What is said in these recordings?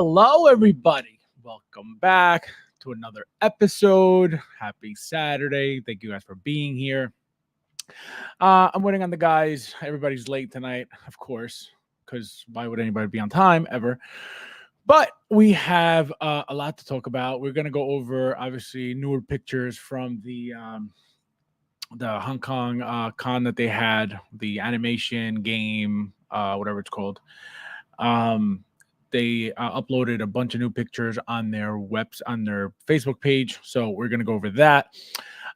hello, everybody. Welcome back to another episode. Happy Saturday. Thank you guys for being here. I'm waiting on the guys. Everybody's late tonight, of course, because why would anybody be on time ever? But we have a lot to talk about. We're going to go over, obviously, newer pictures from the Hong Kong con that they had, the animation game, whatever it's called. They uploaded a bunch of new pictures on their Facebook page, so we're gonna go over that.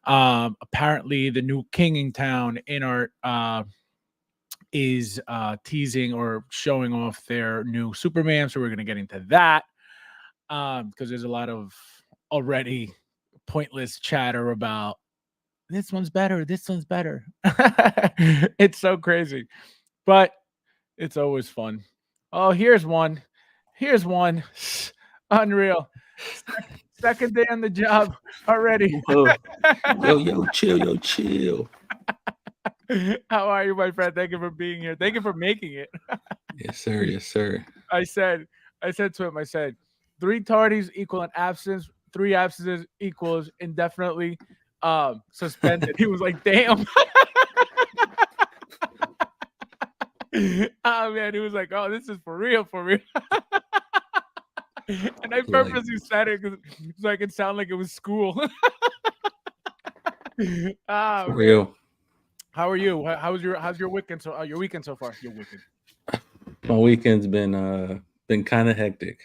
Apparently, the new king in town in art is teasing or showing off their new Superman, so we're gonna get into that because there's a lot of already pointless chatter about this one's better. This one's better. It's so crazy, but it's always fun. Oh, here's one. Here's one. Unreal. Second day on the job already. Yo, chill. How are you, my friend? Thank you for being here. Thank you for making it. Yes, sir. I said to him, 3 tardies equal an absence. 3 absences equals indefinitely suspended. He was like, damn. Oh man, he was like, oh, this is for real. And I purposely said it so I could sound like it was school. For real. How are you? How's your weekend so your weekend so far? Your weekend. My weekend's been kind of hectic.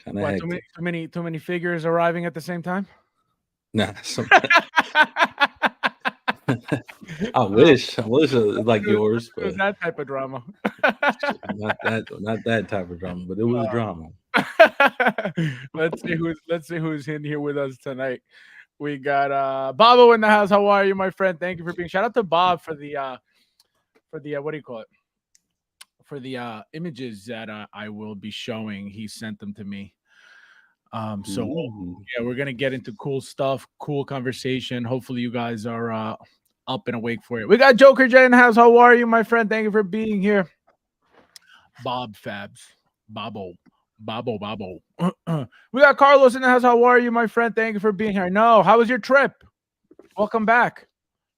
Too many figures arriving at the same time? Nah. I wish it was like yours, but it was that type of drama. not that type of drama, but it was drama. Let's see who's in here with us tonight. We got Bobo in the house. How are you, my friend? Thank you for being. Shout out to Bob for the what do you call it? For the images that I will be showing. He sent them to me. So yeah, we're gonna get into cool stuff, cool conversation. Hopefully, you guys are up and awake for it. We got Joker J in the house. How are you, my friend? Thank you for being here. Bob Fabs, Babo. We got Carlos in the house. How are you, my friend? Thank you for being here. No, how was your trip? Welcome back.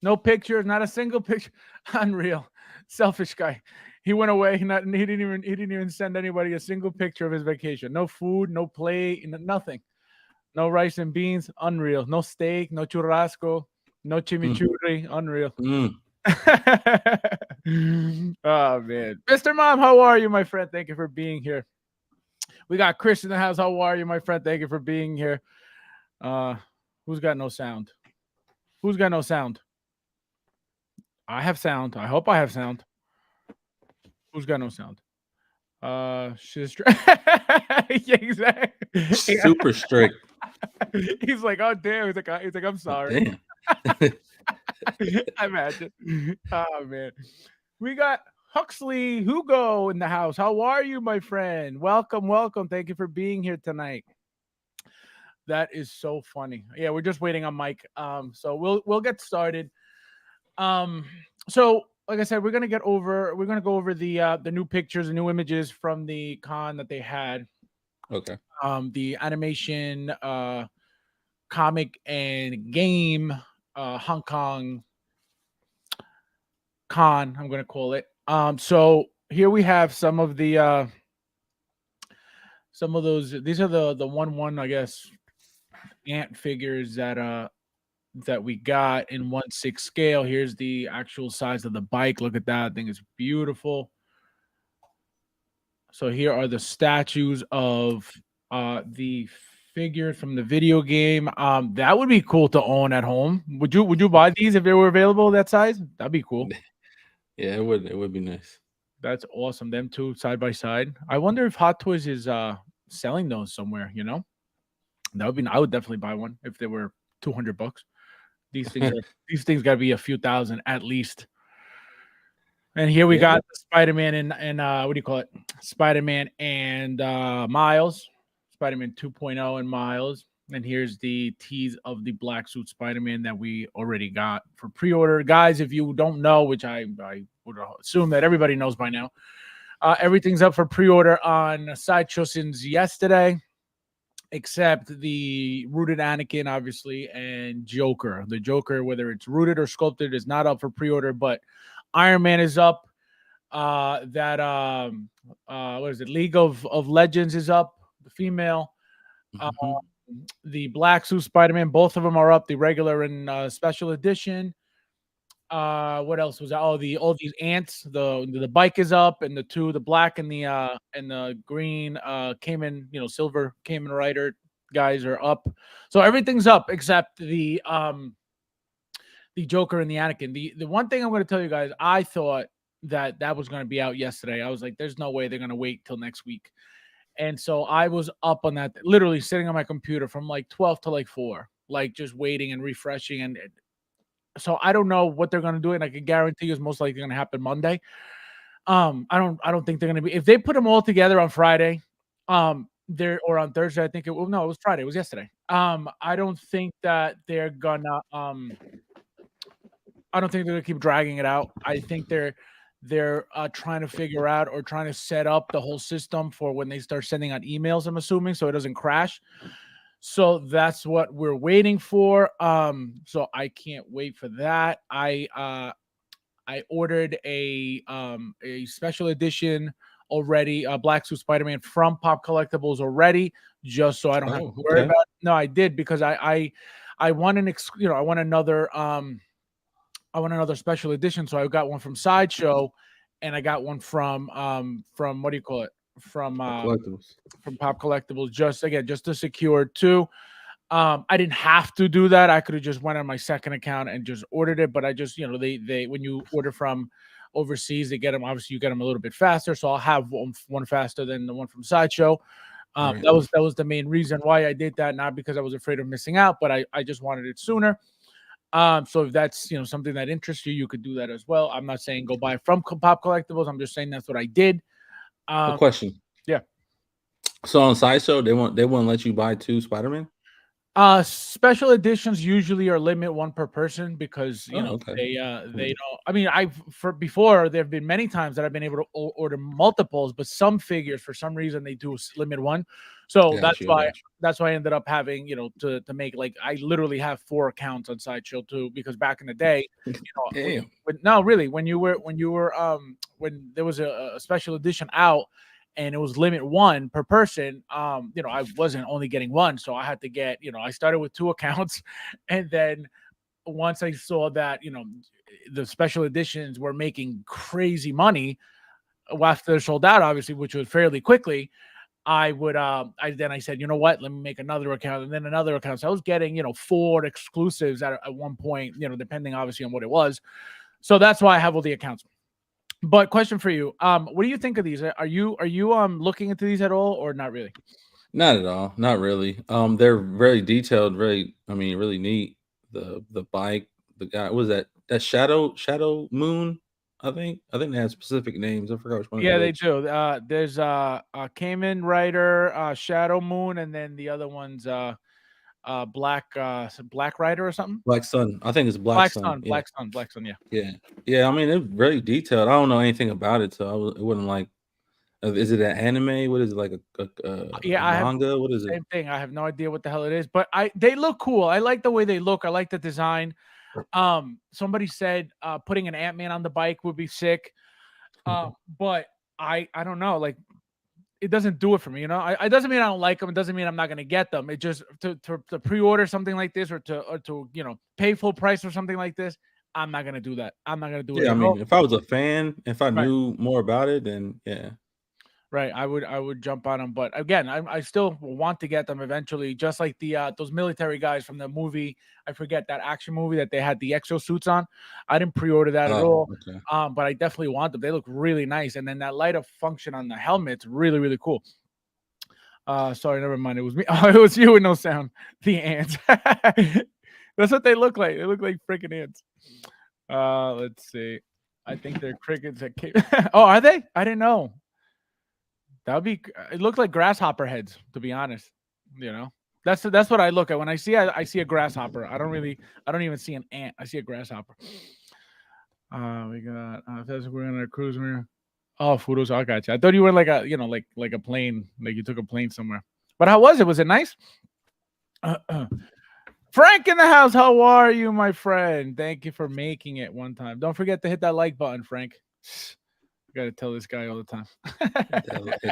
No pictures, not a single picture. Unreal, selfish guy. He went away. He didn't even send anybody a single picture of his vacation. No food, no plate, nothing. No rice and beans. Unreal. No steak, no churrasco, no chimichurri. Unreal. Oh man, Mr. Mom, how are you, my friend? Thank you for being here. We got Chris in the house. How are you, my friend? Thank you for being here. Who's got no sound? Who's got no sound? I have sound. I hope I have sound. Who's got no sound? She's yeah, exactly. Super strict. He's like, oh damn. He's like, I'm sorry. Damn. I imagine. Oh man. We got Huxley Hugo in the house. How are you, my friend? Welcome. Thank you for being here tonight. That is so funny. Yeah, we're just waiting on Mike. So we'll get started. So like I said, we're gonna go over the new pictures, the new images from the con that they had. Okay. The animation, comic and game, Hong Kong con, I'm gonna call it. So here we have some of those. These are the 1/1, I guess, ant figures that we got in 1/6 scale. Here's the actual size of the bike. Look at that. I think it's beautiful. So here are the statues of the figures from the video game. That would be cool to own at home. Would you buy these if they were available that size? That'd be cool. Yeah, it would be nice. That's awesome. Them two side by side. I wonder if Hot Toys is selling those somewhere, That would be I would definitely buy one if they were $200. These things got to be a few thousand at least. And here we got Spider-Man and what do you call it? Spider-Man and Miles. Spider-Man 2.0 and Miles. And here's the tease of the black suit Spider-Man that we already got for pre-order. Guys, if you don't know, which I would assume that everybody knows by now, Everything's up for pre-order on Sideshow since yesterday, except the rooted Anakin, obviously, and Joker. The Joker, whether it's rooted or sculpted, is not up for pre-order, but Iron Man is up. What is it? League of Legends is up. The female. Uh, Mhm. the Black Suit Spider-Man, both of them are up. The regular and special edition. What else was that? Oh, all these ants. The bike is up, and the black and the green Cayman, silver Cayman Rider guys are up. So everything's up except the Joker and the Anakin. The one thing I'm going to tell you guys, I thought that was going to be out yesterday. I was like, there's no way they're going to wait till next week. And so I was up on that, literally sitting on my computer from like 12 to like 4, like just waiting and refreshing. And so I don't know what they're going to do. And I can guarantee you it's most likely going to happen Monday. I don't think they're going to be, if they put them all together on Friday, there or on Thursday, I think it was, no, it was Friday. It was yesterday. I don't think that they're gonna, I don't think they're gonna keep dragging it out. I think they're trying to figure out or trying to set up the whole system for when they start sending out emails. I'm assuming so it doesn't crash. So that's what we're waiting for. So I can't wait for that. I ordered a special edition already, Black Suit Spider-Man from Pop Collectibles already, just so I don't have to Oh, worry okay. about it. No, I did because I want I want another special edition. So I got one from Sideshow, and I got one from what do you call it? Collectibles. From Pop Collectibles, just to secure two. I didn't have to do that. I could have just went on my second account and just ordered it, but I just, they when you order from overseas, they get them. Obviously, you get them a little bit faster. So I'll have one faster than the one from Sideshow. Right. That was the main reason why I did that, not because I was afraid of missing out, but I just wanted it sooner. So if that's something that interests you, you could do that as well. I'm not saying go buy from Pop Collectibles. I'm just saying that's what I did. A Um, question. yeah. So on Sideshow, they won't let you buy two Spider-Man? Special editions usually are limit one per person because Oh, okay. they don't. I mean, for before there have been many times that I've been able to order multiples, but some figures for some reason they do limit one. So Got you. I got you. that's why I ended up having to make, like, I literally have 4 accounts on Sideshow too, because back in the day, Damn. no, really, when when there was a special edition out and it was limit 1 per person, I wasn't only getting 1, so I had to get, I started with 2 accounts, and then once I saw that, the special editions were making crazy money after they're sold out, obviously, which was fairly quickly, I said, you know what, let me make another account and then another account. So I was getting, 4 exclusives at one point, depending obviously on what it was. So that's why I have all the accounts. But question for you, what do you think of these? Are you looking into these at all, or not really? Not at all. Not really. They're very detailed. Really neat. The bike. The guy. What was that? That Shadow Moon. I think they have specific names. I forgot which one is Yeah, they which. do. There's Cayman Rider, Shadow Moon, and then the other one's Black Rider or something. Black Sun. I think it's Black Sun. Yeah. Black Sun. Yeah. Yeah. Yeah. I mean, it's very detailed. I don't know anything about it, so it wouldn't like. Is it an anime? What is it, like a Yeah, I have manga? What is it? same thing. I have no idea what the hell it is, but they look cool. I like the way they look. I like the design. Somebody said putting an Ant-Man on the bike would be sick. But I don't know. Like, it doesn't do it for me. It doesn't mean I don't like them. It doesn't mean I'm not going to get them. It just to pre-order something like this, or to pay full price for something like this. I'm not going to do that. I'm not going to do it Yeah. I at all. mean, if I was a fan, if I Right. knew more about it, then yeah. Right, I would jump on them, but again, I still want to get them eventually, just like those military guys from the movie. I forget that action movie that they had the exosuits on. I didn't pre-order that at Oh, all, okay. but I definitely want them. They look really nice, and then that light up function on the helmet's really really cool. Sorry, never mind. It was me. Oh, it was you with no sound. The ants. That's what they look like. They look like freaking ants. Let's see. I think they're crickets that came. Oh, are they? I didn't know. That would be. It looked like grasshopper heads, to be honest. You know, that's what I look at when I see a grasshopper. I don't even see an ant. I see a grasshopper. We got. We're gonna cruise. Oh, Fudos, I got you. I thought you were like a, like a plane, like you took a plane somewhere. But how was it? Was it nice? Frank in the house. How are you, my friend? Thank you for making it one time. Don't forget to hit that like button, Frank. Got to tell this guy all the time. Hit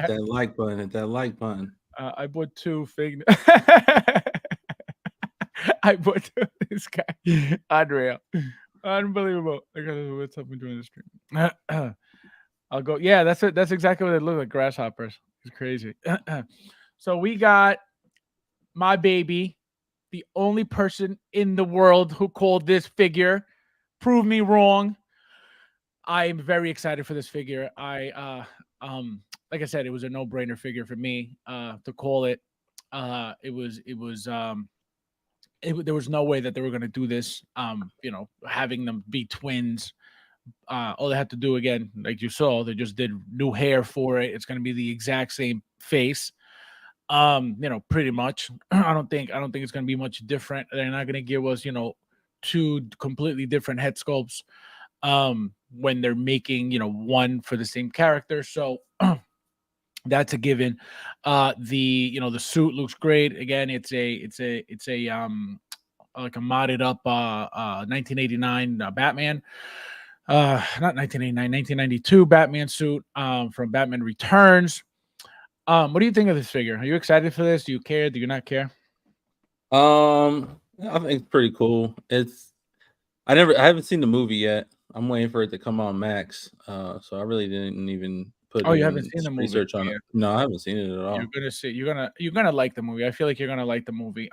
that like button. Hit that like button. I bought two fig. I bought this guy. Unreal. Unbelievable. I gotta what's up during the stream. I'll go. Yeah, that's it. That's exactly what they look like. Grasshoppers. It's crazy. So we got my baby, the only person in the world who called this figure. Prove me wrong. I am very excited for this figure. Like I said, it was a no-brainer figure for me to call it. There was no way that they were going to do this. Having them be twins. All they had to do, again, like you saw, they just did new hair for it. It's going to be the exact same face. Pretty much. I don't think it's going to be much different. They're not going to give us, two completely different head sculpts when they're making, one for the same character. So that's a given. The suit looks great. Again, it's a like a modded up 1989 Batman. Not 1989, 1992 Batman suit from Batman Returns. What do you think of this figure? Are you excited for this? Do you care? Do you not care? I think it's pretty cool. I haven't seen the movie yet. I'm waiting for it to come on Max. So I really didn't even put Oh, you haven't in seen the movie? research on it. No, I haven't seen it at all. You're gonna see. You're gonna like the movie. I feel like you're gonna like the movie.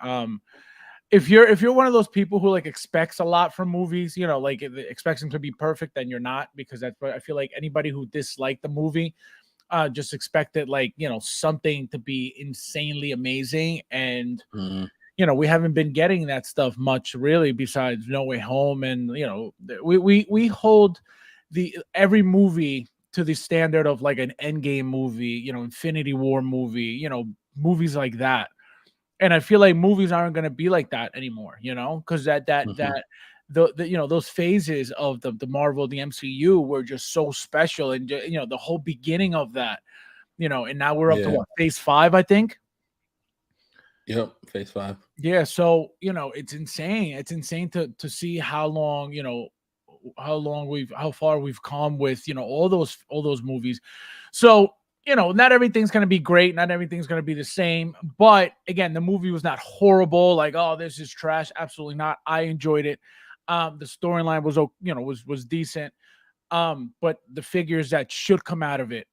If you're one of those people who like expects a lot from movies, like expects them to be perfect, then you're not, because that's what I feel like. Anybody who disliked the movie just expected like something to be insanely amazing, and we haven't been getting that stuff much really, besides No Way Home, and we hold every movie to the standard of like an Endgame movie, Infinity War movie, movies like that. And I feel like movies aren't going to be like that anymore, because those phases of the Marvel, the MCU were just so special, and the whole beginning of that, and now we're up to what, phase 5, I think. Yep, phase 5. Yeah, so it's insane. It's insane to see how long, how far we've come with all those movies. So not everything's going to be great. Not everything's going to be the same. But again, the movie was not horrible. Like, oh, this is trash. Absolutely not. I enjoyed it. The storyline was decent. But the figures that should come out of it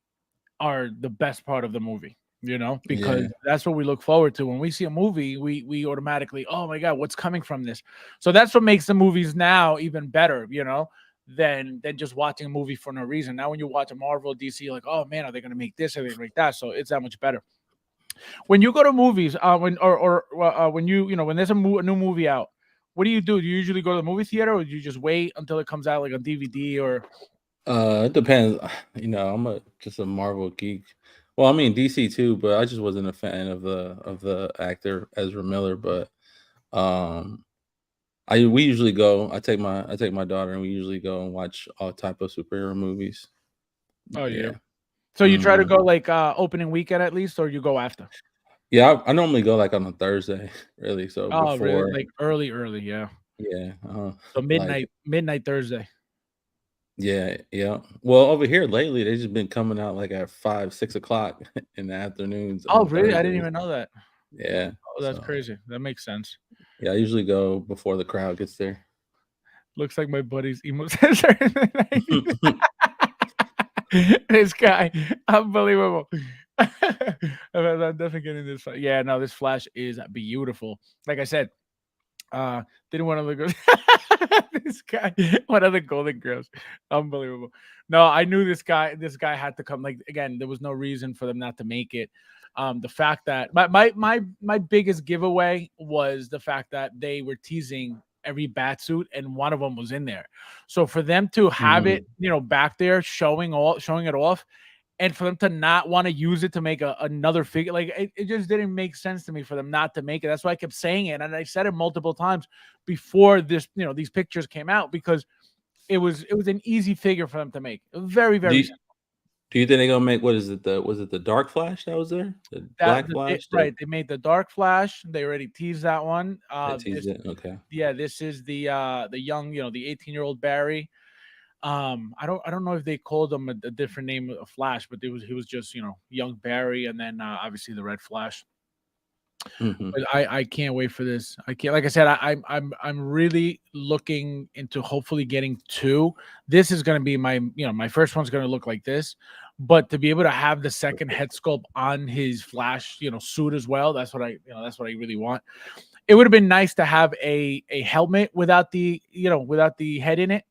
are the best part of the movie. Because that's what we look forward to when we see a movie. We automatically, oh my god, what's coming from this? So that's what makes the movies now even better. Than just watching a movie for no reason. Now, when you watch a Marvel, DC, you're like, oh man, are they going to make this? Are they going to make that? So it's that much better. When you go to movies, when when there's a new movie out, what do? Do you usually go to the movie theater, or do you just wait until it comes out like on DVD? Or it depends. I'm just a Marvel geek. Well, I mean DC too, but I just wasn't a fan of the actor Ezra Miller. But we usually go. I take my daughter, and we usually go and watch all type of superhero movies. Oh yeah. So you try to go like opening weekend at least, or you go after? Yeah, I normally go like on a Thursday, really. So before, really? Like early, yeah. Yeah. So midnight Thursday. Yeah. Well, over here lately, they've just been coming out like at 5, 6 o'clock in the afternoons. Oh, really? I didn't even know that. Yeah. Oh, that's crazy. That makes sense. Yeah, I usually go before the crowd gets there. Looks like my buddy's emo sensor. This guy, unbelievable. I'm definitely getting this. Yeah, no, this Flash is beautiful. Like I said, didn't want to look this guy, one of the Golden Girls, unbelievable. No, I knew this guy had to come. Like, again, there was no reason for them not to make it. The fact that my biggest giveaway was the fact that they were teasing every bat suit, and one of them was in there. So for them to have it, back there showing it off, and for them to not want to use it to make another figure, like it just didn't make sense to me for them not to make it. That's why I kept saying it, and I said it multiple times before this, these pictures came out, because it was an easy figure for them to make. Very, very simple. Do you think they're gonna make what is it? The was it the Dark Flash that was there? The Black Flash? Right, they made the Dark Flash. They already teased that one. They teased it. Okay. This is the young, the 18-year-old Barry. I don't know if they called him a different name of Flash, but he was just young Barry, and then obviously the Red Flash. Hmm. But I can't wait for this. I can't. Like I said, I'm really looking into hopefully getting two. This is going to be my first one's going to look like this, but to be able to have the second head sculpt on his Flash suit as well. That's what I really want. It would have been nice to have a helmet without the head in it.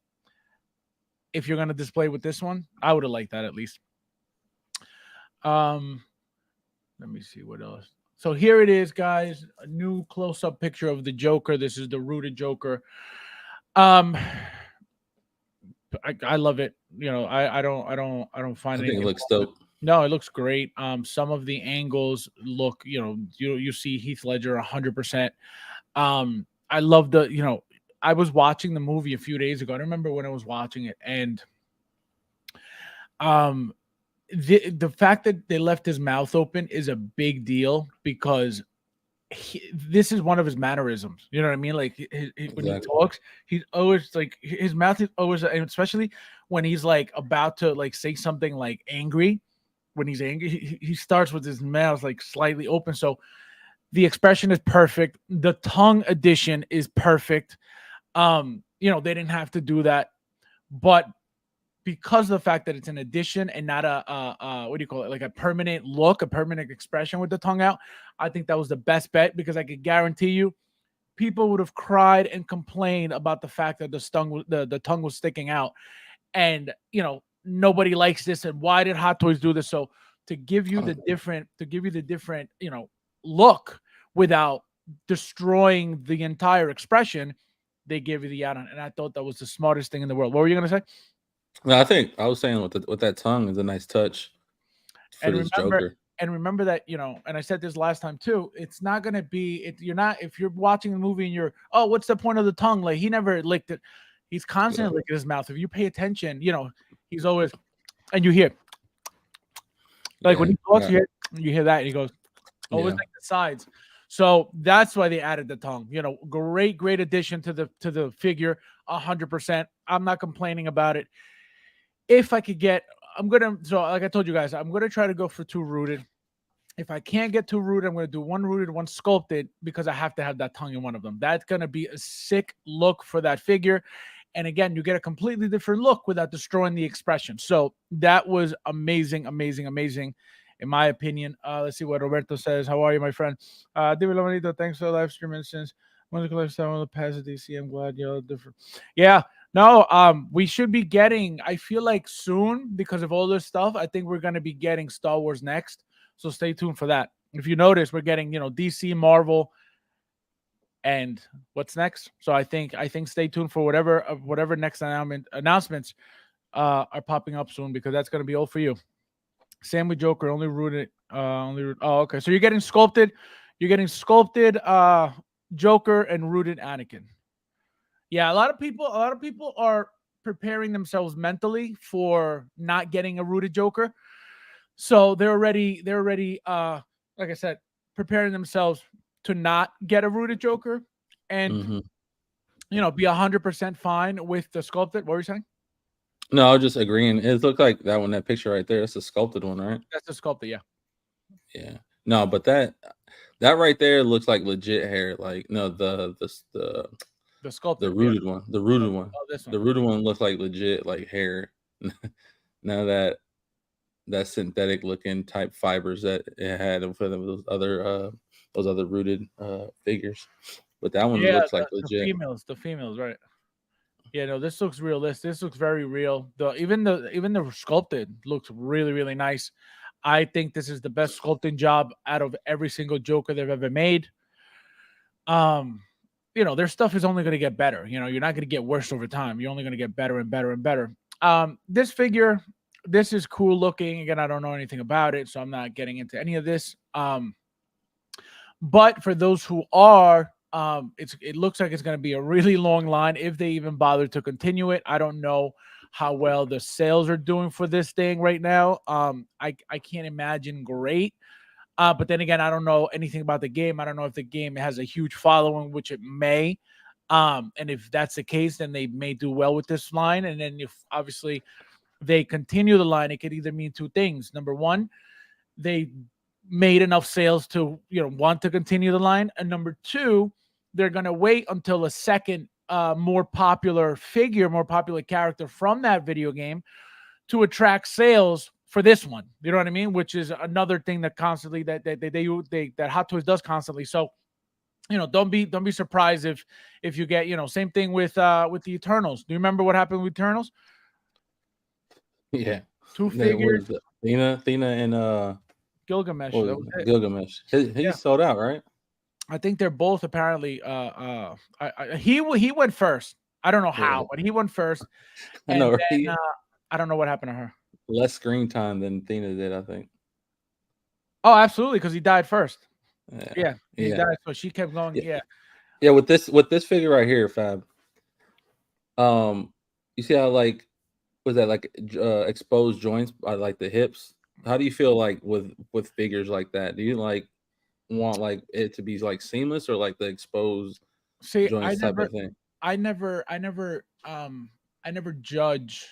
If you're going to display with this one, I would have liked that at least. Let me see what else. So here it is, guys. A new close-up picture of the Joker. This is the rooted Joker. I love it. I don't find I think it anything looks wrong with it. dope. No, it looks great. Some of the angles look, you see Heath Ledger 100%. I love I was watching the movie a few days ago. I don't remember when I was watching it, and the fact that they left his mouth open is a big deal because this is one of his mannerisms. You know what I mean? Like when he Exactly. talks, he's always like his mouth is always, and especially when he's like about to like say something like angry. When he's angry, he starts with his mouth like slightly open. So the expression is perfect. The tongue addition is perfect. They didn't have to do that, but because of the fact that it's an addition and not a what do you call it, like a permanent look, a permanent expression with the tongue out, I think that was the best bet because I could guarantee you people would have cried and complained about the fact that the tongue was sticking out, and nobody likes this, and why did Hot Toys do this? So to give you the different look without destroying the entire expression, they give you the add-on, and I thought that was the smartest thing in the world. What were you gonna say? No, I think I was saying with that tongue is a nice touch for And this remember, Joker. that and I said this last time too. It's not gonna be. You're not, if you're watching the movie and you're, oh, what's the point of the tongue? Like he never licked it. He's Yeah. constantly licking his mouth. If you pay attention, he's always, and you hear like when Yeah. he talks, you hear that, and he goes always Yeah. like the sides. So that's why they added the tongue. Great addition to the figure. 100%. I'm not complaining about it. If I could get, so like I told you guys, I'm gonna try to go for two rooted. If I can't get two rooted, I'm gonna do one rooted, one sculpted because I have to have that tongue in one of them. That's gonna be a sick look for that figure. And again, you get a completely different look without destroying the expression. So that was amazing, amazing, amazing, in my opinion. Let's see what Roberto says. How are you, my friend? David Lamanito, thanks for the live stream instance. Musical lifestyle on the past DC. I'm glad you're different. Yeah, no, we should be getting, I feel like soon, because of all this stuff, I think we're gonna be getting Star Wars next. So stay tuned for that. If you notice, we're getting, DC, Marvel, and what's next. So I think stay tuned for whatever next announcements are popping up soon, because that's gonna be all for you. Same with Joker, only rooted. Oh, okay. So you're getting sculpted. Joker and rooted Anakin. Yeah, a lot of people are preparing themselves mentally for not getting a rooted Joker. So they're already like I said, preparing themselves to not get a rooted Joker and Hmm. be 100% fine with the sculpted. What were you saying? No, I was just agreeing. It looked like that one, that picture right there. That's a sculpted one, right? That's the sculpted, yeah. Yeah. No, but that right there looks like legit hair. Like no, the The the sculpted, yeah. rooted one, the rooted one, Oh, this one. the rooted one looks like legit like hair. Now that synthetic looking type fibers that it had for those other rooted figures, but that one Yeah, looks like the legit. females, right? Yeah, no, this looks realistic. This looks very real. Even the sculpted looks really, really nice. I think this is the best sculpting job out of every single Joker they've ever made. Um, their stuff is only going to get better. You're not going to get worse over time. You're only going to get better and better and better. This figure, this is cool looking. Again, I don't know anything about it, so I'm not getting into any of this. But for those who are, it looks like it's going to be a really long line if they even bother to continue it. I don't know how well the sales are doing for this thing right now. I can't imagine great. But then again, I don't know anything about the game. I don't know if the game has a huge following, which it may. And if that's the case, then they may do well with this line. And then if obviously they continue the line, it could either mean two things. Number one, they made enough sales to want to continue the line, and number two, they're going to wait until a second more popular figure, more popular character from that video game to attract sales for this one. You know what I mean? Which is another thing that constantly that Hot Toys does constantly. So don't be surprised if you get same thing with the Eternals. Do you remember what happened with Eternals? Yeah, Two that figures, was Thena and Gilgamesh. what was it? Gilgamesh. He Yeah. sold out, right? I think they're both apparently. He went first. I don't know how, Yeah, but he went first, I and know. then He I don't know what happened to her. less screen time than Thena did, I think. Oh, absolutely, because he died first. Yeah, Yeah, he yeah, died, so she kept going. yeah. Yeah. Yeah, with this figure right here, Fab. You see how like was that like exposed joints by like the hips? How do you feel like with figures like that? Do you like want like it to be like seamless or like the exposed See, joints type of thing? I never judge.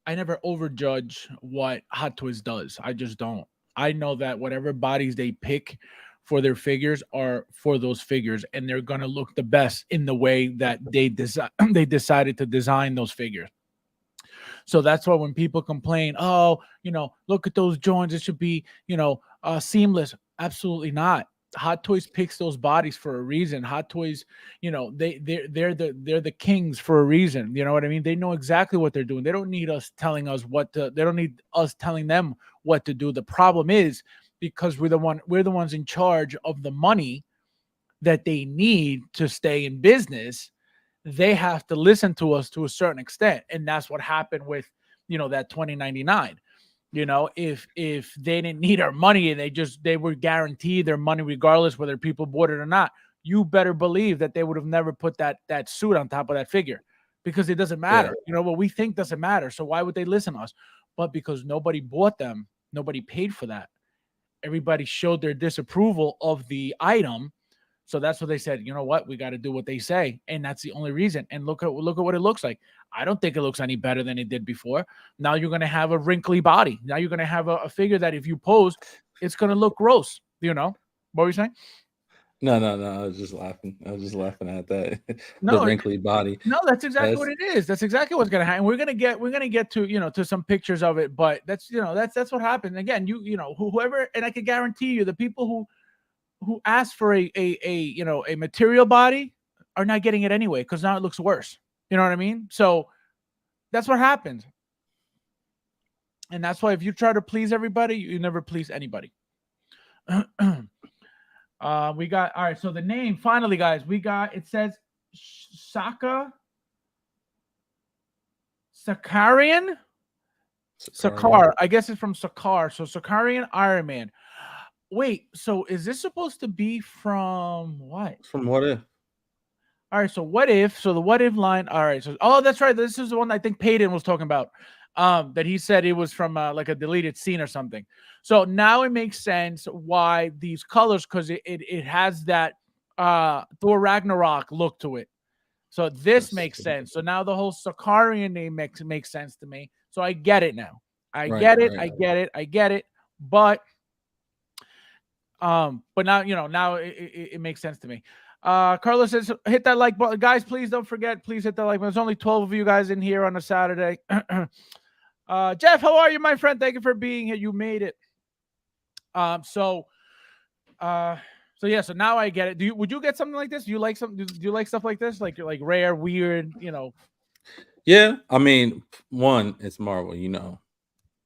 I never overjudge what Hot Toys does. I just don't. I know that whatever bodies they pick for their figures are for those figures, and they're gonna look the best in the way that they decided to design those figures. So that's why when people complain, oh, look at those joints, it should be, seamless. Absolutely not. Hot Toys picks those bodies for a reason. Hot Toys, they're the kings for a reason. You know what I mean? They know exactly what they're doing. They don't need us telling us what to. They don't need us telling them what to do. The problem is because we're the ones in charge of the money that they need to stay in business. They have to listen to us to a certain extent, and that's what happened with that 2099. If they didn't need our money and they were guaranteed their money regardless whether people bought it or not, you better believe that they would have never put that suit on top of that figure, because it doesn't Yeah, matter. What we think doesn't matter, so why would they listen to us? But because nobody bought them, nobody paid for that, everybody showed their disapproval of the item. So that's what they said. You know what? We got to do what they say, and that's the only reason. And look at what it looks like. I don't think it looks any better than it did before. Now you're going to have a wrinkly body. Now you're going to have a figure that if you pose, it's going to look gross. What were you saying? no, I was just laughing. I was just laughing at that the No, wrinkly body. no, that's exactly That's what it is. That's exactly what's going to happen. We're going to get to some pictures of it, but that's what happened. Again, whoever, and I can guarantee you, the people who ask for a material body are not getting it anyway, because now it looks worse. You know what I mean? So that's what happens. And that's why if you try to please everybody, you never please anybody. We got, all right. So the name, finally, guys, it says Sakarian. Sakar. I guess it's from Sakar. So Sakarian Iron Man. Wait, so is this supposed to be from what? From What If? All right, so what if? So the what if line. All right, so that's right. This is the one I think Peyton was talking about. That he said it was from like a deleted scene or something. So now it makes sense why these colors, because it has that Thor Ragnarok look to it. So this makes sense. So now the whole Sakarian name makes sense to me. So I get it now. I Right, get it. right. I get it. I get it. But now it makes sense to me. Carlos says, hit that like button. Guys, please don't forget. Please hit that like button. There's only 12 of you guys in here on a Saturday. Jeff, how are you, my friend? Thank you for being here. You made it. So yeah, so now I get it. Would you get something like this? Do you like stuff like this? Like rare, weird, Yeah, I mean, one, it's Marvel,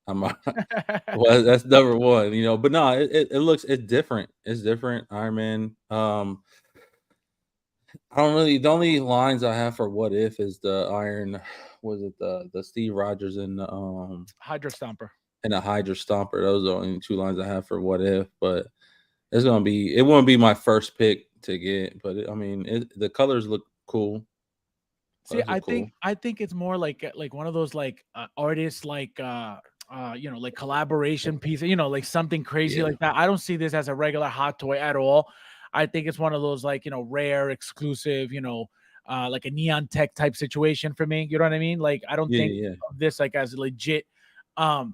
I'm well, that's number one, but no, it's different. It's different. Iron Man. I don't really. The only lines I have for What If is the Iron. Was it the Steve Rogers and Hydra Stomper and the Hydra Stomper? Those are the only two lines I have for What If. But it won't be my first pick to get. But the colors look cool. Oh, See, those are I cool. think it's more like one of those like artists like like collaboration pieces, like something crazy Yeah. like that. I don't see this as a regular hot toy at all. I think it's one of those like, rare, exclusive, like a neon tech type situation for me. You know what I mean? Like I don't Yeah, think yeah. of this like as a legit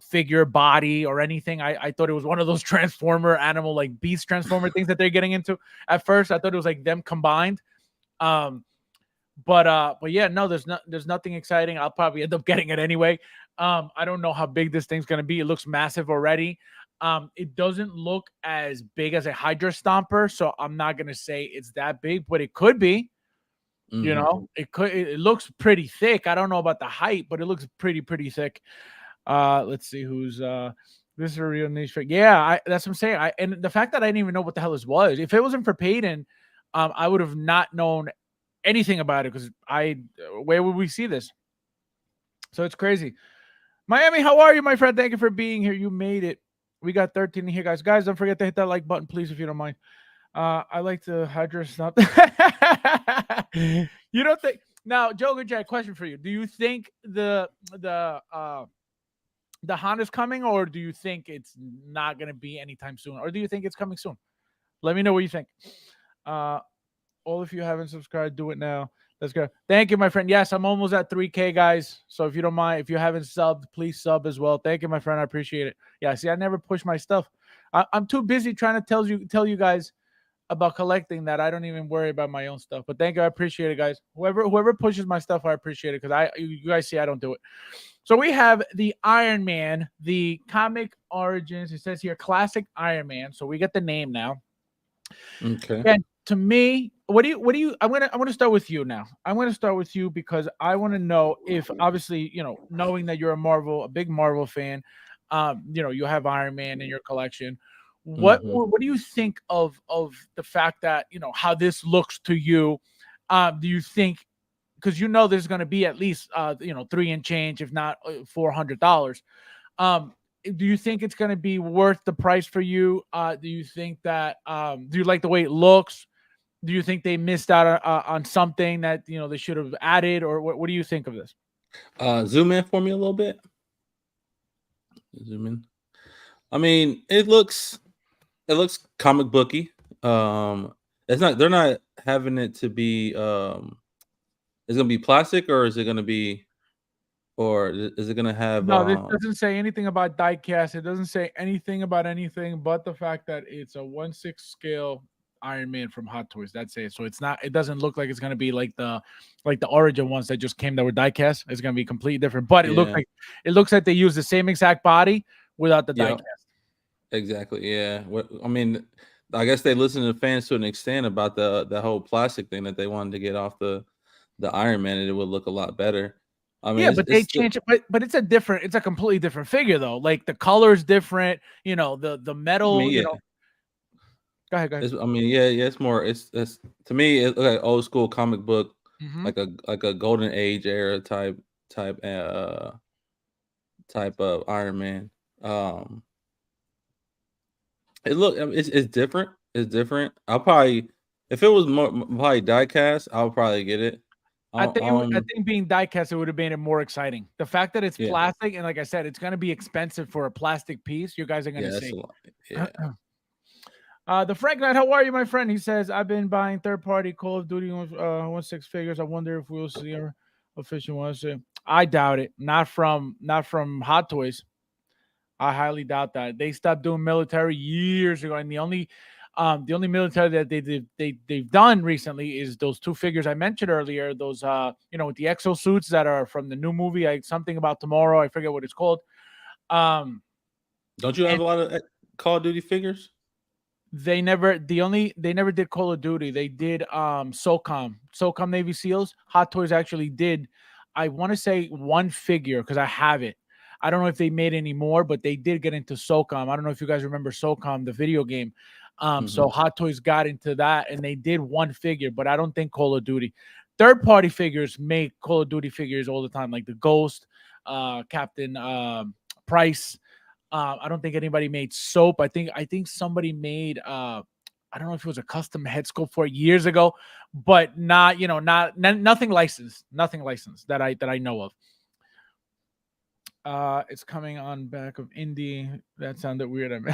figure body or anything. I thought it was one of those transformer animal like beast transformer things that they're getting into. At first, I thought it was like them combined. Um but yeah, no, there's nothing exciting. I'll probably end up getting it anyway. I don't know how big this thing's gonna be. It looks massive already. It doesn't look as big as a Hydra Stomper, so I'm not gonna say it's that big, but it could be. Hmm. It looks pretty thick. I don't know about the height, but it looks pretty thick. Let's see who's this is a real niche fig. Yeah, that's what I'm saying. And the fact that I didn't even know what the hell this was. If it wasn't for Peyton, I would have not known anything about it because where would we see this? So it's crazy. Miami, how are you, my friend? Thank you for being here. You made it. We got 13 here, guys. Guys, don't forget to hit that like button, please, if you don't mind. I like to Hydra stuff. You don't think now, Joker Jack, question for you. Do you think the Honda's coming, or do you think it's not gonna be anytime soon? Or do you think it's coming soon? Let me know what you think. Uh all if you haven't subscribed, do it now. Let's go. Thank you, my friend. Yes, I'm almost at 3K, guys. So if you don't mind, if you haven't subbed, please sub as well. Thank you, my friend. I appreciate it. Yeah, see, I never push my stuff. I'm too busy trying to tell you guys about collecting that I don't even worry about my own stuff. But thank you, I appreciate it, guys. Whoever pushes my stuff, I appreciate it because you guys see I don't do it. So we have the Iron Man, the comic origins. It says here classic Iron Man. So we get the name now. Okay. And to me, what do you I'm gonna start with you now. I'm gonna start with you because I want to know if obviously, knowing that you're a big Marvel fan, you have Iron Man in your collection. Hmm. What do you think of the fact that, how this looks to you? Do you think because there's going to be at least three and change, if not $400. Um, do you think it's going to be worth the price for you? Do you think that do you like the way it looks? Do you think they missed out on something that they should have added, or what do you think of this? Zoom in for me a little bit. Zoom in. I mean, it looks comic booky. It's not. They're not having it to be. Is it gonna be plastic or is it gonna be, or is it gonna have? No, this doesn't say anything about diecast. It doesn't say anything about anything but the fact that it's a 1/6 scale Iron Man from Hot Toys. That's it. So it's not. It doesn't look like it's gonna be like the Origin ones that just came that were diecast. It's gonna be completely different. But Yeah. it looks like they use the same exact body without the Yep. diecast. Exactly. Yeah. I mean, I guess they listen to fans to an extent about the whole plastic thing that they wanted to get off the Iron Man, and it would look a lot better. I mean, Yeah, but they it's still, change it. But it's a completely different figure though. Like the color is different. The I metal. mean, yeah. Go ahead, guys. I mean, yeah, yeah. It's more. It's to me, it's like old school comic book, Hmm. like a golden age era type type of Iron Man. Um, I mean, it's different. It's different. I'll probably, if it was probably diecast, I'll probably get it. I think being diecast it would have made it more exciting. The fact that it's Yeah, plastic and like I said, it's gonna be expensive for a plastic piece. You guys are yeah, gonna that's say, a lot. Yeah. the Frank Knight, how are you, my friend? He says, I've been buying third party Call of Duty 1/6 figures. I wonder if we'll see a official one. I doubt it. Not from Hot Toys. I highly doubt that. They stopped doing military years ago, and the only military that they've done recently is those two figures I mentioned earlier. Those with the exosuits that are from the new movie, something about tomorrow. I forget what it's called. Um, Don't you have and a lot of Call of Duty figures? they never did Call of Duty. They did SOCOM Navy SEALs. Hot Toys actually did. I want to say one figure because I have it. I don't know if they made any more, but they did get into SOCOM. I don't know if you guys remember SOCOM, the video game. So Hmm. Hot Toys got into that and they did one figure, but I don't think Call of Duty. Third party figures make Call of Duty figures all the time, like the Ghost, Captain Price. I don't think anybody made Soap. I think somebody made I don't know if it was a custom head sculpt for years ago, but not, nothing licensed, that I know of. It's coming on back of indie. That sounded weird. I mean,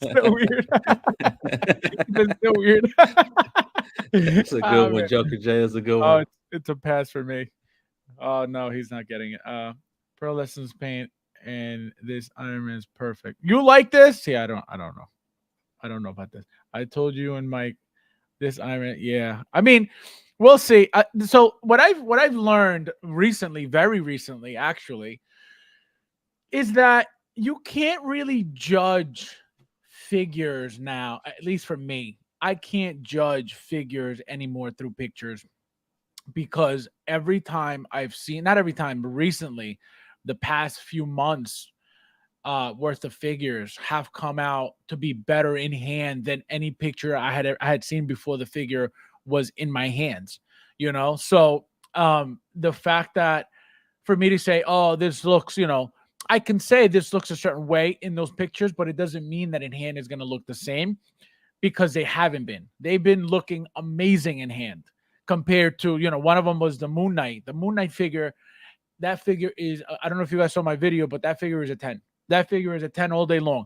so weird. It's so weird. That's a good one. Man. Joker J is a good Oh, one. it's a pass for me. Oh no, he's not getting it. Pro Lessons Paint and this Iron Man is perfect. You like this? Yeah, I don't know. I don't know about this. I told you and Mike this Iron Man. Yeah, I mean, we'll see. So what I've learned recently, very recently, actually, is that you can't really judge figures now. At least for me, I can't judge figures anymore through pictures, because every time I've seen, not every time, but recently, the past few months worth of figures have come out to be better in hand than any picture I had seen before the figure was in my hands. So the fact that for me to say, oh, this looks, I can say this looks a certain way in those pictures, but it doesn't mean that in hand is going to look the same, because they haven't been. They've been looking amazing in hand compared to, one of them was the Moon Knight. The Moon Knight figure, that figure is, I don't know if you guys saw my video, but that figure is a 10. That figure is a 10 all day long.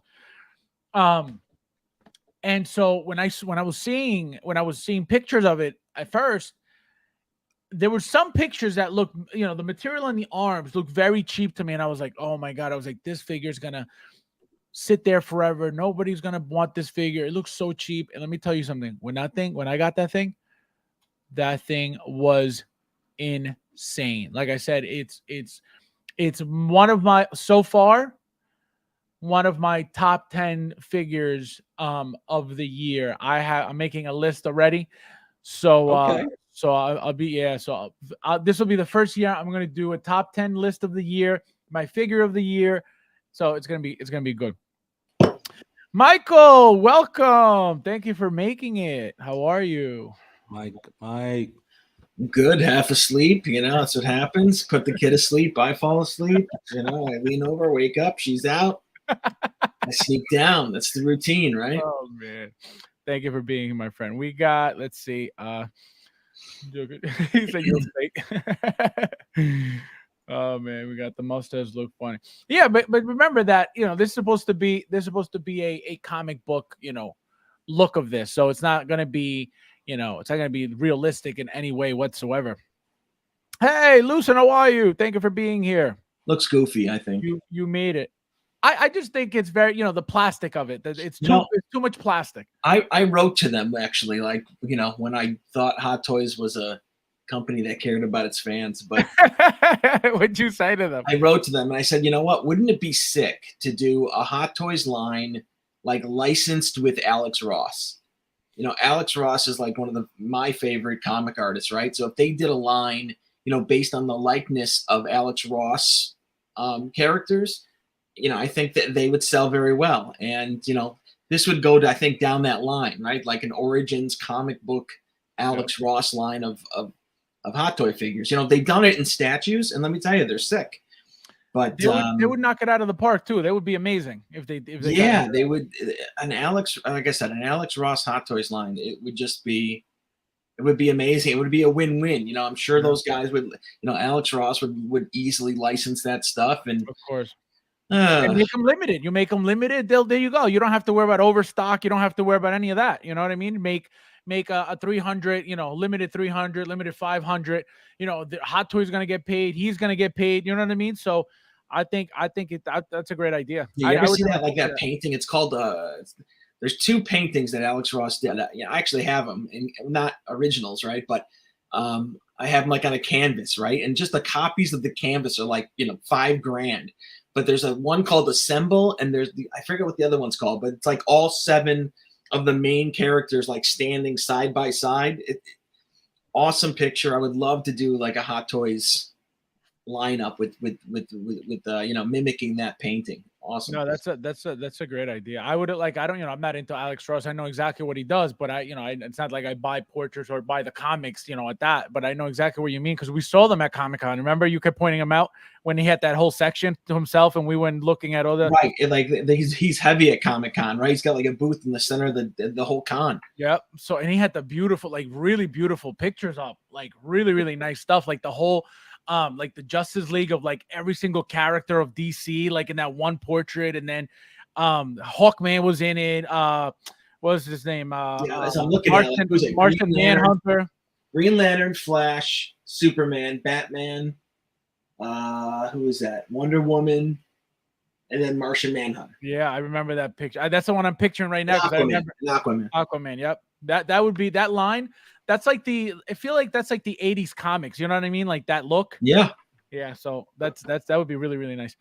And so when I was seeing pictures of it at first, there were some pictures that look, the material on the arms looked very cheap to me. And I was like, oh my God, I was like, this figure is going to sit there forever. Nobody's going to want this figure. It looks so cheap. And let me tell you something. When I got that thing was insane. Like I said, it's one of my, so far, one of my top 10 figures of the year. I'm making a list already. So Okay. so I'll be, yeah. So this will be the first year I'm going to do a top 10 list of the year, my figure of the year. So it's going to be good. Michael, welcome. Thank you for making it. How are you? Mike. Good, half asleep. That's what happens. Put the kid asleep. I fall asleep. I lean over, wake up. She's out. I sneak down. That's the routine, right? Oh man, thank you for being here, my friend. We got, let's see. He said you're fake. Oh man, we got the mustache look funny. Yeah, but remember that this is supposed to be a comic book look of this, so it's not gonna be it's not gonna be realistic in any way whatsoever. Hey, Lucen, how are you? Thank you for being here. Looks goofy, I think. You made it. I just think it's very, the plastic of it. It's too much plastic. I wrote to them actually, like, when I thought Hot Toys was a company that cared about its fans. But what'd you say to them? I wrote to them and I said, you know what? Wouldn't it be sick to do a Hot Toys line like licensed with Alex Ross? Alex Ross is like one of my favorite comic artists, right? So if they did a line, based on the likeness of Alex Ross characters, I think that they would sell very well. And, this would go to, I think, down that line, right? Like an Origins comic book Alex Ross line of Hot Toy figures. They've done it in statues, and let me tell you, they're sick. But they would knock it out of the park too. They would be amazing if they yeah, they would. An Alex, like I said, an Alex Ross Hot Toys line, it would be amazing. It would be a win-win. I'm sure those guys would, Alex Ross would easily license that stuff, and of course. And make them limited. You make them limited. There you go. You don't have to worry about overstock. You don't have to worry about any of that. You know what I mean? Make a 300, limited 300, limited 500. The Hot Toy is going to get paid. He's going to get paid. You know what I mean? So I think that's a great idea. Yeah, you ever see that, like that painting? It's called there's two paintings that Alex Ross did. I actually have them, and not originals, right? But I have them like on a canvas, right? And just the copies of the canvas are like $5,000. But there's one called Assemble, and I forget what the other one's called, but it's like all 7 of the main characters like standing side by side. Awesome picture. I would love to do like a Hot Toys lineup with mimicking that painting. awesome. No, that's a great idea. I would like, I don't, I'm not into Alex Ross. I know exactly what he does, but it's not like I buy portraits or buy the comics, at that. But I know exactly what you mean because we saw them at Comic-Con. Remember, you kept pointing him out when he had that whole section to himself, and we went looking at all the right. Like he's heavy at Comic-Con, right? He's got like a booth in the center of the whole con. Yep. So, and he had the beautiful, like really beautiful pictures up, like really, really nice stuff, like the whole. Like the Justice League of like every single character of DC, like in that one portrait, and then Hawkman was in it. What was his name? As I'm looking Martian, at it, Martian Manhunter, Green Lantern, Flash, Superman, Batman. Who is that? Wonder Woman, and then Martian Manhunter. Yeah, I remember that picture. That's the one I'm picturing right now because I remember Aquaman. Yep, that would be that line. That's like I feel like that's like the 80s comics. You know what I mean? Like that look. Yeah. Yeah. So that would be really, really nice.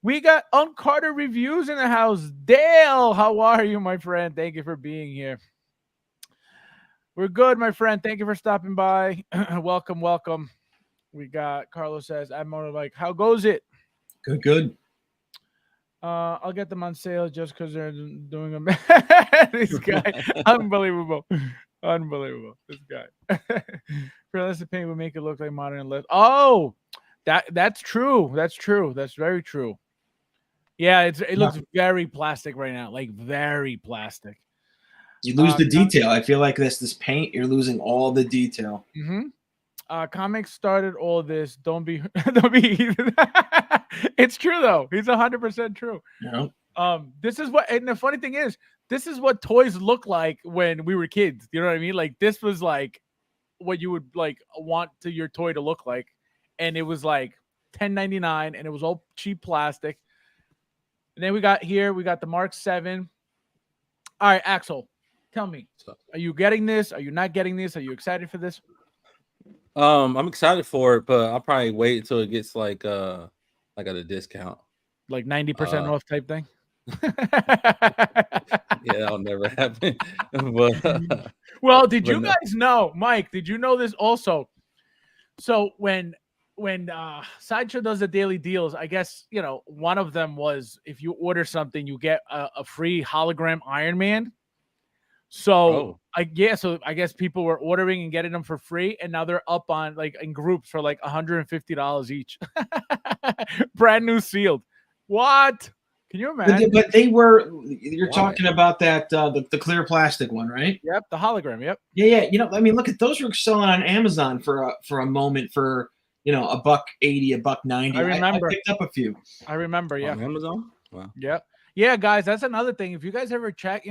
We got Carter Reviews in the house. Dale, how are you, my friend? Thank you for being here. We're good, my friend. Thank you for stopping by. Welcome. We got Carlos says, I'm like, how goes it? Good. I'll get them on sale just because they're doing them. This guy, unbelievable. This guy. Realistic paint would make it look like modern and less. Oh, that's true. That's very true. Yeah, it looks very plastic right now, like very plastic. You lose the detail. I feel like this paint, you're losing all the detail. Mm-hmm. Comics started all this. Don't be. It's true though. He's 100% true. Yeah. This is what, and the funny thing is, this is what toys look like when we were kids. You know what I mean? Like this was like what you would like want your toy to look like, and it was like $10.99, and it was all cheap plastic. And then we got the Mark 7. All right, Axel, tell me, are you getting this? Are you not getting this? Are you excited for this? I'm excited for it, but I'll probably wait until it gets like at a discount, like 90% off type thing. Yeah, that'll never happen. But, well, did you guys know, Mike? Did you know this also? So when Sideshow does the daily deals, I guess one of them was if you order something, you get a free hologram Iron Man. So I guess people were ordering and getting them for free, and now they're up on like in groups for like $150 each, brand new sealed. What? Can you imagine? But you're talking about that the clear plastic one, right? Yep, the hologram. Yep. Yeah. I mean, look at those were selling on Amazon for a moment for $1.80, $1.90. I remember. I picked up a few. I remember. Yeah. On Amazon. Wow. Yeah, guys. That's another thing. If you guys ever check,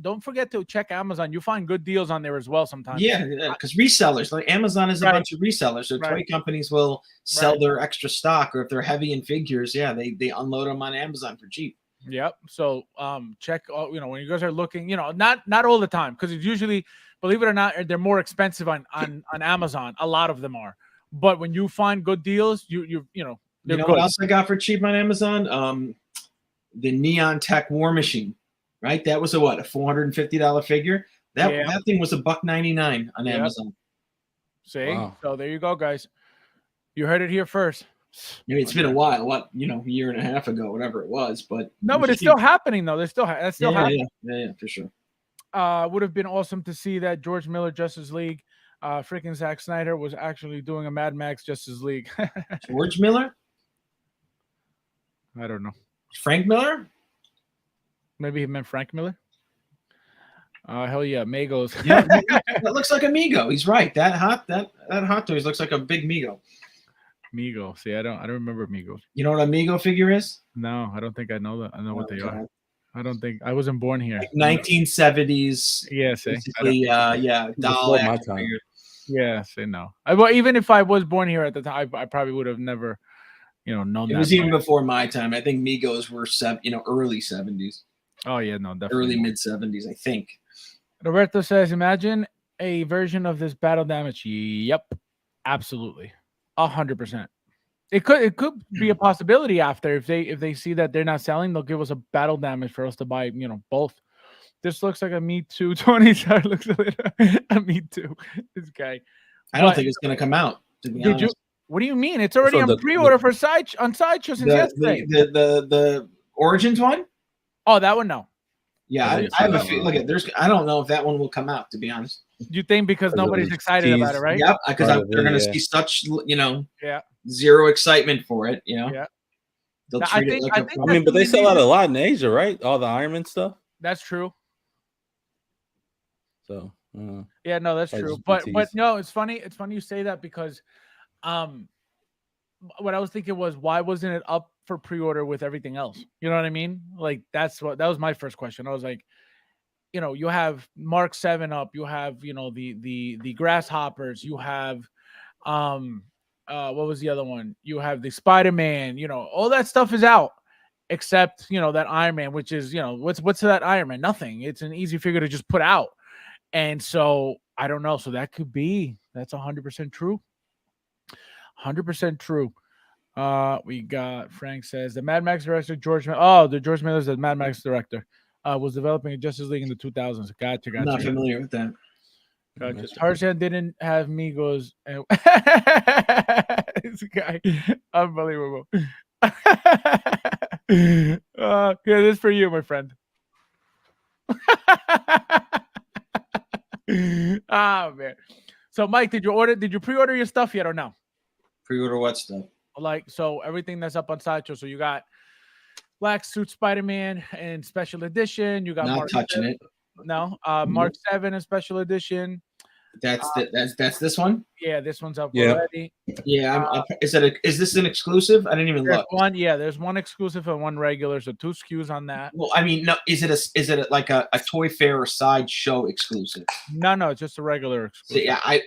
don't forget to check Amazon. You find good deals on there as well sometimes. Yeah, because resellers, like Amazon is a bunch of resellers. So toy companies will sell their extra stock, or if they're heavy in figures, they unload them on Amazon for cheap. Yep. So check when you guys are looking, not all the time, because it's usually, believe it or not, they're more expensive on Amazon. A lot of them are. But when you find good deals, they're good. What else I got for cheap on Amazon? The Neon Tech War Machine. Right, that was a $450 figure. That thing was $1.99 on Amazon. See, so there you go, guys. You heard it here first. It's been a while, a year and a half ago, whatever it was, but but it's still happening though. That's still happening. Yeah, for sure. Would have been awesome to see that George Miller Justice League, freaking Zack Snyder was actually doing a Mad Max Justice League. George Miller? I don't know. Frank Miller? Maybe he meant Frank Miller. Hell yeah, Megos. Yeah, that looks like a Mego. He's right. That Hot Toys looks like a big Mego. Mego. See, I don't remember Megos. You know what a Mego figure is? No, I don't think I know that. I know what they are. I don't think I wasn't born here. Like 1970s. Yeah, basically, doll action figure. Yeah, say no. Well, even if I was born here at the time, I probably would have never, known that. It was even before my time. I think Megos were early 70s. Oh yeah, no, definitely early mid 70s, I think. Roberto says, imagine a version of this battle damage. Yep, absolutely, 100%. It could be a possibility after if they see that they're not selling, they'll give us a battle damage for us to buy, both. This looks like a Me Too. 20 looks a Me Too. This guy. I don't think it's gonna come out. To be honest. What do you mean? It's already on pre-order for Sideshow since yesterday. The Origins one? Oh, that one no. Yeah, I I, didn't I see have a that feel. one. Look at I don't know if that one will come out. To be honest. You think because Because it nobody's was excited about it, teased. right? Yep, because Part of they're it, going to yeah. see such Yeah. zero excitement for it. Yeah. They'll I treat it think like I a. think I that's mean, but the they main sell out reason. a lot in Asia, right? All the Iron Man stuff. That's true. So Yeah, no, that's probably true. just But teased. no, it's funny. It's funny you say that because what I was thinking was why wasn't it up for pre-order with everything else? You know what I mean? Like that was my first question. I was like, you have Mark 7 up, you have, the grasshoppers, you have what was the other one? You have the Spider-Man, all that stuff is out except, that Iron Man, which is, what's that Iron Man? Nothing. It's an easy figure to just put out. And so I don't know. So that's 100% true. 100% true. We got Frank says the Mad Max director the George Miller is the Mad Max director. Was developing a Justice League in the 2000s. Gotcha. I'm not familiar with that. Gotcha. Tarzan didn't have Migos. And this guy, unbelievable. Here, this is for you, my friend. Oh man. So Mike, did you pre-order your stuff yet or no? Pre-order what stuff? Like, so everything that's up on Sideshow. So you got Black Suit Spider-Man in special edition. You got Not Mark touching 7. it. No, Mark 7 in special edition. That's this one. Yeah, this one's up Yeah. already. Yeah, is this an exclusive? I didn't even There's look. there's one exclusive and one regular, so 2 SKUs on that. Well, I mean, no, is it like a Toy Fair or Sideshow exclusive? No, it's just a regular exclusive. So, yeah,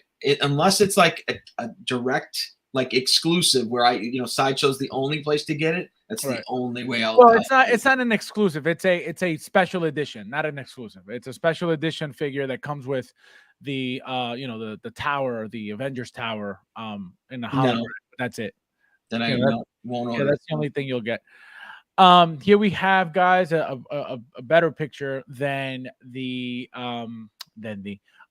unless it's like a direct like exclusive where Sideshow's the only place to get it. That's Right. the only way I'll. Well, it's not an exclusive. It's a special edition, not an exclusive. It's a special edition figure that comes with the the tower, the Avengers Tower, in the hologram. No. That's it. Then I won't order. Yeah, that's the only thing you'll get. Here we have, guys, a better picture than the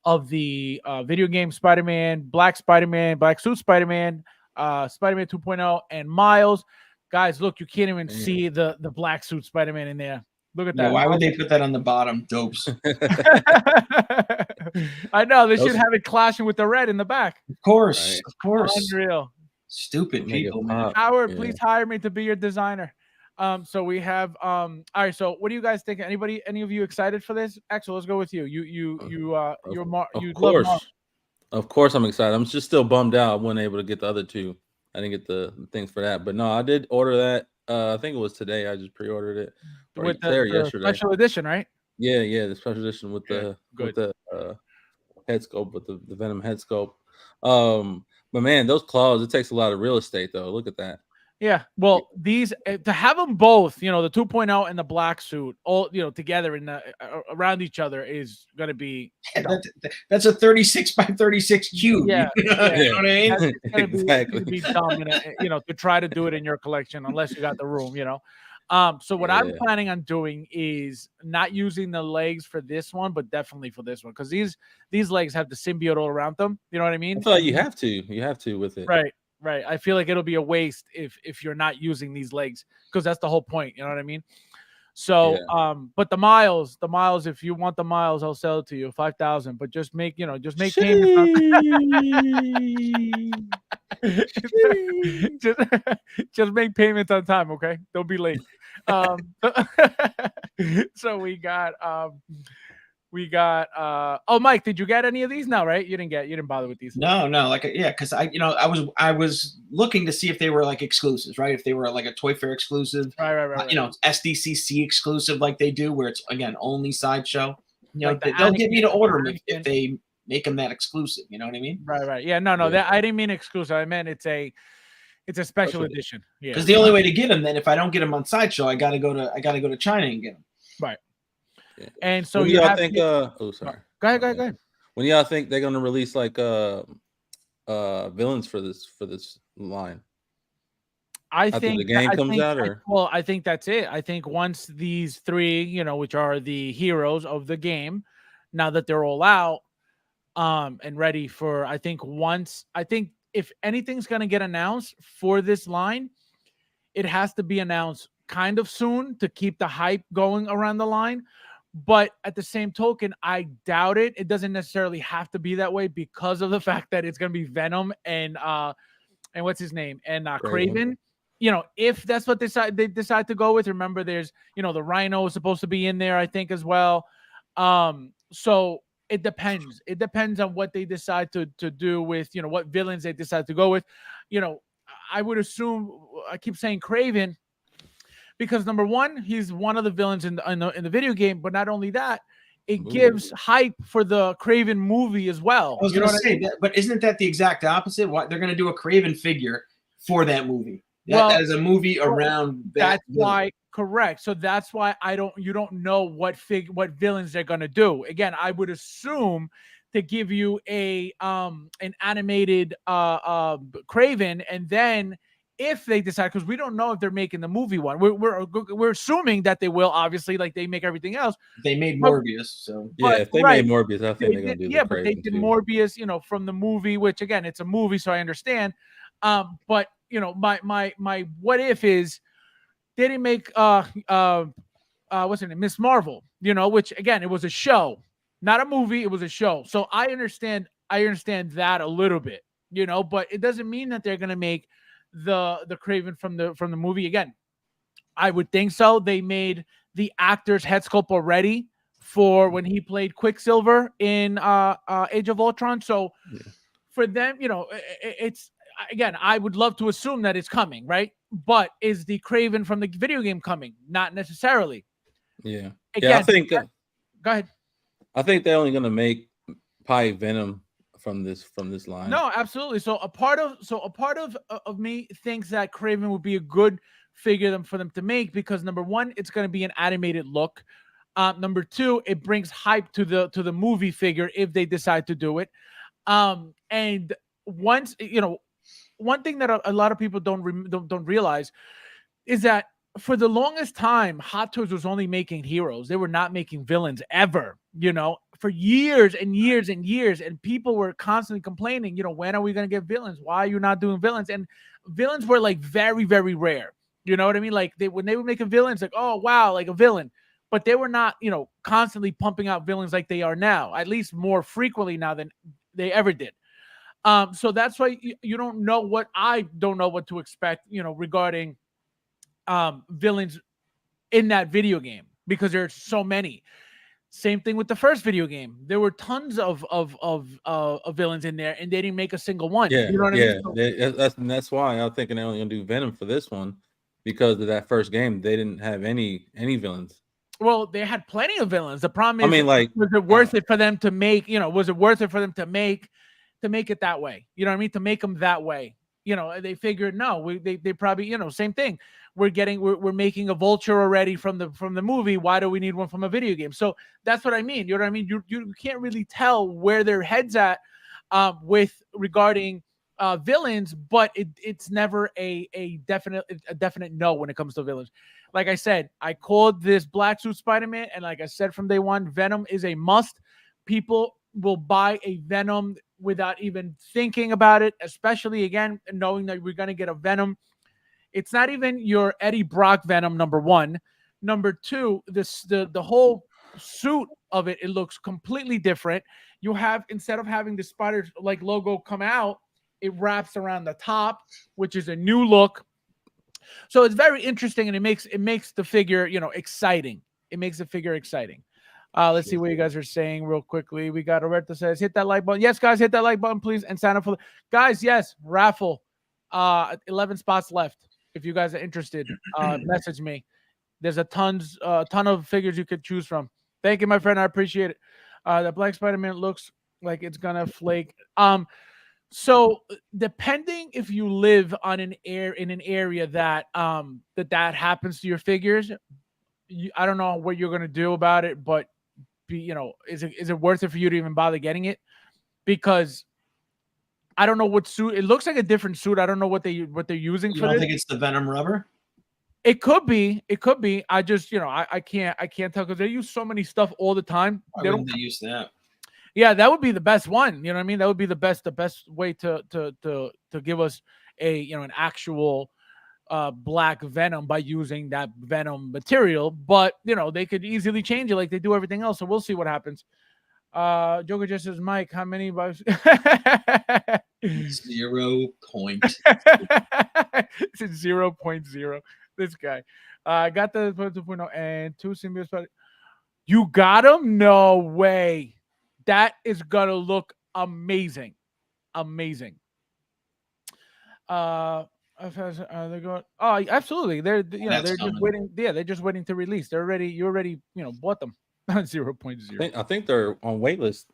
video game Spider-Man, Black Suit Spider-Man, Spider-Man 2.0, and Miles. Guys, look, you can't even see the Black Suit Spider-Man in there. Look at that. Yeah, why would they put that on the bottom? Dopes. I know they should have it clashing with the red in the back. Of course, Right. of course. Unreal. Stupid people, man. Howard, please hire me to be your designer. So we have all right. So what do you guys think? Any of you excited for this? Axel, let's go with you. Of course I'm excited. I'm just still bummed out I wasn't able to get the other two. I didn't get the things for that. But no, I did order that. I think it was today. I just pre-ordered it. With the yesterday. special edition, right? Yeah, the special edition with the head sculpt, with the Venom head sculpt. But man, those claws, it takes a lot of real estate though. Look at that. Yeah, well, these to have them both, the 2.0 and the black suit, all together in around each other is going to be. That's a 36 by 36 cube. Yeah, you know what I mean? Exactly. Be dumb, to try to do it in your collection unless you got the room. So what I'm planning on doing is not using the legs for this one, but definitely for this one, because these legs have the symbiote all around them. You know what I mean? I feel like you have to with it. Right. I feel like it'll be a waste if you're not using these legs, because that's the whole point. You know what I mean? So, but the miles, if you want the miles, I'll sell it to you 5,000. But just make payments. just make payments on time, okay? Don't be late. So we got oh, Mike, did you get any of these? No, right? You didn't bother with these. No, because I was looking to see if they were like exclusives, right? If they were like a Toy Fair exclusive, right. SDCC exclusive, like they do, where it's again only Sideshow. Like they'll get me to order them if they make them that exclusive. You know what I mean? Right. Yeah, no, that I didn't mean exclusive. I meant it's a special edition. Yeah. Because the only way to get them, then, if I don't get them on Sideshow, I gotta go to China and get them. Right. Yeah. And so y'all think? Sorry. Go ahead. When y'all think they're gonna release like villains for this line? I think the game comes out, or I think that's it. I think once these three, which are the heroes of the game, now that they're all out, and ready for, I think if anything's gonna get announced for this line, it has to be announced kind of soon to keep the hype going around the line. But at the same token, I doubt it. It doesn't necessarily have to be that way because of the fact that it's going to be Venom and what's his name and Craven. You know, if that's what they decide to go with. Remember, there's the Rhino is supposed to be in there, I think, as well. So it depends. It depends on what they decide to do with what villains they decide to go with. I would assume. I keep saying Craven because number one, he's one of the villains in the video game, but not only that, it gives hype for the Craven movie as well. I was going to say that, but isn't that the exact opposite? What they're going to do a Craven figure for that movie? That is a movie around that. That's why, correct. So that's why you don't know what villains they're going to do. Again, I would assume to give you an animated Craven, and then if they decide, because we don't know if they're making the movie one, we're assuming that they will, obviously, like they make everything else. They made Morbius, so if they made Morbius, I think they're gonna do the Craven, but they did Morbius, from the movie, which again, it's a movie, so I understand. But my what if is they didn't make what's her name, Miss Marvel, which again, it was a show, not a movie, it was a show. So I understand that a little bit, but it doesn't mean that they're gonna make the Craven from the movie. Again, I would think so. They made the actor's head sculpt already for when he played Quicksilver in Age of Ultron. So for them, it's again, I would love to assume that it's coming, right? But is the Craven from the video game coming? Not necessarily. Yeah. Again, I think. Go ahead. I think they're only going to make probably Venom from this line. No, absolutely. So a part of me thinks that Craven would be a good figure for them to make because number one, it's going to be an animated look. Number two, it brings hype to the movie figure if they decide to do it. And once one thing that a lot of people don't realize is that for the longest time, Hot Toys was only making heroes. They were not making villains ever, for years and years and years. And people were constantly complaining, when are we going to get villains? Why are you not doing villains? And villains were like very, very rare. You know what I mean? Like when they would make a villain, it's like, oh, wow, like a villain. But they were not, constantly pumping out villains like they are now, at least more frequently now than they ever did. So that's why you don't know what I don't know what to expect, regarding villains in that video game because there's so many. Same thing with the first video game. There were tons of villains in there, and they didn't make a single one. Yeah, you know what I mean? That's why I'm thinking they're only gonna do Venom for this one because of that first game. They didn't have any villains. Well, they had plenty of villains. The problem is, was it worth it for them to make? Was it worth it for them to make it that way? You know what I mean? To make them that way. They figured no. They probably same thing. We're making a Vulture already from the movie. Why do we need one from a video game? So that's what I mean. You know what I mean? You can't really tell where their heads at with regarding villains, but it's never a definite no when it comes to villains. Like I said, I called this Black Suit Spider-Man, and like I said from day one, Venom is a must. People will buy a Venom without even thinking about it, especially again knowing that we're gonna get a Venom. It's not even your Eddie Brock Venom, number one. Number two, the whole suit of it looks completely different. You have, instead of having the spider like logo come out, it wraps around the top, which is a new look. So it's very interesting, and it makes the figure, exciting. It makes the figure exciting. Let's see what you guys are saying real quickly. We got Roberto says, hit that like button. Yes, guys, hit that like button, please, and sign up for guys. Yes, raffle. 11 spots left. If you guys are interested, message me. There's a ton of figures you could choose from. Thank you, my friend. I appreciate it. The Black Spider-Man looks like it's gonna flake. So depending if you live on in an area that that happens to your figures, I don't know what you're gonna do about it, but is it worth it for you to even bother getting it? Because I don't know what suit. It looks like a different suit. I don't know what they're using for this. I think it's the Venom rubber. It could be. I just I can't tell because they use so many stuff all the time. Why wouldn't they use that? Yeah, that would be the best one. You know what I mean? That would be the best way to give us a an actual black Venom by using that Venom material, but they could easily change it like they do everything else. So we'll see what happens. Joker just says, Mike, how many bucks? 0 point. It's 0.0. This guy. I got the 2.0 and 2 symbiotes. You got him? No way. That is gonna look amazing. Amazing. They're going. Oh, absolutely. They're they're just waiting. Yeah, they're just waiting to release. They're already. You already bought them. 0.0. I think they're on waitlist.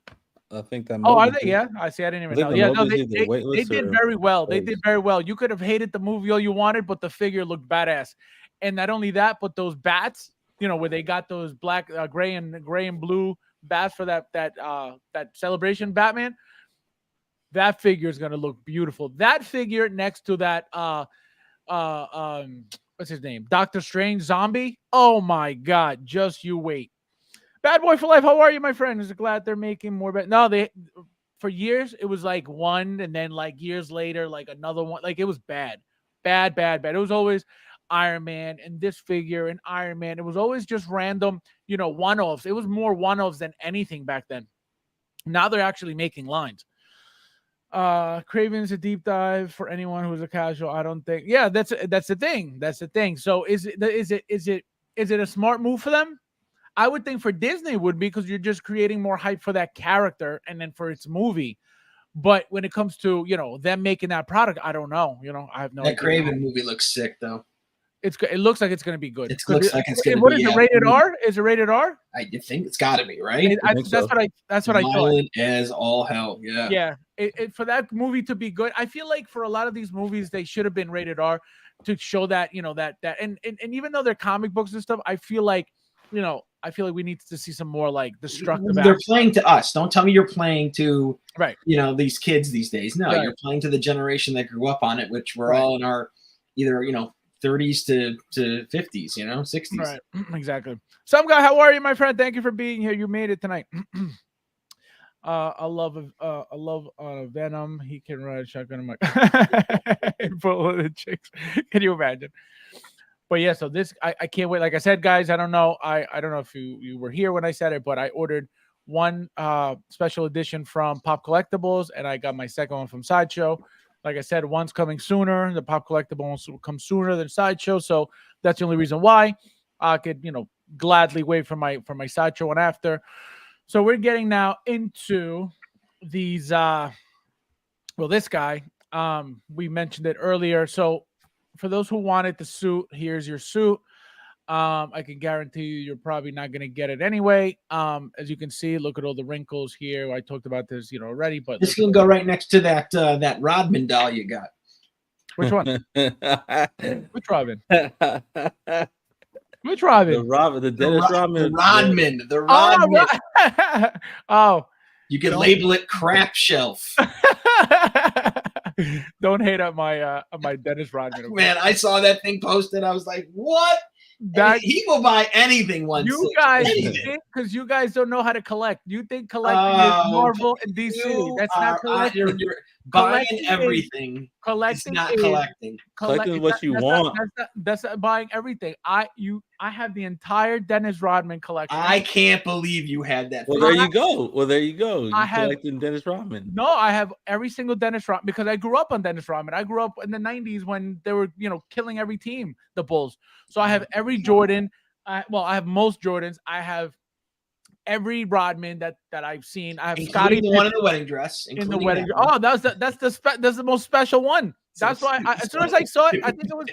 I think that. Oh, are they? Yeah, I see. I didn't even know. Yeah, no, they did very well. They did very well. You could have hated the movie all you wanted, but the figure looked badass. And not only that, but those bats, where they got those black, gray and blue bats for that celebration Batman. That figure is gonna look beautiful. That figure next to that what's his name? Doctor Strange zombie. Oh my God! Just you wait. Bad Boy for Life, how are you, my friend? Is glad they're making more. No, for years it was like one, and then like years later, like another one. Like it was bad. It was always Iron Man and this figure and Iron Man. It was always just random, one-offs. It was more one-offs than anything back then. Now they're actually making lines. Craven's a deep dive for anyone who's a casual. I don't think. Yeah, that's the thing. That's the thing. So is it a smart move for them? I would think for Disney it would be, because you're just creating more hype for that character and then for its movie. But when it comes to them making that product, I don't know. I have no idea. That Craven movie looks sick though. It looks like it's going to be good. It looks like it's going to be. What is it? Rated R? Is it rated R? I think it's got to be, right? That's what I thought. Violent as all hell. Yeah. Yeah. For that movie to be good, I feel like for a lot of these movies they should have been rated R to show that that and even though they're comic books and stuff, I feel like we need to see some more like destructive. They're playing to us. Don't tell me you're playing to right. These kids these days. No, right. You're playing to the generation that grew up on it, which we're all in our either 30s to 50s, 60s. Right, exactly. Some guy, how are you, my friend? Thank you for being here. You made it tonight. I love Venom. He can ride a shotgun. I'm like, full of the chicks. Can you imagine? But yeah, so this I can't wait. Like I said, guys, I don't know. I don't know if you were here when I said it, but I ordered one special edition from Pop Collectibles, and I got my second one from Sideshow. Like I said, one's coming sooner. The Pop Collectible will come sooner than Sideshow, so that's the only reason why I could, gladly wait for my Sideshow one after. So we're getting now into these. This guy, we mentioned it earlier. So for those who wanted the suit, here's your suit. I can guarantee you're probably not going to get it anyway. As you can see, look at all the wrinkles here. I talked about this, already. But this can go right next to that Rodman doll you got. Which one? Which Robin? Which Robin? The Dennis Rodman. The Rodman. Oh. You can label it crap shelf. Don't hate on my Dennis Rodman. Man, I saw that thing posted. I was like, what? He will buy anything once. You guys think, because you guys don't know how to collect. You think collecting is Marvel and DC. That's not collecting. You're buying everything. Collecting is not collecting. Collecting what you want. That's not buying everything. I have the entire Dennis Rodman collection. I can't believe you had that. Well, there you go. You collecting Dennis Rodman. No, I have every single Dennis Rodman because I grew up on Dennis Rodman. I grew up in the 90s when they were, killing every team, the Bulls. So I have every Jordan. I have most Jordans. I have every Rodman that I've seen. I have Scotty, the one in the wedding dress. In the wedding dress. Oh, that's the most special one. That's why as soon as I saw it, I think it was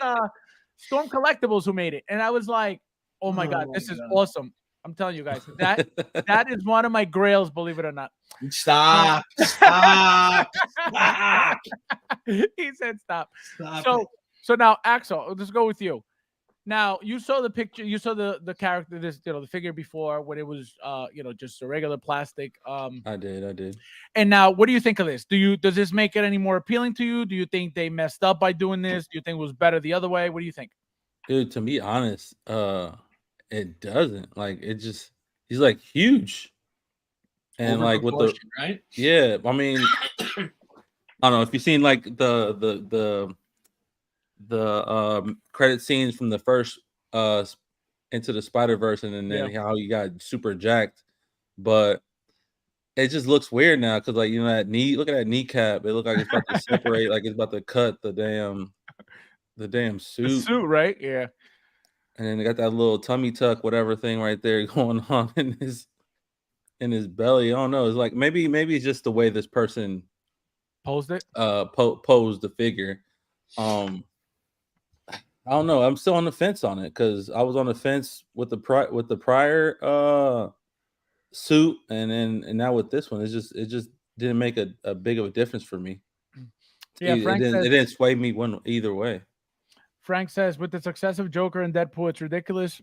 Storm Collectibles who made it, and I was like, "Oh my god, this is awesome!" I'm telling you guys, that is one of my grails, believe it or not. Stop! He said stop. So now, Axel, let's go with you. Now, you saw the picture, you saw the character, the figure before when it was, just a regular plastic. I did. And now, what do you think of this? Does this make it any more appealing to you? Do you think they messed up by doing this? Do you think it was better the other way? What do you think? Dude, to be honest, it doesn't. Like, he's like huge. And like with the right? Yeah, I mean, I don't know if you've seen like the credit scenes from the first Into the Spider-Verse, and then Yeah. how he got super jacked. But it just looks weird now because, like, that knee. Look at that kneecap. It looked like it's about to separate, like it's about to cut the damn The suit. suit, right? Yeah. And then they got that little tummy tuck, whatever thing right there going on in his belly. I don't know. It's like maybe it's just the way this person Posed it. posed the figure. I don't know. I'm still on the fence on it because I was on the fence with the prior suit, and now with this one, it just didn't make a big of a difference for me. Yeah, It didn't sway me either way. Frank says, with the success of Joker and Deadpool, it's ridiculous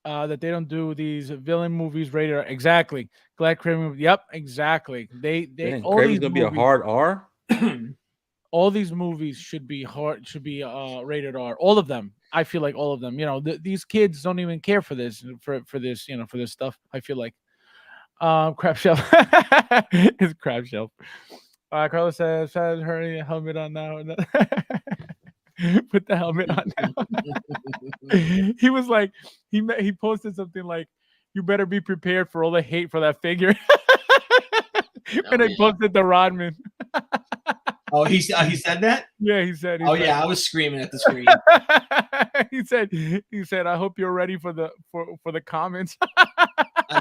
that they don't do these villain movies rated R. Exactly. Glad Craven. Yep, exactly. They Dang, all Craven's these gonna be a movies, hard R. all these movies should be rated R. All of them. I feel like all of them. These kids don't even care for this for this for this stuff. I feel like crab shelf. It's crab shelf. Carlos says, "Hurry, helmet on now." Put the helmet on now. He was like, he posted something like, "You better be prepared for all the hate for that figure." When I posted the Rodman. Oh, he said that? Yeah, he said. Yeah, I was screaming at the screen. he said, "I hope you're ready for the comments."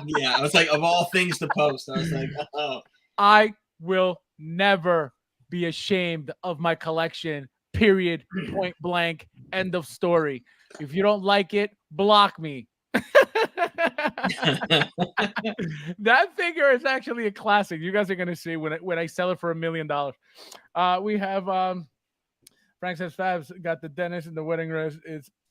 Yeah, I was like, of all things to post, I was like, oh. I will never be ashamed of my collection. Period. Point blank. End of story. If you don't like it, block me. That figure is actually a classic. You guys are gonna see when I sell it for $1 million. We have Frank says Fabs got the dentist and the wedding dress.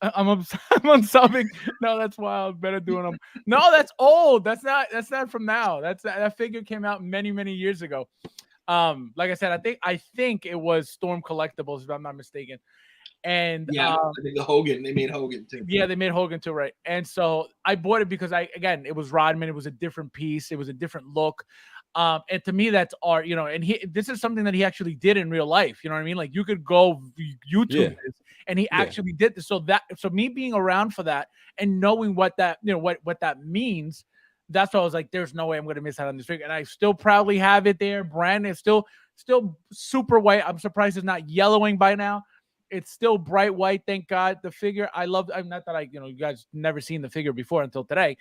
I'm unsubbing. No, that's wild. Better doing them. No, that's old. That's not from now. That figure came out many years ago. Like I said, I think it was Storm Collectibles, if I'm not mistaken. And yeah, I think they made Hogan too. Yeah, they made Hogan too, right? And so I bought it because it was Rodman. It was a different piece. It was a different look. And to me, that's art, and this is something that he actually did in real life. You know what I mean? Like, you could go YouTube this, and he actually did this. So me being around for that and knowing what that, what that means, that's why I was like, there's no way I'm going to miss out on this figure. And I still proudly have it there. Brand is still super white. I'm surprised it's not yellowing by now. It's still bright white, thank God. The figure, I love. I'm not that you guys never seen the figure before until today,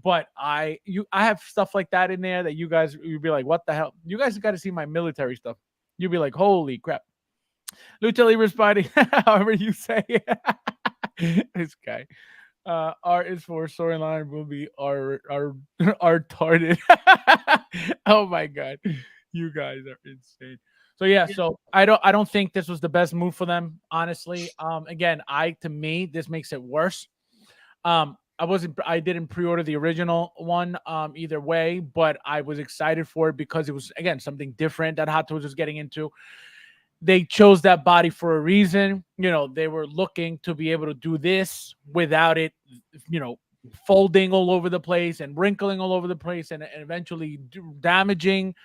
but I have stuff like that in there that you'd be like, what the hell? You guys got to see my military stuff. You'd be like, holy crap. Lucha Libre Spidey, however you say it. This guy. Art is for storyline, will be our tarted. Oh my God, you guys are insane. So yeah, so I don't think this was the best move for them, honestly. Again, to me, this makes it worse. I didn't pre-order the original one either way, but I was excited for it because it was, again, something different that Hot Toys was getting into. They chose that body for a reason. They were looking to be able to do this without it, folding all over the place and wrinkling all over the place and eventually damaging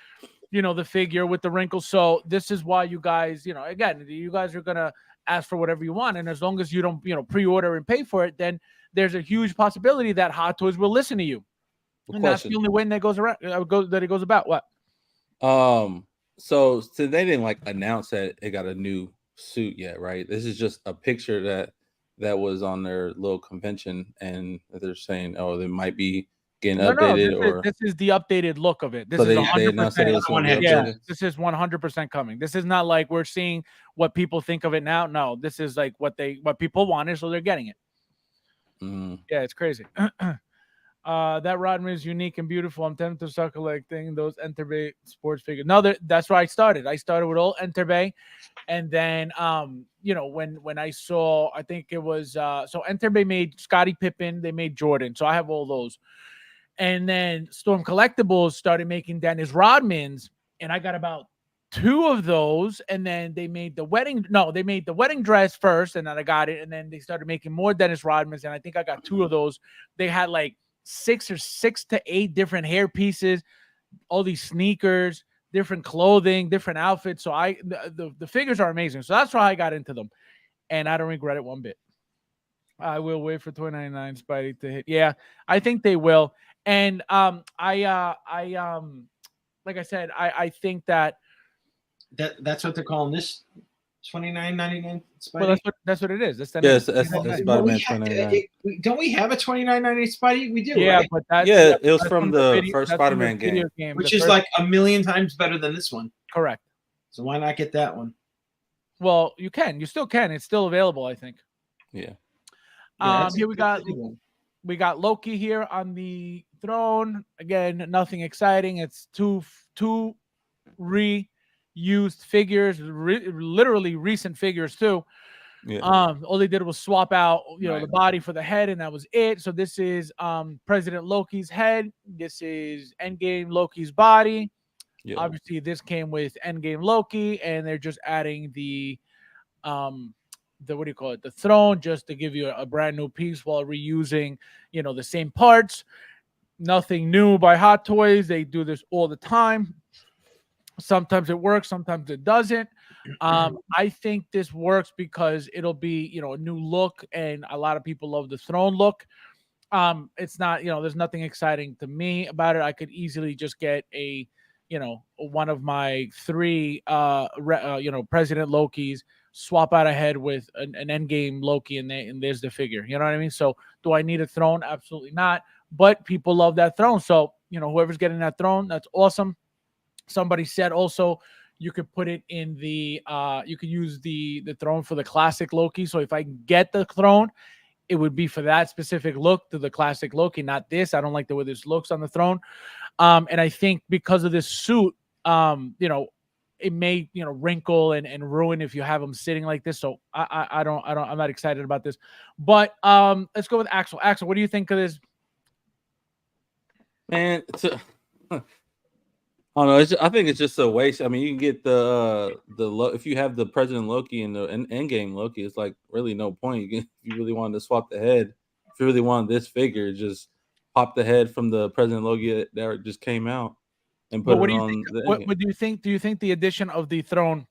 the figure with the wrinkles. So this is why you guys, again, you guys are going to ask for whatever you want. And as long as you don't, pre-order and pay for it, then there's a huge possibility that Hot Toys will listen to you. And that's the only way that goes around, that it goes about. What? So they didn't announce that it got a new suit yet, right? This is just a picture that was on their little convention, and they're saying, oh, they might be getting updated. This is the updated look of it. This so is they announced that it was this is 100% coming. This is not like we're seeing what people think of it now. No, this is like what people wanted, so they're getting it. Yeah, it's crazy. That Rodman is unique and beautiful. I'm tempted to start collecting those Enterbay sports figures. No, that's where I started. I started with all Enterbay, and then when I saw, I think it was so Enterbay made Scottie Pippen, they made Jordan, so I have all those. And then Storm Collectibles started making Dennis Rodmans, and I got about 2 of those. And then they made the wedding dress first, and then I got it. And then they started making more Dennis Rodmans, and I think I got 2 of those. They had 6 to 8 different hair pieces, all these sneakers, different clothing, different outfits. So the figures are amazing. So that's why I got into them. and I don't regret it one bit. I will wait for 2099 Spidey to hit. Yeah, I think they will. And like I said, I think that that's what they're calling this $29.99 Spidey. well, that's what it is. That's the Yes, next that's Well, Spider-Man we have to- 2099. don't we have a $29.99 Spidey? We do, yeah, right? but that's Yeah, it was that's from the video- first that's from the Spider-Man video game. Which the is first- like a million times better than this one. correct. So why not get that one? Well, you still can. It's still available, I think. Yeah. Here we got that's a good one. Loki here on the throne. Again, nothing exciting. It's two reused figures, literally recent figures too. Yeah. All they did was swap out, Right. the body for the head, and that was it. So this is President Loki's head. This is Endgame Loki's body. Yeah. Obviously, this came with Endgame Loki, and they're just adding the what do you call it? The throne, just to give you a brand new piece while reusing, the same parts. Nothing new by Hot Toys. They do this all the time. Sometimes it works, sometimes it doesn't. I think this works because it'll be, a new look, and a lot of people love the throne look. It's not, there's nothing exciting to me about it. I could easily just get a, one of my three, President Lokis, swap out a head with an Endgame Loki, and there's the figure. You know what I mean? So do I need a throne? Absolutely not. But people love that throne. So, whoever's getting that throne, that's awesome. Somebody said also you could put it in you could use the throne for the classic Loki. So if I get the throne, it would be for that specific look to the classic Loki, not this. I don't like the way this looks on the throne. And I think because of this suit, it may, wrinkle and ruin if you have him sitting like this. So I'm not excited about this. But let's go with Axel. Axel, what do you think of this? Man, I don't know. I think it's just a waste. I mean, you can get if you have the President Loki and the Endgame Loki, it's like really no point. If you really wanted to swap the head, if you really wanted this figure, just pop the head from the President Loki that just came out and put it on. What do you think? Do you think the addition of the throne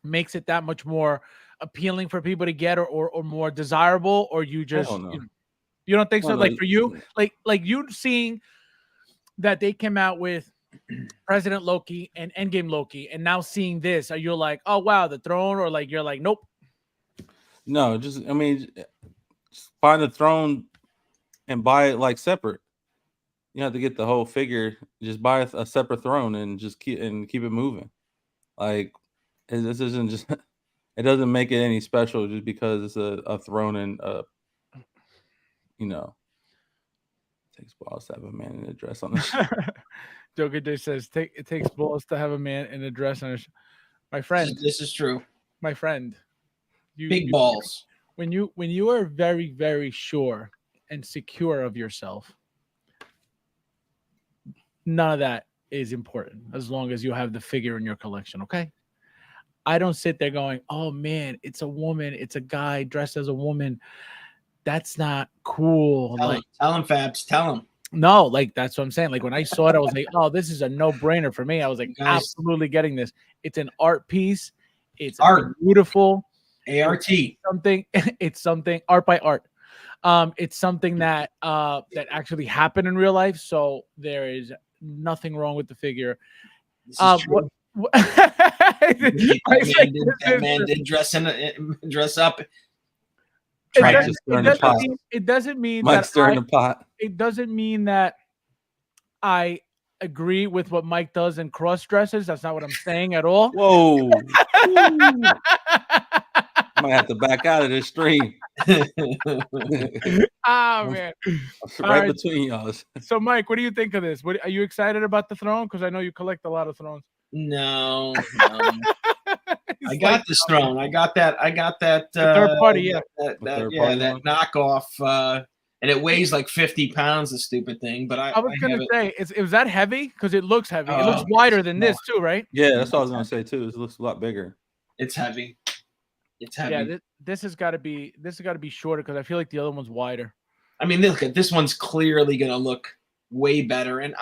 makes it that much more appealing for people to get, or more desirable, or you just you don't think so? Like for you, like you seeing that they came out with President Loki and Endgame Loki, and now seeing this, are you like, oh wow, the throne, or like you're like, nope? No, just find the throne and buy it like separate. You have to get the whole figure. Just buy a separate throne and just keep it moving. Like this isn't just. It doesn't make it any special just because it's a throne and it takes balls to have a man in a dress on the Joker Day says, it takes balls to have a man in a dress on his. My friend, this is true. My friend, big balls. When you are very, very sure and secure of yourself, none of that is important as long as you have the figure in your collection. Okay. I don't sit there going, oh man, it's a woman, it's a guy dressed as a woman. That's not cool. Tell him, Fabs. Tell him. No, like that's what I'm saying. Like when I saw it, I was like, oh, this is a no-brainer for me. I was like, absolutely getting this. It's an art piece. It's art. Beautiful. ART. It's something art by art. It's something that that actually happened in real life. So there is nothing wrong with the figure. That man did dress up. It doesn't mean Mike's stirring the pot. It doesn't mean that I agree with what Mike does in cross dresses. That's not what I'm saying at all. Whoa. Might have to back out of this stream. Man. Right between y'all. So Mike, what do you think of this? Are you excited about the throne? Because I know you collect a lot of thrones. No. I got this throne. I got that. Third party, that knockoff. And it weighs like 50 pounds. The stupid thing. But I was gonna say, is that heavy? Because it looks heavy. It looks wider than this too, right? Yeah, that's what I was gonna say too. It looks a lot bigger. It's heavy. It's heavy. Yeah, this has got to be shorter because I feel like the other one's wider. I mean, look at this one's clearly gonna look way better, and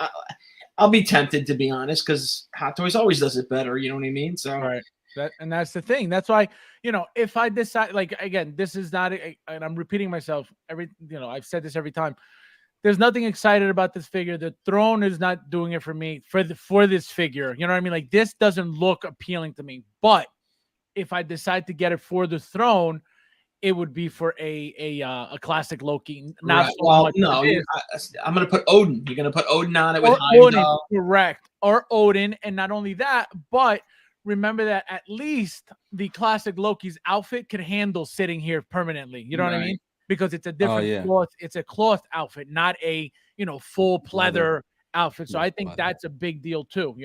I'll be tempted to be honest because Hot Toys always does it better. You know what I mean? So right. That's the thing. That's why, if I decide, like, again, this is not, and I'm repeating myself I've said this every time. There's nothing excited about this figure. The throne is not doing it for me for this figure. You know what I mean? Like, this doesn't look appealing to me. But if I decide to get it for the throne, it would be for a classic Loki. Not right. so Well, much no, I'm going to put Odin. You're going to put Odin on it with Odin, Heimdall. correct, or Odin, and not only that, but remember that at least the classic Loki's outfit can handle sitting here permanently. You know what I mean? Because it's a different cloth. It's a cloth outfit, not a full pleather outfit. So I think that's a big deal too.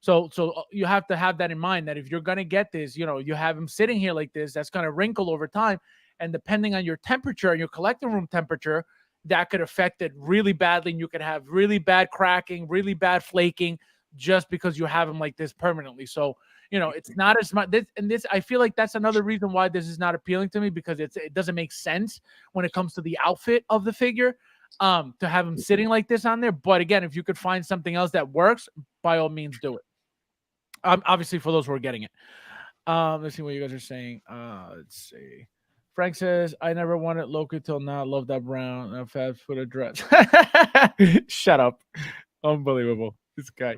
So you have to have that in mind, that if you're gonna get this, you have him sitting here like this, that's gonna wrinkle over time, and depending on your temperature and your collecting room temperature, that could affect it really badly, and you could have really bad cracking, really bad flaking, just because you have them like this permanently. So it's not as much this I feel like that's another reason why this is not appealing to me, because it doesn't make sense when it comes to the outfit of the figure, to have him sitting like this on there. But again, if you could find something else that works, by all means do it. Obviously for those who are getting it. Let's see what you guys are saying. Let's see. Frank says, I never wanted Loki till now. Love that brown Fabs for the dress. Shut up. Unbelievable. This guy.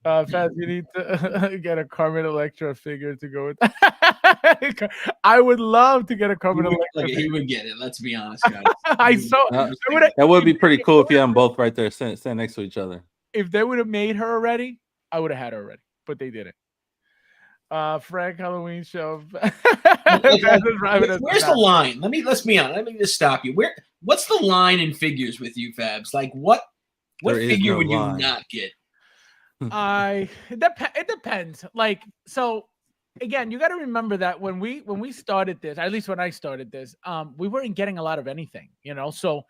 Fabs, you need to get a Carmen Electra figure to go with. I would love to get a Carmen Electra. Like, he would get it. Let's be honest, guys. That would be pretty cool if you had them both right there, stand next to each other. If they would have made her already, I would have had her already, but they didn't. Frank Halloween show. Where's the line? Let's be honest. Let me just stop you. What's the line in figures with you, Fabs? Like, what figure would you not get? It depends. Like, so again, you got to remember that when we started this, at least when I started this, we weren't getting a lot of anything, so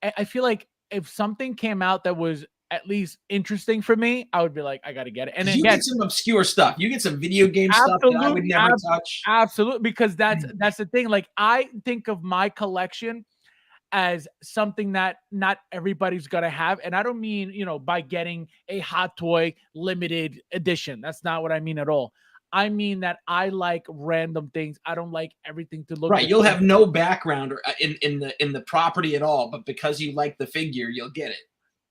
I feel like if something came out that was at least interesting for me, I would be like, I got to get it. And you get some obscure stuff. You get some video game stuff that I would never touch. Absolutely. Because that's the thing. Like, I think of my collection as something that not everybody's going to have. And I don't mean, by getting a Hot Toy limited edition. That's not what I mean at all. I mean that I like random things. I don't like everything to look right. You'll have no background or in the property at all, but because you like the figure, you'll get it.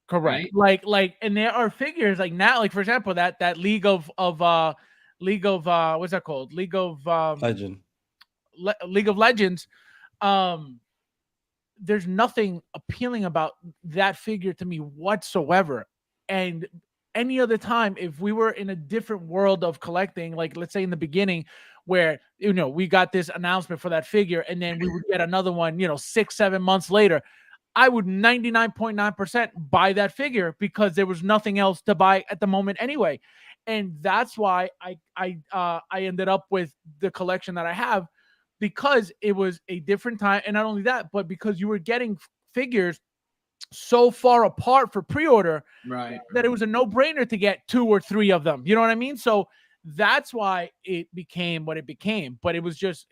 Correct. Right? Like, and there are figures like now, like for example, that League of what's that called? League of Legends. There's nothing appealing about that figure to me whatsoever. And any other time, if we were in a different world of collecting, like let's say in the beginning, where we got this announcement for that figure, and then we would get another one, 6-7 months later, I would 99.9% buy that figure because there was nothing else to buy at the moment anyway. And that's why I ended up with the collection that I have, because it was a different time. And not only that, but because you were getting figures so far apart for pre-order, right, that it was a no-brainer to get 2 or 3 of them. You know what I mean? So that's why it became what it became. But it was just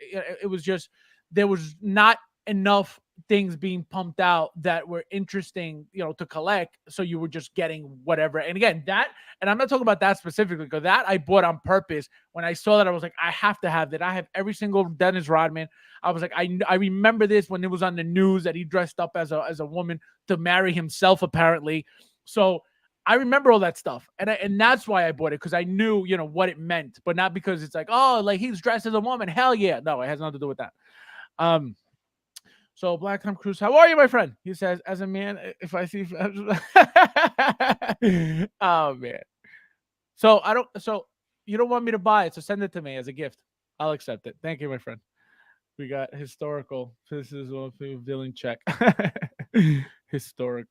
there was not enough things being pumped out that were interesting, to collect. So you were just getting whatever. And again, and I'm not talking about that specifically, because that I bought on purpose. When I saw that, I was like, I have to have that. I have every single Dennis Rodman. I was like, I remember this when it was on the news that he dressed up as a woman to marry himself, apparently. So I remember all that stuff. And that's why I bought it, because I knew, what it meant, but not because it's like, oh, like he's dressed as a woman. Hell yeah. No, it has nothing to do with that. So Black Tom Cruise, how are you, my friend? He says, as a man, if I see, oh man. So you don't want me to buy it, so send it to me as a gift. I'll accept it. Thank you, my friend. We got historical. This is one dealing check. Historic.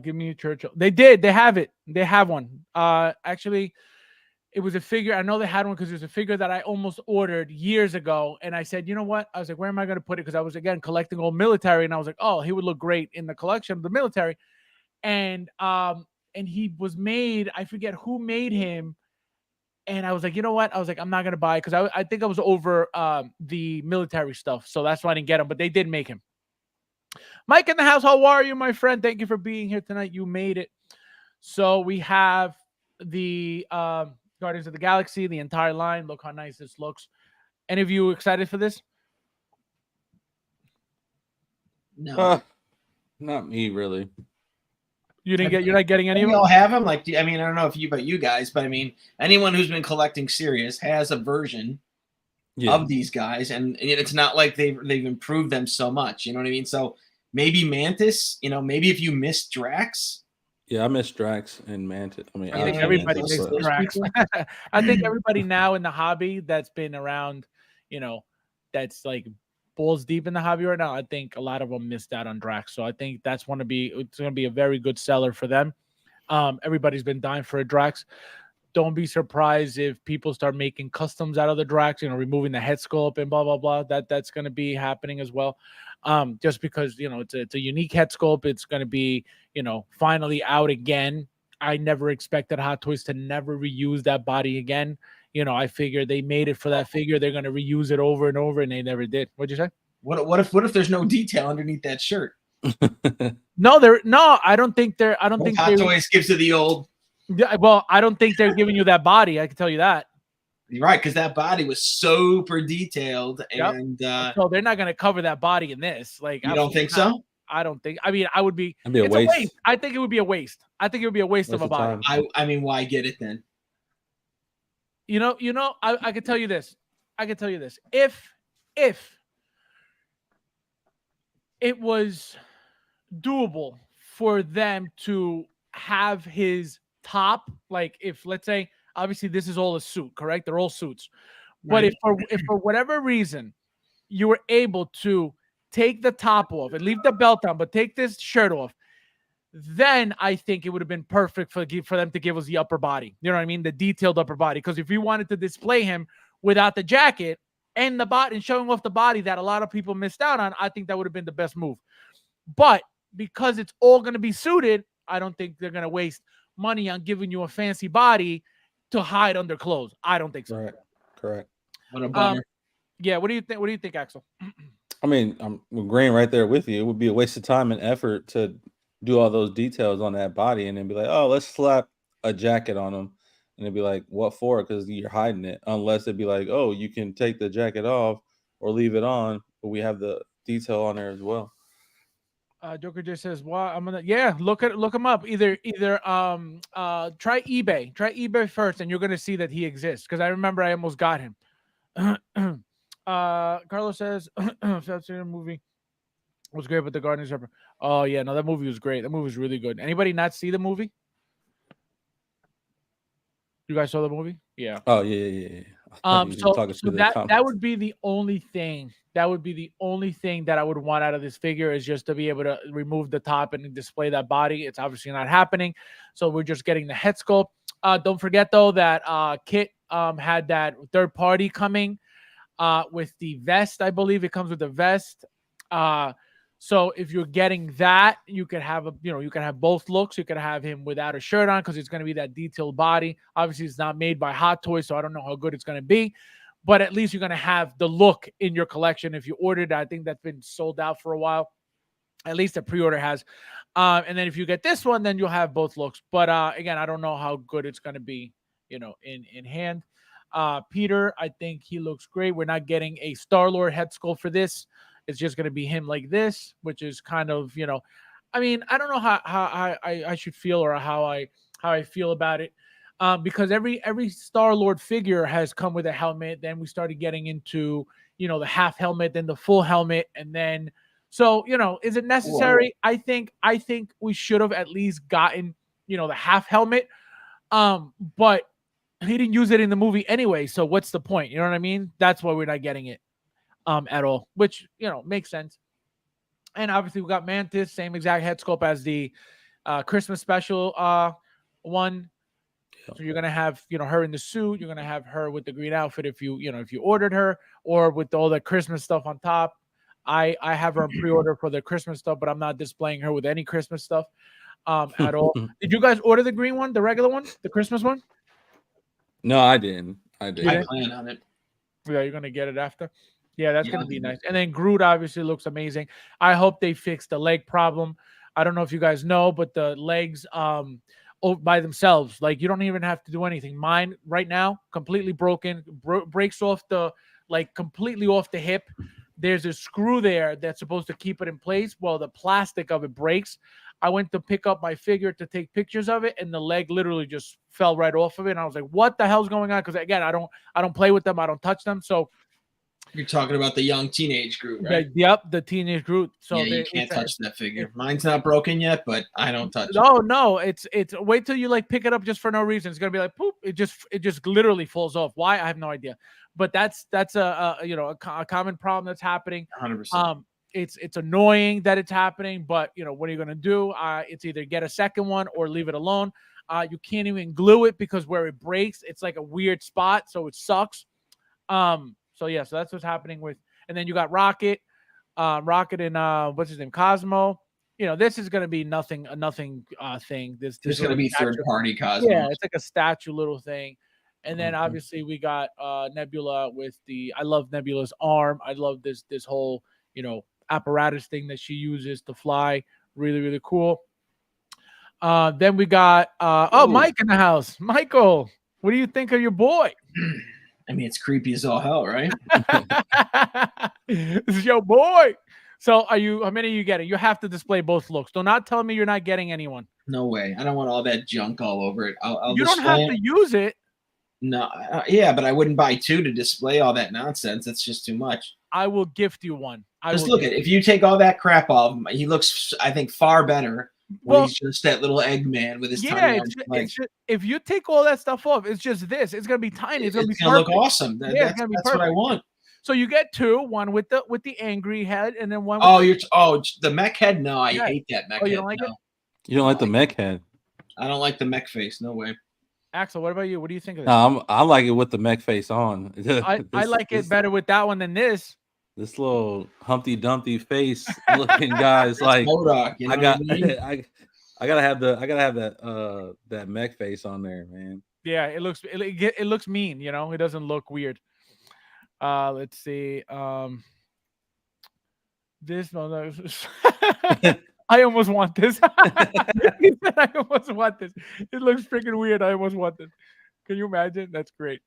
Give me a Churchill. They did. They have it. They have one. Actually, it was a figure. I know they had one because it was a figure that I almost ordered years ago. And I said, you know what? I was like, where am I going to put it? Because I was, again, collecting old military. And I was like, oh, he would look great in the collection of the military. And he was made, I forget who made him. And I was like, you know what? I was like, I'm not going to buy it, because I think I was over the military stuff. So that's why I didn't get him. But they did make him. Mike in the house, how are you, my friend? Thank you for being here tonight. You made it. So we have the Guardians of the Galaxy, the entire line. Look how nice this looks. Any of you excited for this? No. Not me, really. You're not getting any of We them? all have them. Like, I mean, I don't know if you, but you guys, but I mean, anyone who's been collecting serious has a version of these guys, and it's not like they've improved them so much. You know what I mean? So maybe Mantis. You know, maybe if you missed Drax. Yeah, I miss Drax and Mantis. I mean, I think Alex and everybody Mantis, missed but- Drax. I think everybody now in the hobby that's been around, that's like balls deep in the hobby right now. I think a lot of them missed out on Drax. So I think it's going to be a very good seller for them. Everybody's been dying for a Drax. Don't be surprised if people start making customs out of the Drax, removing the head sculpt and blah, blah, blah. That's going to be happening as well. Just because, it's a unique head sculpt. It's going to be, finally out again. I never expected Hot Toys to never reuse that body again. I figured they made it for that figure. They're going to reuse it over and over, and they never did. What'd you say? What if there's no detail underneath that shirt? No, I don't think Hot Toys gives it the old. Yeah, well, I don't think they're giving you that body. I can tell you that. You're right, because that body was super detailed, and so they're not going to cover that body in this. Like, you don't think so? I don't think. I mean, I would be. It'd be a waste. I think it would be a waste. I think it would be a waste of a body. I mean, why get it then? I can tell you this. If it was doable for them to have his top, like if let's say, obviously this is all a suit, correct? They're all suits. But if for whatever reason you were able to take the top off and leave the belt on, but take this shirt off, then I think it would have been perfect for them to give us the upper body. You know what I mean? The detailed upper body. Because if you wanted to display him without the jacket and the body and showing off the body that a lot of people missed out on, I think that would have been the best move. But because it's all going to be suited, I don't think they're going to waste money on giving you a fancy body to hide under clothes. I don't think so. Correct. What a bummer. Yeah. What do you think? What do you think, Axel? I mean, I'm agreeing right there with you. It would be a waste of time and effort to do all those details on that body and then be like, oh, let's slap a jacket on them. And it'd be like, what for? Because you're hiding it. Unless it'd be like, oh, you can take the jacket off or leave it on, but we have the detail on there as well. Joker just says, "Well, I'm gonna look him up. Either try eBay first, and you're gonna see that he exists. Because I remember I almost got him." Carlos says, "FabsFigures movie was great, but the Guardians are." Oh yeah, no, that movie was great. That movie was really good. Anybody not see the movie? You guys saw the movie? Yeah. Oh yeah. So that would be the only thing. That would be the only thing that I would want out of this figure is just to be able to remove the top and display that body. It's obviously not happening. So we're just getting the head sculpt. Don't forget though that Kit had that third party coming with the vest. I believe it comes with the vest. So if you're getting that, you could have you can have both looks. You could have him without a shirt on because it's going to be that detailed body. Obviously, it's not made by Hot Toys, so I don't know how good it's going to be. But at least you're going to have the look in your collection. If you ordered, I think that's been sold out for a while. At least the pre-order has. And then if you get this one, then you'll have both looks. But again, I don't know how good it's going to be, in hand. Peter, I think he looks great. We're not getting a Star-Lord head sculpt for this. It's just going to be him like this, which is kind of, I mean, I don't know how I should feel or how I feel about it. Because every Star-Lord figure has come with a helmet. Then we started getting into, the half helmet, then the full helmet. And then, so, is it necessary? Whoa. I think we should have at least gotten, the half helmet. But he didn't use it in the movie anyway. So what's the point? You know what I mean? That's why we're not getting it. At all, which makes sense. And obviously we got Mantis, same exact head sculpt as the Christmas special one. So you're gonna have her in the suit. You're gonna have her with the green outfit if you ordered her, or with all the Christmas stuff on top. I have her on pre-order for the Christmas stuff, but I'm not displaying her with any Christmas stuff at all. Did you guys order the green one, the regular one, the Christmas one? No, I didn't. I plan on it. Yeah, you're gonna get it after. Yeah, that's going to be nice. And then Groot obviously looks amazing. I hope they fix the leg problem. I don't know if you guys know, but the legs by themselves. Like you don't even have to do anything. Mine right now completely broken, breaks off completely off the hip. There's a screw there that's supposed to keep it in place. Well, the plastic of it breaks. I went to pick up my figure to take pictures of it, and the leg literally just fell right off of it. And I was like, "What the hell's going on?" Because again, I don't play with them. I don't touch them. So you're talking about the young teenage group, right? Yep, the teenage group. So yeah, you can't touch that figure. Mine's not broken yet, but I don't touch it. No, it's wait till you like pick it up just for no reason. It's gonna be like poop. It just literally falls off. Why? I have no idea. But that's a common problem that's happening. 100%. It's annoying that it's happening, but what are you gonna do? It's either get a second one or leave it alone. You can't even glue it because where it breaks, it's like a weird spot, so it sucks. So that's what's happening with. And then you got Rocket and what's his name, Cosmo. This is gonna be nothing thing. This is gonna be third party Cosmo. Yeah, it's like a statue little thing. And then obviously we got Nebula with I love Nebula's arm. I love this whole apparatus thing that she uses to fly. Really, really cool. Then we got Mike in the house. Michael, what do you think of your boy? I mean, it's creepy as all hell, right? This is your boy. So how many are you getting? You have to display both looks. Do not tell me you're not getting anyone. No way. I don't want all that junk all over it. You don't have to use it. No, yeah, but I wouldn't buy two to display all that nonsense. That's just too much. I will gift you one. Just look at it. If you take all that crap off, he looks, I think, far better when he's just that little Eggman with his tiny legs. If you take all that stuff off, it's just this. It's gonna be tiny. It's gonna look awesome. That's what I want. So you get two, one with the angry head, and then one. The mech head. No, I hate that mech head. You don't like it? You don't like the mech head? I don't like the mech face. No way. Axel, what about you? What do you think of this? No, I like it with the mech face on. I like it better with that one than this. This little Humpty Dumpty face looking guy is like Modok, I gotta have that mech face on there, man. Yeah, it looks mean, it doesn't look weird. Let's see. This I almost want this. He said, I almost want this. It looks freaking weird. I almost want this. Can you imagine? That's great.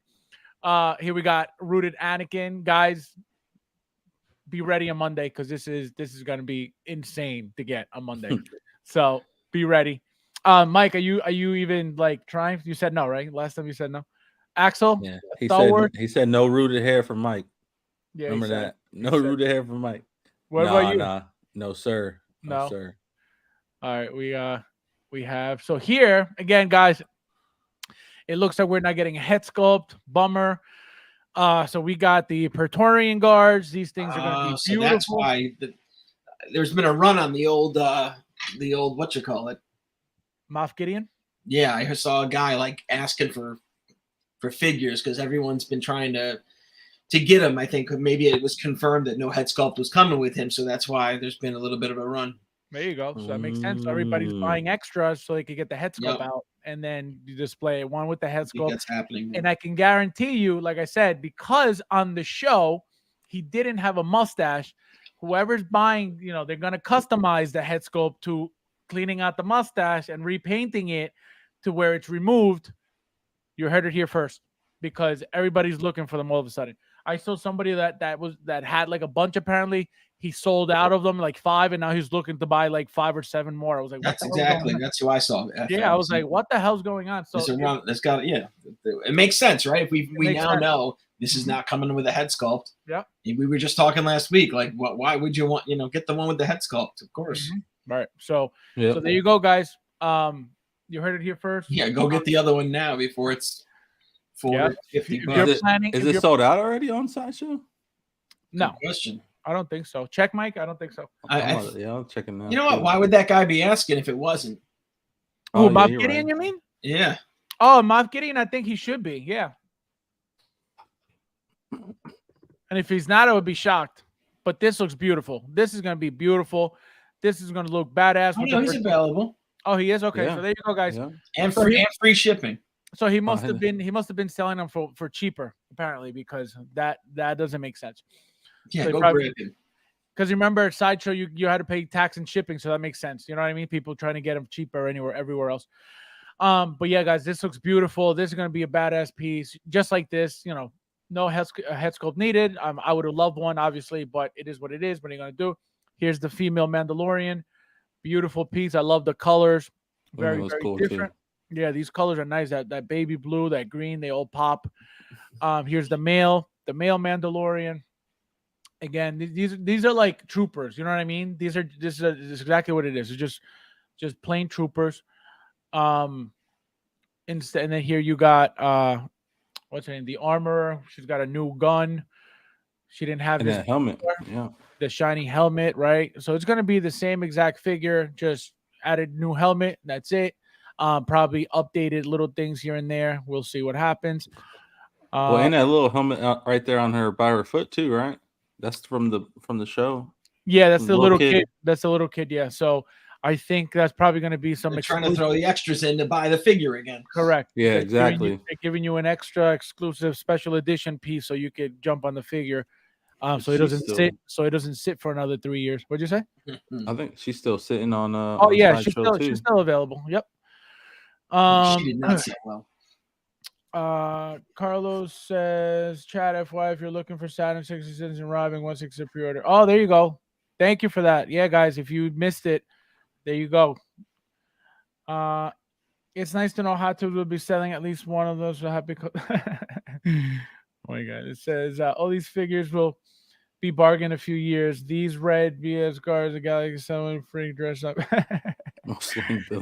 Here we got Rooted Anakin. Guys, be ready on Monday because this is going to be insane to get on Monday. So be ready. Mike, are you even like trying? You said no, right? Last time you said no. Axel? Yeah. He said no rooted hair for Mike. Yeah, remember that? No rooted hair for Mike. What about you? No, sir. No, sir. All right, we have so here again, guys. It looks like we're not getting a head sculpt. Bummer. So we got the Praetorian guards. These things are going to be beautiful. So that's why there's been a run on the old what you call it, Moff Gideon. Yeah, I saw a guy like asking for figures because everyone's been trying to get him. I think maybe it was confirmed that no head sculpt was coming with him, so that's why there's been a little bit of a run. There you go. So that makes sense. So everybody's buying extras so they could get the head sculpt out, and then you display one with the head sculpt. That's happening. And I can guarantee you, like I said, because on the show he didn't have a mustache. Whoever's buying, they're going to customize the head sculpt to cleaning out the mustache and repainting it to where it's removed. You heard it here first, because everybody's looking for them all of a sudden. I saw somebody that had like a bunch. Apparently, he sold out of them like 5, and now he's looking to buy like 5 or 7 more. I was like, that's who I saw. Yeah, I was like, what the hell's going on? So it makes sense, right? If we now know this is not coming with a head sculpt. Yeah, we were just talking last week. Like, why would you want get the one with the head sculpt? Of course. Mm-hmm. Right. So there you go, guys. You heard it here first. Yeah, go get the other one now before it's $450. Is it sold out already on Sideshow? No. Good question. I don't think so. Check, Mike. I don't think so. I'll check it now. You know what? Why would that guy be asking if it wasn't? Oh, Moff Gideon, you mean? Yeah. Oh, Moff Gideon, I think he should be. Yeah. And if he's not, I would be shocked. But this looks beautiful. This is going to be beautiful. This is going to look badass. He's available. Oh, he is? Okay. Yeah. So there you go, guys. Yeah. And free shipping. So he must have been selling them for cheaper, apparently, because that doesn't make sense. Yeah, so go grab him. Because remember, at Sideshow, you had to pay tax and shipping, so that makes sense. You know what I mean? People trying to get them cheaper everywhere else. But yeah, guys, this looks beautiful. This is gonna be a badass piece, just like this. No head sculpt needed. I would have loved one, obviously, but it is what it is. What are you gonna do? Here's the female Mandalorian. Beautiful piece. I love the colors. Very, was very cool different. too. Yeah, these colors are nice. That baby blue, that green, they all pop. Here's the male Mandalorian. Again, these are like troopers. You know what I mean? This is exactly what it is. It's just plain troopers. Instead, and then here you got what's her name? The armorer. She's got a new gun. She didn't have And this that helmet. before. Yeah. The shiny helmet, right? So it's gonna be the same exact figure, just added new helmet. That's it. Probably updated little things here and there. We'll see what happens. Well, and that little helmet right there on her by her foot too, right? That's from the show. Yeah, that's the little kid. That's the little kid. Yeah. So I think that's probably going to be some. They're trying to throw the extras in to buy the figure again. Correct. Yeah, exactly. They're giving you an extra exclusive special edition piece so you could jump on the figure. So it doesn't sit. So it doesn't sit for another 3 years. What'd you say? I think she's still sitting on. Oh yeah, she's still available. Yep. She did not sit well. Carlos says, "Chat FY if you're looking for Saturn 66 and robbing 160 pre-order." Oh, there you go. Thank you for that. Yeah, guys, if you missed it, there you go. It's nice to know Hot Tubs will be selling at least one of those for happy. Oh my God! It says all these figures will be bargained a few years. These red BS cars, the Galaxy selling free dress up.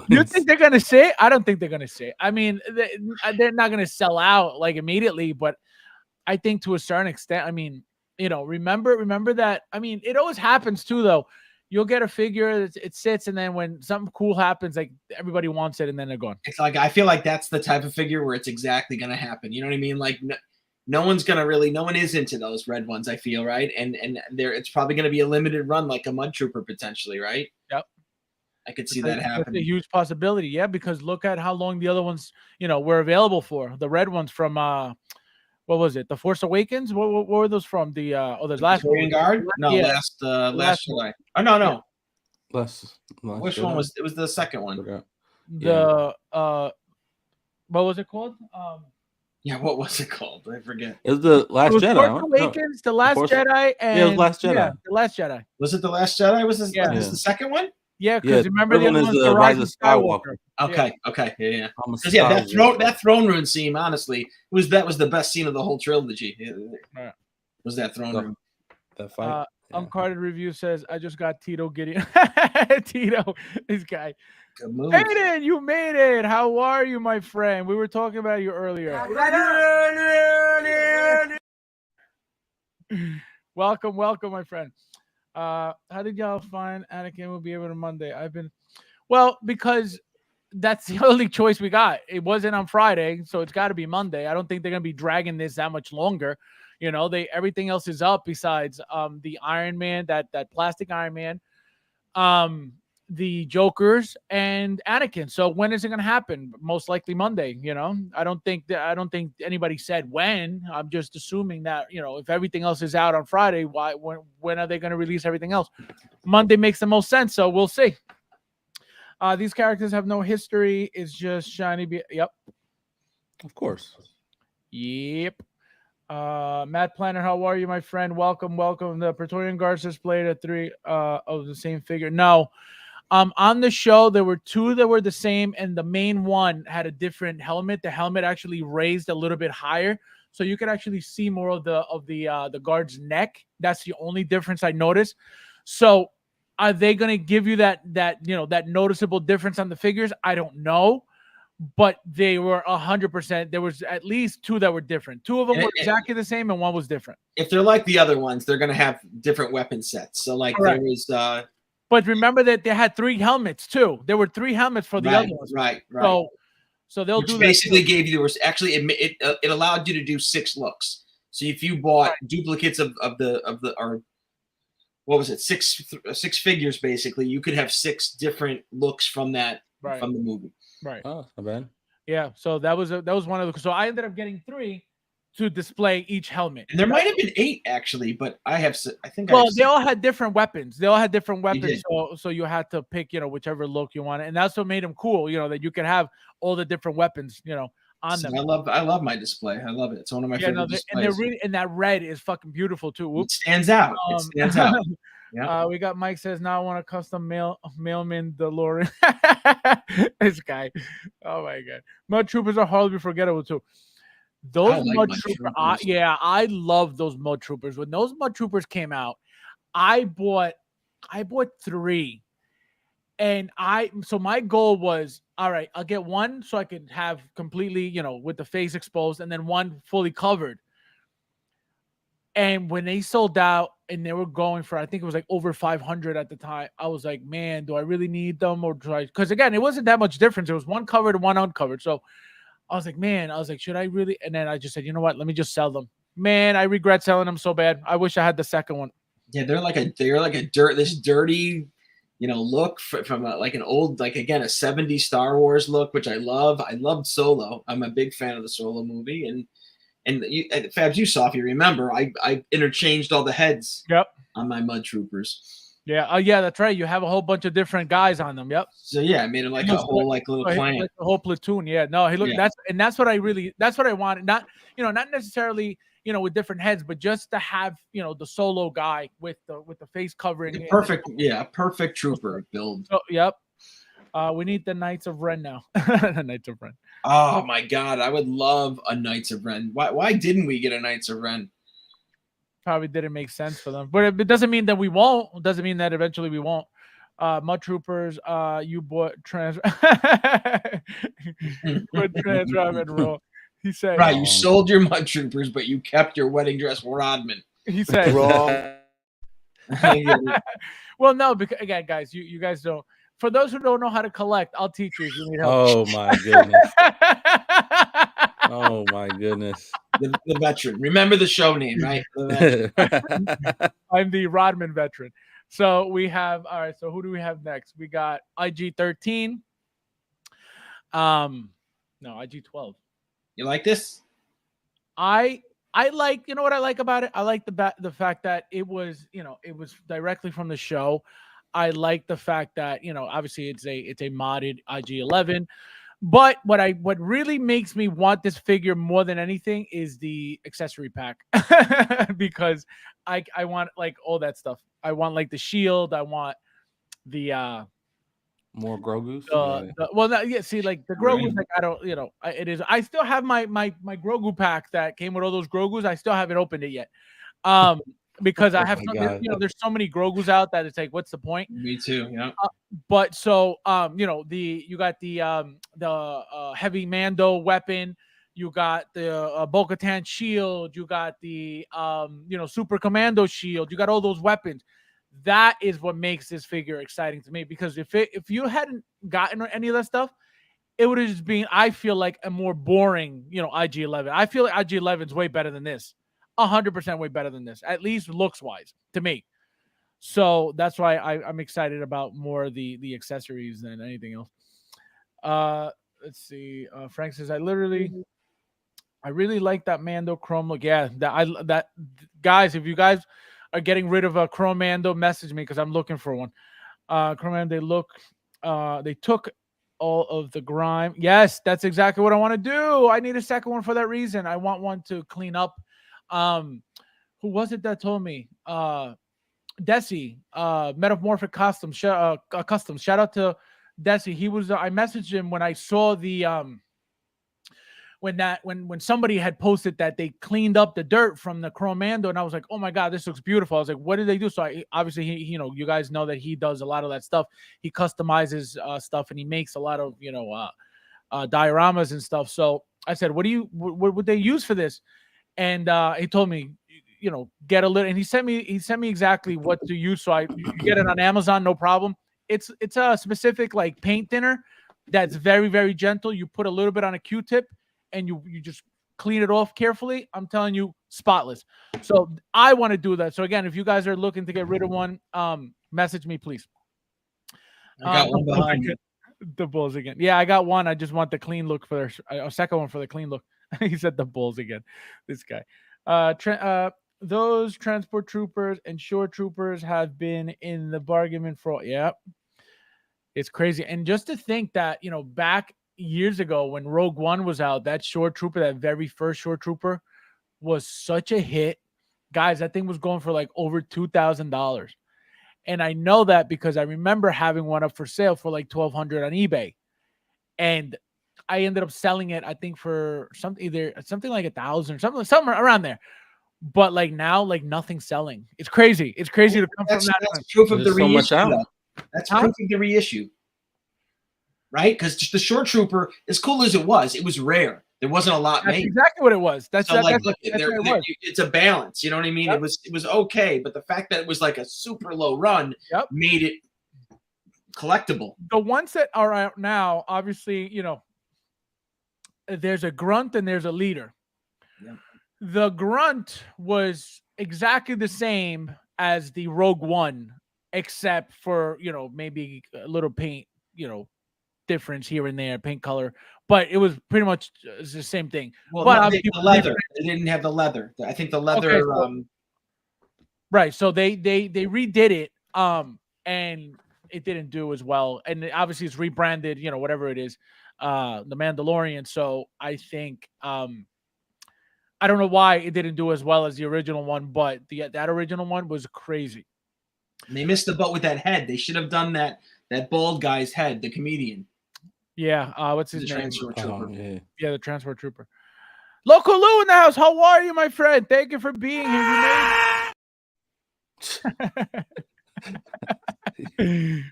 You think they're gonna sit? I don't think they're gonna sit. I mean, they're not gonna sell out like immediately, but I think to a certain extent. I mean, remember that. I mean, it always happens too, though. You'll get a figure, it sits, and then when something cool happens, like everybody wants it, and then they're gone. It's like I feel like that's the type of figure where it's exactly gonna happen. You know what I mean? Like no one is into those red ones. I feel right, and it's probably gonna be a limited run, like a Mud Trooper potentially, right? Yep. I could see that happen. That's a huge possibility, yeah, because look at how long the other ones, were available for. The red ones from what was it? The Force Awakens? What were those from? The there's last Victorian Guard? No, yeah. last July. Oh no. Yeah. Last Which one was it? Was the second one? What was it called? Yeah, what was it called? I forget. It was the Last Jedi. Force Awakens, the Last Jedi, and it was Last Jedi. Yeah, the Last Jedi. Was it the Last Jedi? Was this the second one? Yeah, because remember the other one was the Rise of Skywalker. Okay, yeah. Because that throne room scene, honestly, that was the best scene of the whole trilogy. Was that throne room? That fight. Uncarded review says, "I just got Tito Gideon." Tito, this guy. Good move. Aiden, you made it. How are you, my friend? We were talking about you earlier. Welcome, my friend. How did y'all find Anakin will be able to Monday? Because that's the only choice we got. It wasn't on Friday, so it's got to be Monday. I don't think they're gonna be dragging this that much longer. Everything else is up besides the Iron Man, that plastic Iron Man, the Jokers, and Anakin. So when is it gonna happen? Most likely Monday. I don't think anybody said when. I'm just assuming that if everything else is out on Friday, when are they gonna release everything else? Monday makes the most sense. So we'll see. These characters have no history. It's just shiny. Yep. Of course. Yep. Matt Planner, how are you, my friend? Welcome. The Praetorian Guards displayed at 3 of the same figure. No. On the show, there were 2 that were the same, and the main one had a different helmet. The helmet actually raised a little bit higher, so you could actually see more of the guard's neck. That's the only difference I noticed. So, are they going to give you that noticeable difference on the figures? I don't know, but they were 100%. There was at least 2 that were different. 2 of them were exactly the same, and 1 was different. If they're like the other ones, they're going to have different weapon sets. So, like, there was. But remember that they had 3 helmets too. There were 3 helmets for the other ones. Right. So they'll do that. Basically, gave you it allowed you to do 6 looks. So if you bought duplicates of the or what was it 6 figures basically, you could have 6 different looks from that from the movie. Right. Oh, not bad. Yeah. So that was one of the. So I ended up getting 3. to display each helmet. And there might have been 8 actually, but I think. Well, they all had different weapons. did. So you had to pick, whichever look you wanted, and that's what made them cool. That you could have all the different weapons, on them. I love my display. I love it. It's one of my favorite displays. And they're really, and that red is fucking beautiful too. It stands out. It stands out. Yeah. We got Mike says now I want a custom mailman DeLorean. This guy. Oh my god. Mud Troopers are hardly forgettable too. Those Mud Troopers. I love those Mud Troopers. When those Mud Troopers came out, I bought 3. And so my goal was, all right, I'll get one so I could have completely, with the face exposed, and then one fully covered. And when they sold out and they were going for, I think it was like over 500 at the time, I was like, man, do I really need them? Or do I? Because again, it wasn't that much difference. It was one covered and one uncovered. So I was like, should I really? And then I just said, you know what? Let me just sell them. Man, I regret selling them so bad. I wish I had the second one. Yeah, they're like a dirty, look from like an old, like again, a 70s Star Wars look, which I love. I loved Solo. I'm a big fan of the Solo movie. And Fabs, you saw, if you remember, I interchanged all the heads on my Mud Troopers. Yeah. Oh, yeah, that's right. You have a whole bunch of different guys on them. Yep. So yeah, I made him like a whole little clan, like a whole platoon. Yeah. No, hey, look, that's what I wanted. Not not necessarily with different heads, but just to have the Solo guy with the face covering. Perfect trooper build. So, yep. We need the Knights of Ren now. The Knights of Ren. Oh my god, I would love a Knights of Ren. Why didn't we get a Knights of Ren? Probably didn't make sense for them, but it doesn't mean that we won't. It doesn't mean that eventually we won't. Mud Troopers, you bought trans. Roll. He said, right, you sold your Mud Troopers, but you kept your wedding dress Rodman. He said, wrong. Well, no, because again, guys, you guys don't. For those who don't know how to collect, I'll teach you if you need help. Oh my goodness. Oh my goodness. The veteran. Remember the show name, right? I'm the Rodman veteran. So we have, all right, so who do we have next? We got IG-13. No, IG-12. You like this? I like, what I like about it? I like the fact that it was, it was directly from the show. I like the fact that, obviously it's a modded IG-11. But what really makes me want this figure more than anything is the accessory pack. Because I want like all that stuff. I want like the shield. I want the more Grogu's. See, like the Grogu's, like I don't, it is. I still have my Grogu pack that came with all those Grogu's. I still haven't opened it yet. Because I have there's so many Grogu's out that it's like, what's the point? Me too. Yeah. But so you got the heavy Mando weapon, you got the Bo-Katan shield, you got the Super Commando shield, you got all those weapons. That is what makes this figure exciting to me, because if you hadn't gotten any of that stuff, it would have just been, I feel like, a more boring IG-11. I feel like IG-11 is way better than this. 100% way better than this, at least looks wise to me. So that's why I'm excited about more of the accessories than anything else. Let's see. Frank says, I really like that Mando chrome look. Yeah, that guys, if you guys are getting rid of a chrome Mando, message me because I'm looking for one. Chrome Mando, they took all of the grime. Yes, that's exactly what I want to do. I need a second one for that reason. I want one to clean up. Who was it that told me? Desi, Metamorphic Customs. Shout out to Desi. He was. I messaged him when I saw the when somebody had posted that they cleaned up the dirt from the Chrome Mando, and I was like, oh my god, this looks beautiful. I was like, what did they do? So obviously he, you guys know that he does a lot of that stuff. He customizes stuff, and he makes a lot of dioramas and stuff. So I said, what would they use for this? And he told me, get a little, and he sent me exactly what to use. So you get it on Amazon, no problem. It's a specific like paint thinner that's very, very gentle. You put a little bit on a Q-tip and you just clean it off carefully. I'm telling you, spotless. So I want to do that. So again, if you guys are looking to get rid of one, message me, please. I got one behind you. The Bulls again. Yeah, I got one. I just want the clean look for a second one for the clean look. He said the Bulls again. This guy. Those transport troopers and shore troopers have been in the bargain for. Yeah, it's crazy. And just to think that, back years ago when Rogue One was out, that shore trooper, that very first shore trooper, was such a hit. Guys, that thing was going for like over $2,000. And I know that because I remember having one up for sale for like $1,200 on eBay. And I ended up selling it, I think, for something like 1,000 or somewhere around there. But like now, like nothing's selling. It's crazy. It's crazy to come from that. That's proof of the There's so much reissue. out. That's proof of the reissue, right? Because the short trooper, as cool as it was rare. There wasn't a lot That's made. exactly what it was. That's so look, it's a balance. You know what I mean? Yep. It was okay, but the fact that it was like a super low run made it collectible. The ones that are out now, obviously, there's a grunt and there's a leader. Yep. The grunt was exactly the same as the Rogue One, except for, maybe a little paint, difference here and there, paint color, but it was pretty much the same thing. Well, but the leather, they didn't have the leather. I think the leather. Okay, right. So they redid it, and it didn't do as well. And obviously it's rebranded, whatever it is, the Mandalorian. So I think, I don't know why it didn't do as well as the original one, but that original one was crazy. They missed the boat with that head. They should have done that bald guy's head, the comedian. Yeah, what's his name? Transport trooper. Yeah, the transport trooper. Local Lou in the house. How are you, my friend? Thank you for being here.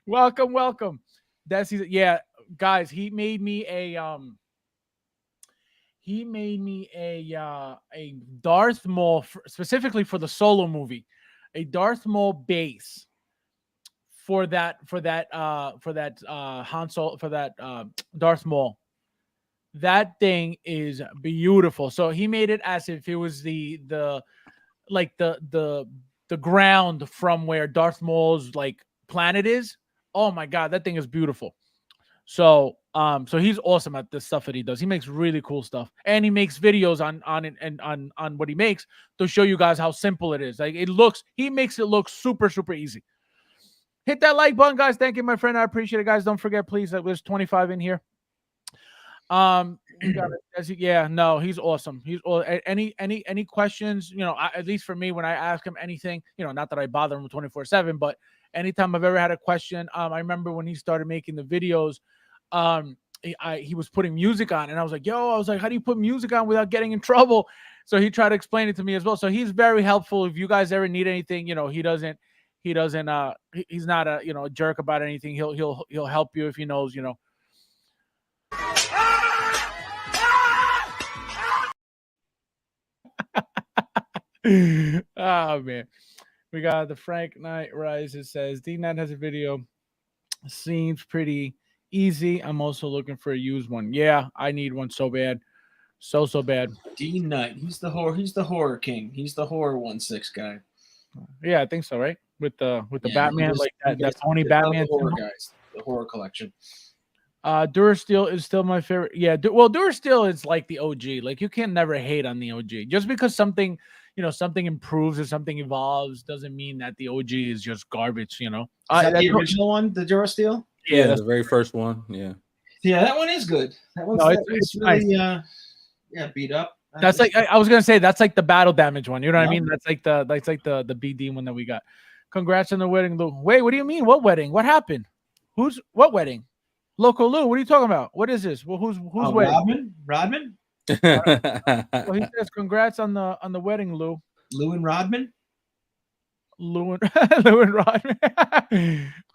Welcome. Yeah, guys, he made me a Darth Maul specifically for the Solo movie, a Darth Maul base. For that Han Solo, for that Darth Maul, that thing is beautiful. So he made it as if it was the ground from where Darth Maul's like planet is. Oh my god, that thing is beautiful. So he's awesome at the stuff that he does. He makes really cool stuff, and he makes videos on what he makes to show you guys how simple it is. Like he makes it look super super easy. Hit that like button, guys. Thank you, my friend. I appreciate it, guys. Don't forget, please, that there's 25 in here. We got it. Yeah, no, he's awesome. He's any questions, at least for me, when I ask him anything, not that I bother him 24/7, but anytime I've ever had a question, I remember when he started making the videos, he was putting music on, and I was like, how do you put music on without getting in trouble? So he tried to explain it to me as well. So he's very helpful. If you guys ever need anything, he's not a jerk about anything. He'll help you if he knows, Oh man, we got the Frank Knight Rises says D9 has a video, seems pretty easy. I'm also looking for a used one. Yeah, I need one so bad, so bad. D Knight, he's the horror king. He's the horror 1/6 guy. Yeah, I think so, right? With the Batman, like that pony Batman. The horror guys, the horror collection. Durasteel is still my favorite. Yeah, Durasteel is like the OG. Like you can never hate on the OG. Just because something improves or something evolves doesn't mean that the OG is just garbage. Is that the original one, the Durasteel? Yeah, that's the very first one. Yeah. Yeah, that one is good. That one's it's really nice. Beat up. That's like I was gonna say that's like the battle damage one. You know what I mean? That's like the BD one that we got. Congrats on the wedding, Lou. Wait, what do you mean? What wedding? What happened? What wedding? Local Lou, what are you talking about? What is this? Well, who's wedding? Rodman? Well, he says congrats on the wedding, Lou. Lou and Rodman? Lou and Rodman.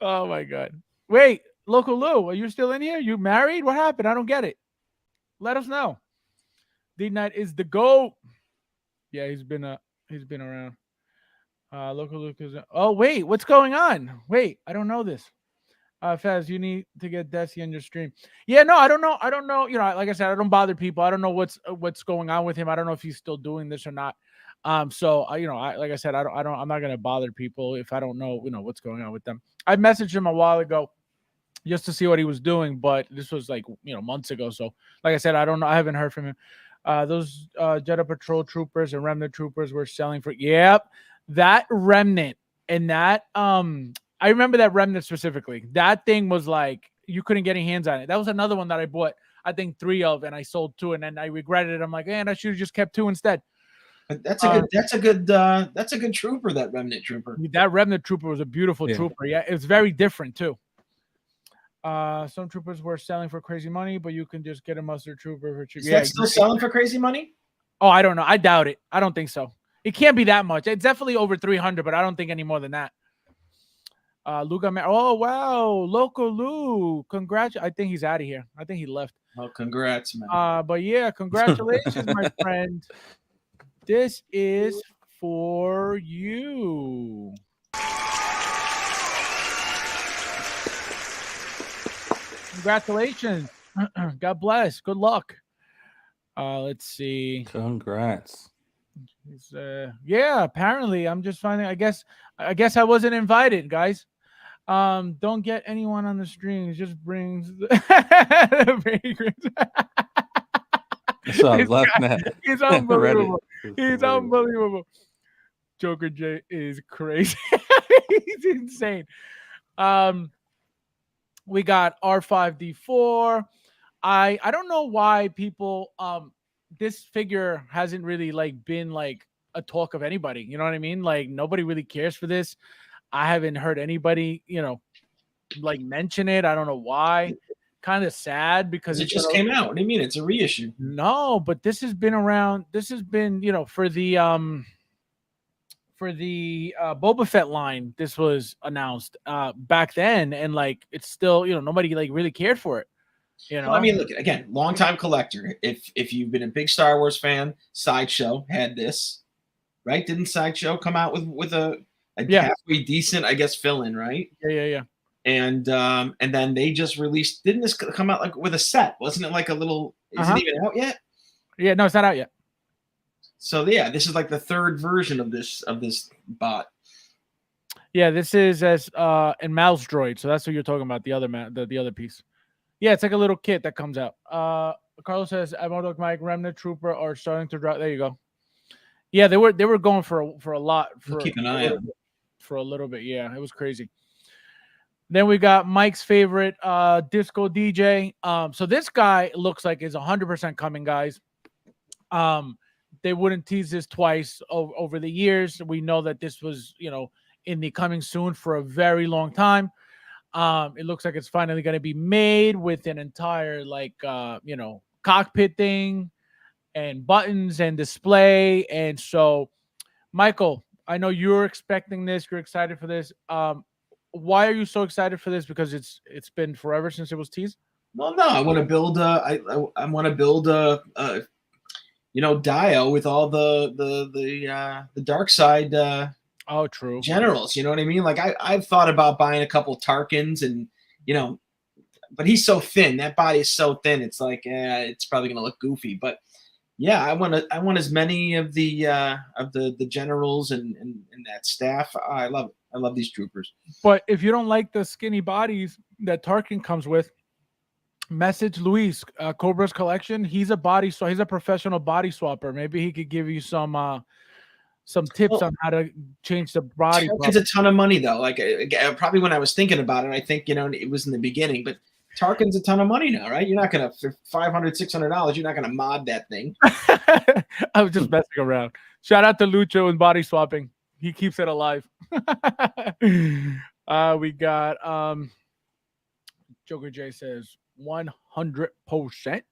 Oh my god. Wait, Local Lou, are you still in here? You married? What happened? I don't get it. Let us know. D-Night is the GOAT. Yeah, he's been around. Local Lucas. Oh, wait, what's going on? Wait, I don't know this. Faz, you need to get Desi on your stream. Yeah, no, I don't know. Like I said, I don't bother people. I don't know what's going on with him. I don't know if he's still doing this or not. So like I said, I'm not gonna bother people if I don't know, what's going on with them. I messaged him a while ago just to see what he was doing, but this was like, months ago. So like I said, I don't know. I haven't heard from him. Those Jedi Patrol troopers and Remnant troopers were selling for. Yep, that Remnant and that I remember that Remnant specifically. That thing was like you couldn't get any hands on it. That was another one that I bought. I think 3 of, and I sold 2, and then I regretted it. I'm like, man, I should have just kept 2 instead. But that's a good trooper. That Remnant trooper. That Remnant trooper was a beautiful trooper. Yeah, it was very different too. Some troopers were selling for crazy money, but you can just get a mustard trooper for cheap. Is that still selling for crazy money? Oh, I don't know. I doubt it. I don't think so. It can't be that much. It's definitely over 300, but I don't think any more than that. Luca, oh wow, Loco Lou, congrats! I think he's out of here. I think he left. Oh, congrats, man. But yeah, congratulations, my friend. This is for you. Congratulations. God bless. Good luck. Let's see. Congrats. Yeah, apparently I'm just finding. I guess I wasn't invited, guys. Don't get anyone on the stream. It just brings the fragrance. So I was laughing at. He's unbelievable. He's unbelievable. Joker J is crazy. He's insane. We got R5D4. I don't know why people this figure hasn't really like been like a talk of anybody. You know what I mean? Like nobody really cares for this. I haven't heard anybody, like mention it. I don't know why. Kind of sad because it just came out. What do you mean? It's a reissue. No, but this has been around. This has been, for the Boba Fett line. This was announced back then, and like it's still, nobody like really cared for it. Well, I mean, look again, longtime collector. If you've been a big Star Wars fan, Sideshow had this, right? Didn't Sideshow come out with a halfway decent, I guess, fill-in, right? Yeah. And then they just released. Didn't this come out like with a set? Wasn't it like a little? Is it even out yet? Yeah, no, it's not out yet. So yeah, this is like the third version of this bot. Yeah, this is as in Mouse Droid. So that's what you're talking about. The other the other piece. Yeah, it's like a little kit that comes out. Carlos says, "Amodok Mike, Remnant Trooper are starting to drop." There you go. Yeah, they were going for a lot. Keep an eye on for a little bit. Yeah, it was crazy. Then we got Mike's favorite disco DJ. So this guy looks like is 100% coming, guys. They wouldn't tease this twice over the years. We know that this was, in the coming soon for a very long time. It looks like it's finally going to be made with an entire cockpit thing and buttons and display. And so, Michael, I know you're expecting this. You're excited for this. Why are you so excited for this? Because it's been forever since it was teased. Well, no, I want to build I want to build a Dio with all the dark side. True. Generals, you know what I mean? Like I've thought about buying a couple Tarkins, and but he's so thin. That body is so thin. It's like it's probably gonna look goofy. But yeah, I want as many of the generals and that staff. I love it. I love these troopers. But if you don't like the skinny bodies that Tarkin comes with, message Luis, Cobra's collection. He's a professional body swapper. Maybe he could give you some tips on how to change the body. Tarkin's a ton of money though. Like probably when I was thinking about it, I think it was in the beginning, but Tarkin's a ton of money now, right? You're not gonna for $500, $600. You're not gonna mod that thing. I was just messing around. Shout out to Lucho and body swapping. He keeps it alive. We got Joker J says 100%.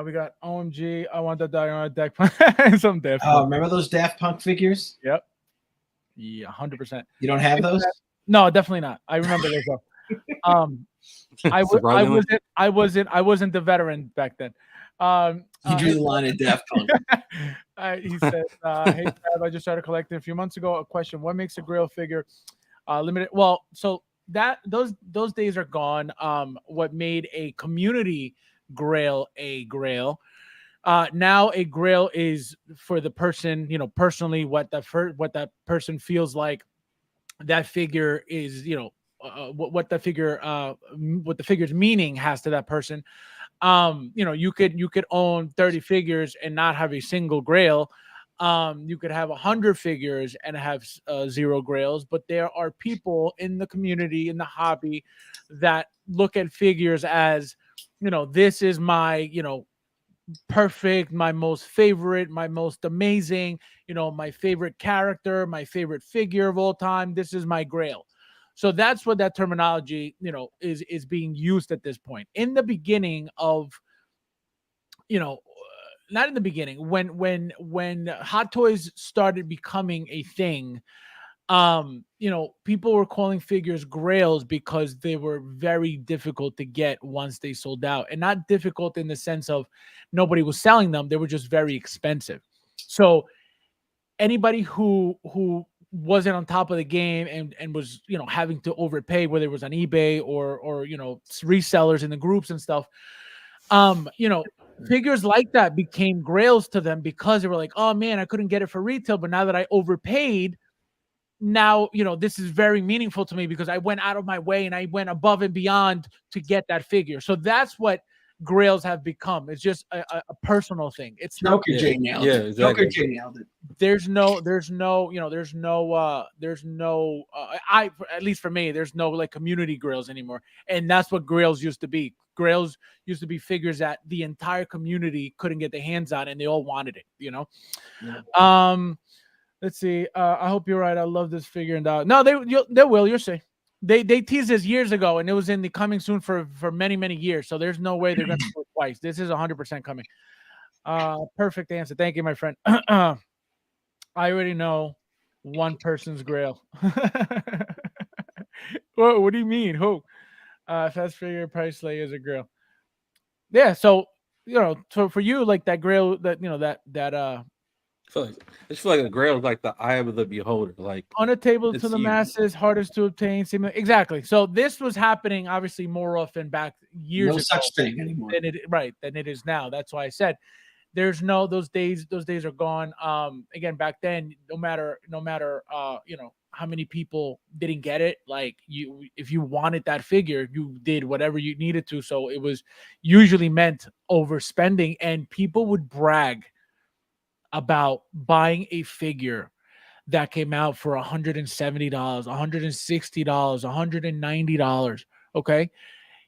We got OMG. I want the Diana deck. Some Daft Punk. Remember those Daft Punk figures? Yep. Yeah, 100%. You don't have those? No, definitely not. I remember those. I wasn't the veteran back then. He drew the line at Daft Punk. He said, "Hey, Fab, I just started collecting a few months ago. A question: what makes a Grail figure limited?" Well, so those days are gone. What made a community Grail a Grail? Now a Grail is for the person, personally, what that person feels like that figure is, what the figure's meaning has to that person. You could own 30 figures and not have a single Grail. You could have 100 figures and have 0 Grails, but there are people in the community, in the hobby, that look at figures as, this is my, perfect, my most favorite, my most amazing, my favorite character, my favorite figure of all time. This is my Grail. So that's what that terminology, is being used at this point. In the beginning of, not in the beginning, when Hot Toys started becoming a thing, people were calling figures Grails because they were very difficult to get once they sold out, and not difficult in the sense of nobody was selling them. They were just very expensive. So anybody who wasn't on top of the game and was, having to overpay, whether it was on eBay or resellers in the groups and stuff, figures like that became Grails to them because they were like, oh man, I couldn't get it for retail, but now that I overpaid, now, this is very meaningful to me because I went out of my way and I went above and beyond to get that figure. So that's what Grails have become. It's just a personal thing. It's not. Joker J nailed it. Exactly. Joker J nailed it. At least for me, there's no like community Grails anymore. And that's what Grails used to be. Grails used to be figures that the entire community couldn't get their hands on and they all wanted it, Yeah. Let's see. I hope you're right. I love this figure and no, they will. You'll see. They teased this years ago, and it was in the coming soon for many years. So there's no way they're going to do it twice. This is 100% coming. Perfect answer. Thank you, my friend. I already know one person's Grail. What do you mean? Who? Fast figure price lay is a Grail. Yeah. So for you, like that Grail, that I just feel like a Grail is like the eye of the beholder. Like unattainable to it's the you. masses, hardest to obtain. Exactly. So this was happening obviously more often back years No ago such thing anymore. than it is now. That's why I said there's no those days are gone. Again, back then, no matter how many people didn't get it, like if you wanted that figure, you did whatever you needed to. So it was usually meant overspending, and people would brag about buying a figure that came out for $170, $160, $190. Okay.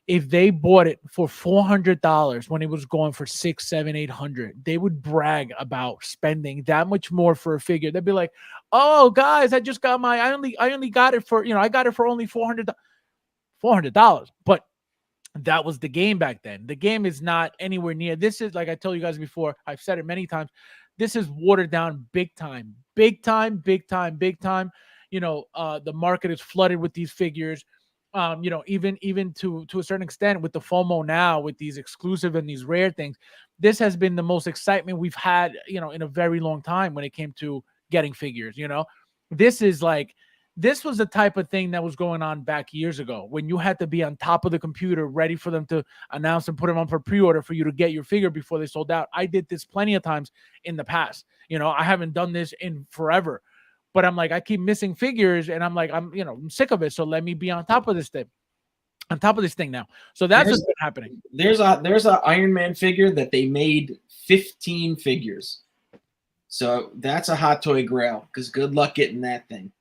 If they bought it for $400 when it was going for $600, $700, $800, they would brag about spending that much more for a figure. They'd be like, oh guys, I just got I only got it for, I got it for only $400. But that was the game back then. The game is not anywhere near. This is, like I told you guys before, I've said it many times, this is watered down big time. The market is flooded with these figures. Even to a certain extent with the FOMO now, with these exclusive and these rare things, this has been the most excitement we've had, in a very long time when it came to getting figures. This was the type of thing that was going on back years ago when you had to be on top of the computer, ready for them to announce and put them on for pre-order for you to get your figure before they sold out. I did this plenty of times in the past. I haven't done this in forever, but I'm like, I keep missing figures and I'm like, I'm sick of it. So let me be on top of this thing. Now. So that's what's been happening. There's a Iron Man figure that they made 15 figures. So that's a Hot Toy Grail, because good luck getting that thing.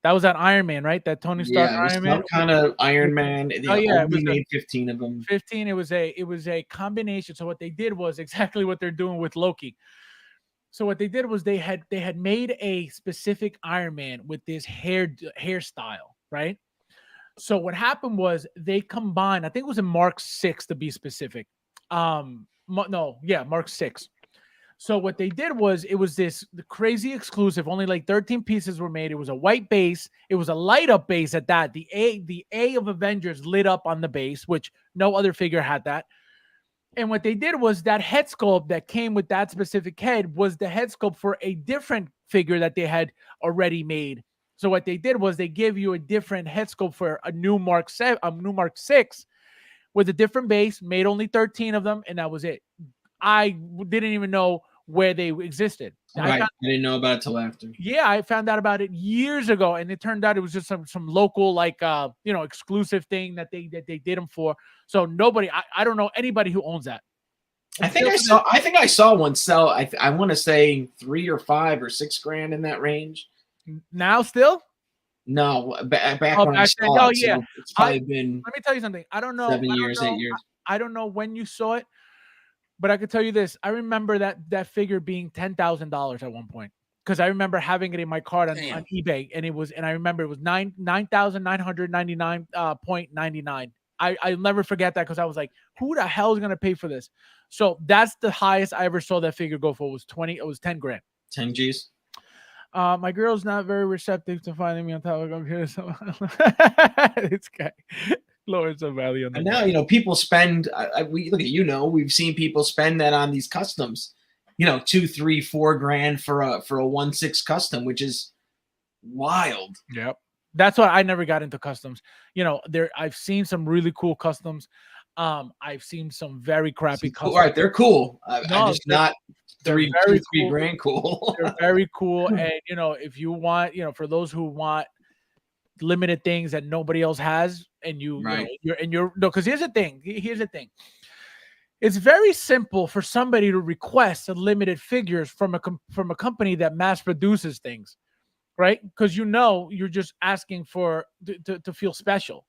That was that Iron Man, right? That Tony Stark Iron Man. Some kind of Iron Man. They only made 15 of them. 15. It was a combination. So what they did was exactly what they're doing with Loki. So what they did was they had made a specific Iron Man with this hairstyle, right? So what happened was they combined, I think it was in Mark 6 to be specific. Mark 6. So what they did was it was the crazy exclusive. Only like 13 pieces were made. It was a white base. It was a light up base at that. The A of Avengers lit up on the base, which no other figure had that. And what they did was that head sculpt that came with that specific head was the head sculpt for a different figure that they had already made. So what they did was they give you a different head sculpt for a new Mark 6 with a different base, made only 13 of them, and that was it. I didn't even know where they existed. Right. I didn't know about it till after. Yeah, I found out about it years ago, and it turned out it was just some local like exclusive thing that they did them for. So nobody, I don't know anybody who owns that. I think I saw one sell. I want to say $3 or $5 or $6 grand in that range. Now still? No, back when I saw it. Oh yeah, so it's probably been. Let me tell you something. I don't know. 8 years. I don't know when you saw it, but I could tell you this. I remember that figure being $10,000 at one point, because I remember having it in my cart on eBay, and I remember it was 9,999.99. I'll never forget that, because I was like, who the hell is gonna pay for this? So that's the highest I ever saw that figure go for. It was 10 grand. 10 G's. My girl's not very receptive to finding me on top of computer. So it's guy lowers some value on that. And now, people spend. We look at we've seen people spend that on these customs. $2, $3, $4 grand for a 1/6 custom, which is wild. Yep, that's why I never got into customs. I've seen some really cool customs. I've seen some very crappy customs. Right, they're cool. I'm just not. They're very $3 grand cool. They're very cool, and if you want, for those who want limited things that nobody else has, and because here's the thing. It's very simple for somebody to request a limited figures from a company that mass produces things, right? Because you're just asking for to feel special.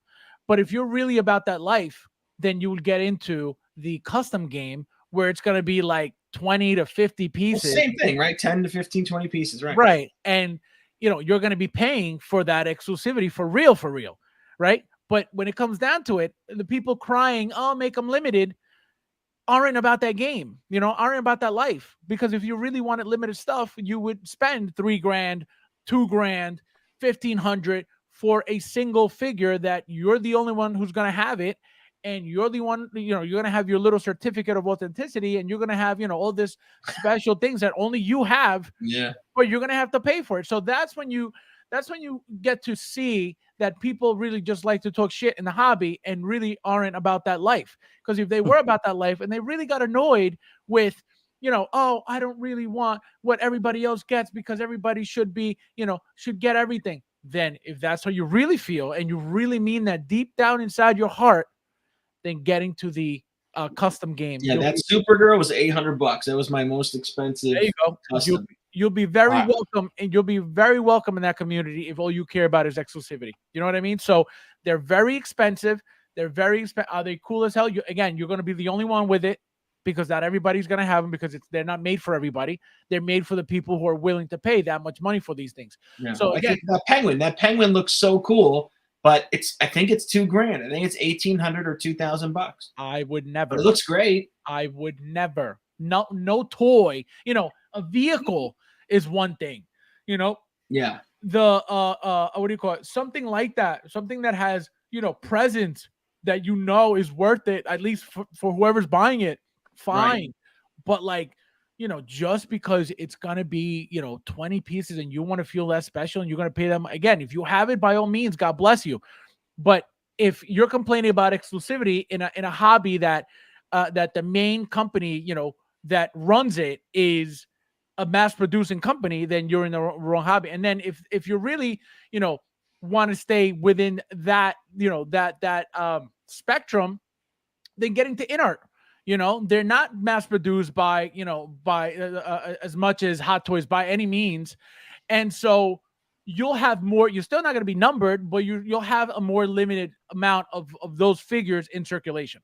But if you're really about that life, then you will get into the custom game, where it's going to be like 20 to 50 pieces. Well, same thing, right? 10 to 15, 20 pieces, right? Right. And, you're going to be paying for that exclusivity for real, right? But when it comes down to it, the people crying, oh, make them limited, aren't about that game, aren't about that life. Because if you really wanted limited stuff, you would spend $3 grand, $2 grand, $1,500 for a single figure that you're the only one who's going to have it. And you're the one, you're going to have your little certificate of authenticity, and you're going to have, all this special things that only you have. Yeah. But you're going to have to pay for it. So that's when you get to see that people really just like to talk shit in the hobby and really aren't about that life. Because if they were about that life and they really got annoyed with, oh, I don't really want what everybody else gets because everybody should be, should get everything. Then if that's how you really feel and you really mean that deep down inside your heart, then getting to the custom game. Yeah, that Supergirl was $800. That was my most expensive. There you go. Custom. You'll be very welcome, and you'll be very welcome in that community if all you care about is exclusivity. You know what I mean? So they're very expensive. Are they cool as hell? You're going to be the only one with it, because not everybody's going to have them, because they're not made for everybody. They're made for the people who are willing to pay that much money for these things. Yeah. So again, that penguin looks so cool. But I think it's $2 grand. I think it's $1,800 or $2,000. I would never. But it looks great. I would never. No toy. A vehicle is one thing. Yeah. The what do you call it? Something like that. Something that has presence that is worth it, at least for whoever's buying it. Fine. Right. But like, just because it's gonna be 20 pieces and you want to feel less special and you're gonna pay them again, if you have it, by all means, God bless you. But if you're complaining about exclusivity in a hobby that the main company that runs it is a mass producing company, then you're in the wrong hobby. And then if you're really want to stay within that that spectrum, then getting to in art. They're not mass produced by as much as Hot Toys by any means. And so you'll have more, you're still not going to be numbered, but you'll have a more limited amount of those figures in circulation.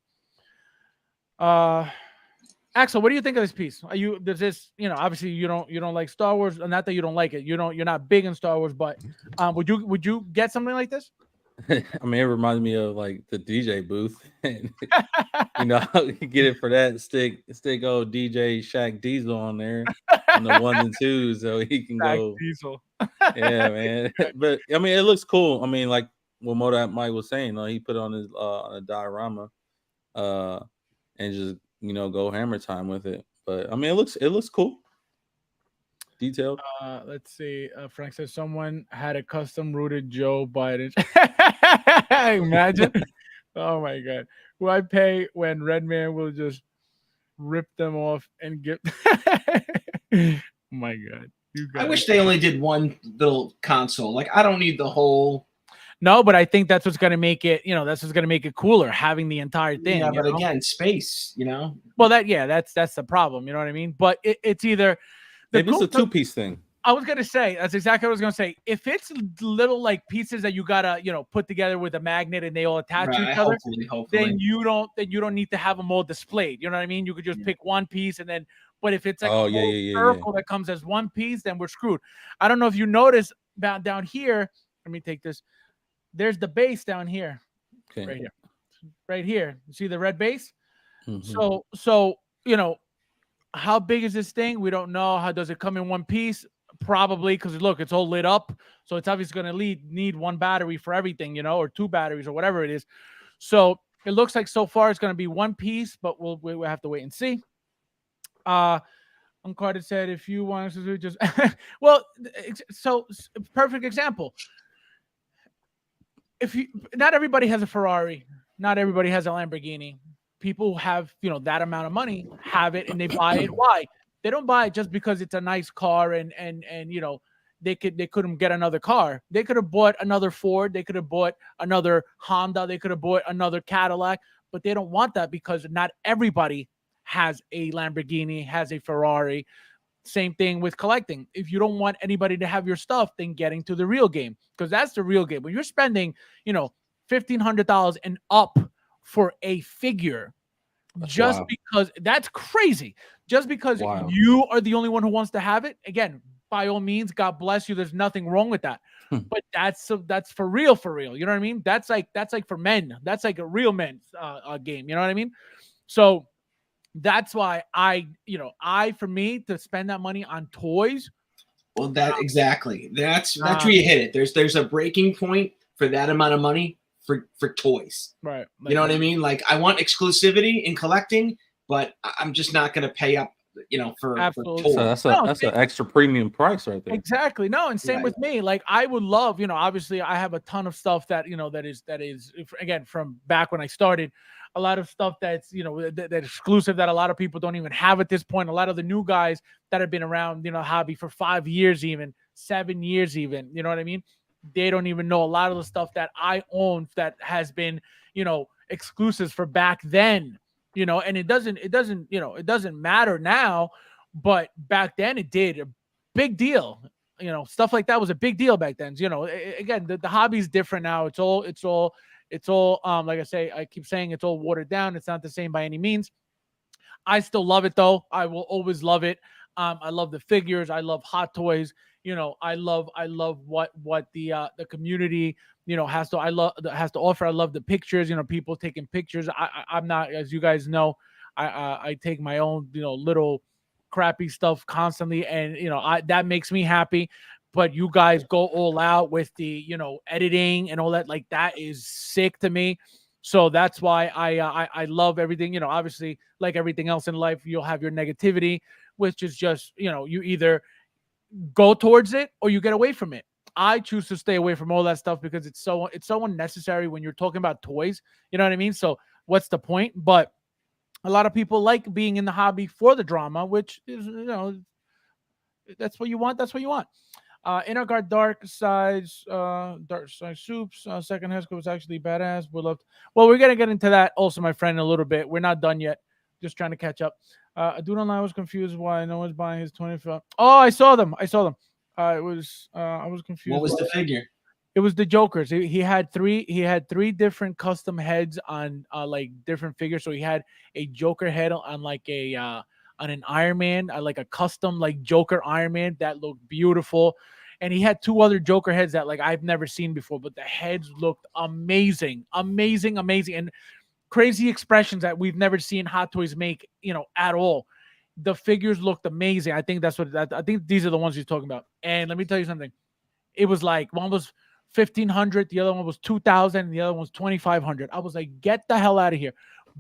Axel, what do you think of this piece? Obviously you don't like Star Wars, not that you don't like it. You're not big in Star Wars, but would you get something like this? I mean, it reminds me of like the DJ booth, and you get it for that. Stick old DJ Shaq Diesel on there on the 1s and 2s, so he can Shaq go. Diesel. Yeah, man. But I mean, it looks cool. I mean, like what Moda Mike was saying, he put on his on a diorama, and just go hammer time with it. But I mean, it looks cool. Detailed. Let's see. Frank says someone had a custom rooted Joe Biden. Imagine. Oh my God. Will I pay when Redman will just rip them off and get My God. You I guys. wish they only did one little console. Like, I don't need the whole. No, but I think that's what's going to make it, that's what's going to make it cooler, having the entire thing. Yeah, but you know? again, space. Well, that's the problem. You know what I mean? But it's either Maybe it's a 2-piece thing. I was gonna say that's exactly what I was gonna say. If it's little like pieces that you gotta put together with a magnet and they all attach to each other, hopefully. then you don't need to have them all displayed. You know what I mean? You could just pick one piece and then. But if it's like a whole circle that comes as one piece, then we're screwed. I don't know if you notice down here. Let me take this. There's the base down here, right here. You see the red base? Mm-hmm. So how big is this thing? We don't know. How does it come in one piece? Probably because look, it's all lit up, so it's obviously going to need one battery for everything, or 2 batteries or whatever it is. So it looks like so far it's going to be one piece, but we'll have to wait and see. Uncarded said, if you want to just well, so perfect example. Not everybody has a Ferrari, not everybody has a Lamborghini. People who have that amount of money have it and they buy it. Why? They don't buy it just because it's a nice car and they couldn't get another car. They could have bought another Ford, they could have bought another Honda, they could have bought another Cadillac, but they don't want that because not everybody has a Lamborghini, has a Ferrari. Same thing with collecting. If you don't want anybody to have your stuff, then getting to the real game, because that's the real game. When you're spending, $1,500 and up for a figure, just because that's crazy. Just because you are the only one who wants to have it. Again, by all means, God bless you. There's nothing wrong with that. But that's for real. You know what I mean? That's like for men. That's like a real men's game. You know what I mean? So that's why for me to spend that money on toys. Well, exactly. That's where you hit it. There's a breaking point for that amount of money for toys. Right. You know what I mean? Like, I want exclusivity in collecting, but I'm just not going to pay up, for toys. So that's an extra premium price right there. Exactly. No, and same with me. Like, I would love, obviously I have a ton of stuff that, that is again, from back when I started, a lot of stuff that's, that exclusive that a lot of people don't even have at this point. A lot of the new guys that have been around, hobby for 5 years, even 7 years, even, you know what I mean? They don't even know a lot of the stuff that I own that has been, exclusives for back then, and it doesn't matter now, but back then it did. A big deal. Stuff like that was a big deal back then. Again, the hobby's different now. It's all like I keep saying, it's all watered down. It's not the same by any means. I still love it though. I will always love it. I love the figures. I love Hot Toys. I love what the community has to offer. I love the pictures. People taking pictures. I'm not, as you guys know, I take my own little crappy stuff constantly, and that makes me happy. But you guys go all out with the editing and all that. Like, that is sick to me. So that's why I love everything. Obviously, like everything else in life, you'll have your negativity, which is just you either go towards it or you get away from it. I choose to stay away from all that stuff because it's so unnecessary when you're talking about toys. You know what I mean? So what's the point? But a lot of people like being in the hobby for the drama, which is, that's what you want. That's what you want. Inner Guard Dark Side Soups. Second Hesco was actually badass. Well, we're gonna get into that also, my friend, in a little bit. We're not done yet. Just trying to catch up. A dude online was confused why no one's buying his 25. Oh, I saw them. I was confused. What was the figure? It was the Jokers. He had three different custom heads on like different figures. So he had a Joker head on like on an Iron Man, like a custom like Joker Iron Man that looked beautiful. And he had 2 other Joker heads that like I've never seen before, but the heads looked amazing, and crazy expressions that we've never seen Hot Toys make, at all. The figures looked amazing. I think I think these are the ones he's talking about. And let me tell you something. It was like one was 1,500, the other one was 2,000, and the other one was 2,500. I was like, get the hell out of here.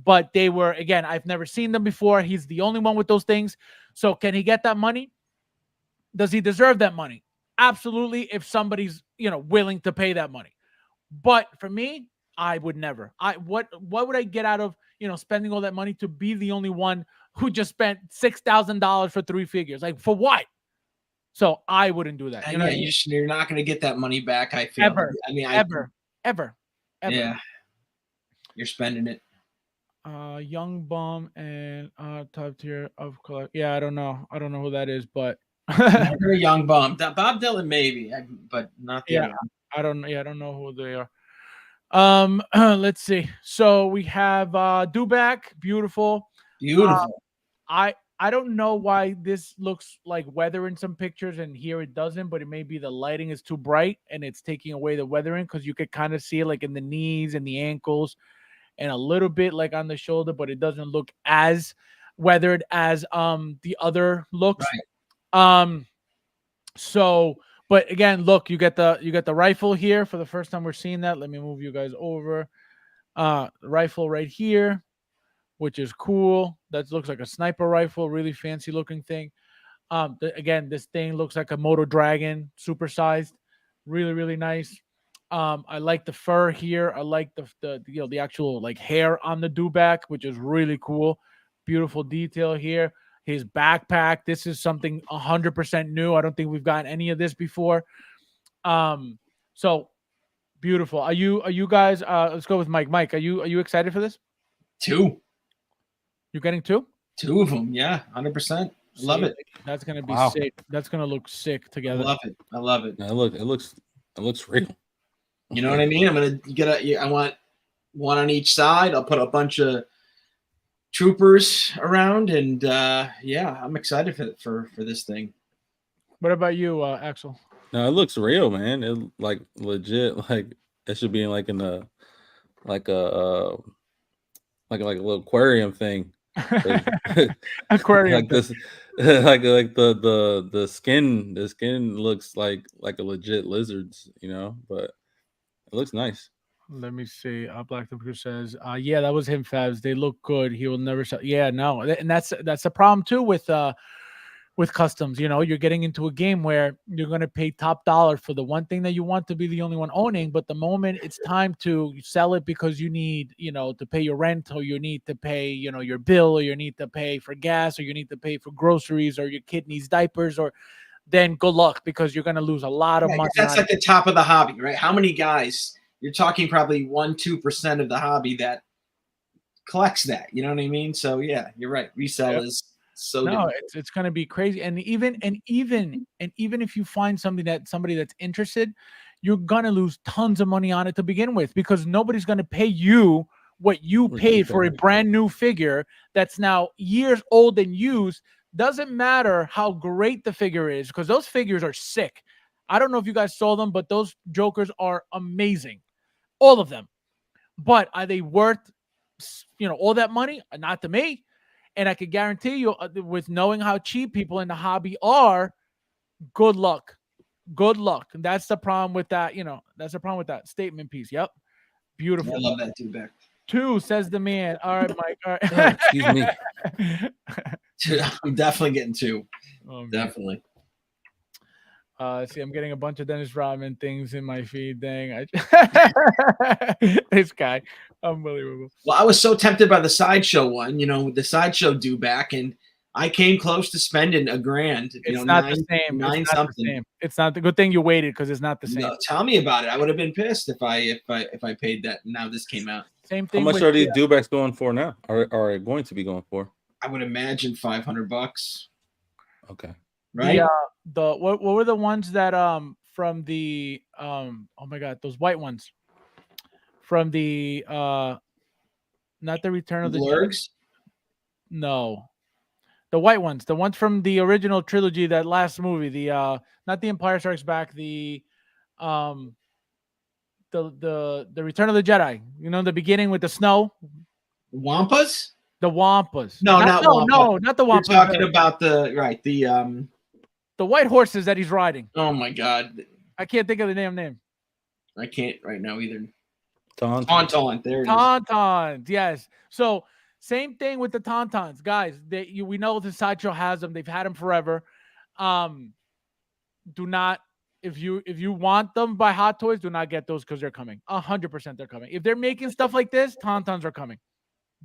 But they were, again, I've never seen them before. He's the only one with those things. So can he get that money? Does he deserve that money? Absolutely, if somebody's, willing to pay that money. But for me, I would never. What would I get out of spending all that money to be the only one who just spent $6,000 for 3 figures. Like, for what? So I wouldn't do that. And yeah, you're not going to get that money back. I feel. Ever. I mean, Ever. Yeah, you're spending it. Young Bum and top tier of collect. Yeah, I don't know who that is, but You're a Young Bum. Bob Dylan maybe, but not the other one. I don't know who they are. Let's see. So we have Dewback, beautiful. I don't know why this looks like weather in some pictures and here it doesn't, but it may be the lighting is too bright and it's taking away the weathering, because you could kind of see it like in the knees and the ankles and a little bit like on the shoulder, but it doesn't look as weathered as the other looks. Right. So, but again, look, you get the rifle here for the first time we're seeing that. Let me move you guys over. Rifle right here, which is cool. That looks like a sniper rifle, really fancy looking thing. Again, this thing looks like a Moto Dragon, supersized, really, really nice. I like the fur here. I like the actual like hair on the Dewback, which is really cool. Beautiful detail here. His backpack. This is something 100% new. I don't think we've gotten any of this before. So beautiful. Are you guys? Let's go with Mike. Mike, are you excited for this? 2. You're getting 2? 2 of them. Yeah, 100%. Love it. That's gonna be sick. That's gonna look sick together. I love it. It looks real. You know what I mean? I'm gonna I want one on each side. I'll put a bunch of troopers around, and yeah, I'm excited for this thing. What about you, Axel? No, it looks real, man. It like legit. Like it should be in like a little aquarium thing. Aquarium like this, like the skin looks like a legit lizard's, but it looks nice. Let me see. Black Thinker says, yeah, that was him, Fabs. They look good. He will never sell. Yeah, no. And that's the problem too with customs. You're getting into a game where you're going to pay top dollar for the one thing that you want to be the only one owning, but the moment it's time to sell it because you need, to pay your rent, or you need to pay, your bill, or you need to pay for gas, or you need to pay for groceries, or your kid needs diapers, or then good luck, because you're going to lose a lot of money. That's like the top of the hobby, right? How many guys? You're talking probably 1-2% of the hobby that collects that. You know what I mean? So yeah, you're right. Resell is so no, it's going to be crazy. And even if you find somebody that's interested, you're going to lose tons of money on it to begin with, because nobody's going to pay you what you paid for a brand new figure that's now years old and used. Doesn't matter how great the figure is, because those figures are sick. I don't know if you guys saw them, but those Jokers are amazing. All of them. But are they worth, all that money? Not to me. And I can guarantee you, with knowing how cheap people in the hobby are, good luck. Good luck. And that's the problem with that, that's the problem with that statement piece. Yep. Beautiful. I love that Dewback. 2, says the man. All right, Mike. All right. Oh, excuse me. I'm definitely getting 2. Oh, definitely. See, I'm getting a bunch of Dennis Rodman things in my feed. Dang. This guy. Unbelievable. Well, I was so tempted by the Sideshow one, the Sideshow Dewback, and I came close to spending $1,000. It's not the same. Nine something. It's not the good thing you waited, because it's not the same. No, tell me about it. I would have been pissed if I paid that. Now this came out. Same thing. How much are these Dewbacks going for now? Are going to be going for? I would imagine $500. Okay. Right. What were the ones that from the oh my god, those white ones from the not the Return of the Blurgs? No, the white ones, the ones from the original trilogy, that last movie, the not the Empire Strikes Back, the Return of the Jedi. The beginning with the snow. Wampas? The Wampas. No, not the Wampas. You're talking about the white horses that he's riding. Oh my god. I can't think of the name. I can't right now either. Tauntaun. There it is. Tauntauns, yes. So same thing with the Tauntauns, guys. We know the Sideshow has them. They've had them forever. Do not, if you want them by Hot Toys, do not get those, because they're coming. 100% they're coming. If they're making stuff like this, Tauntauns are coming.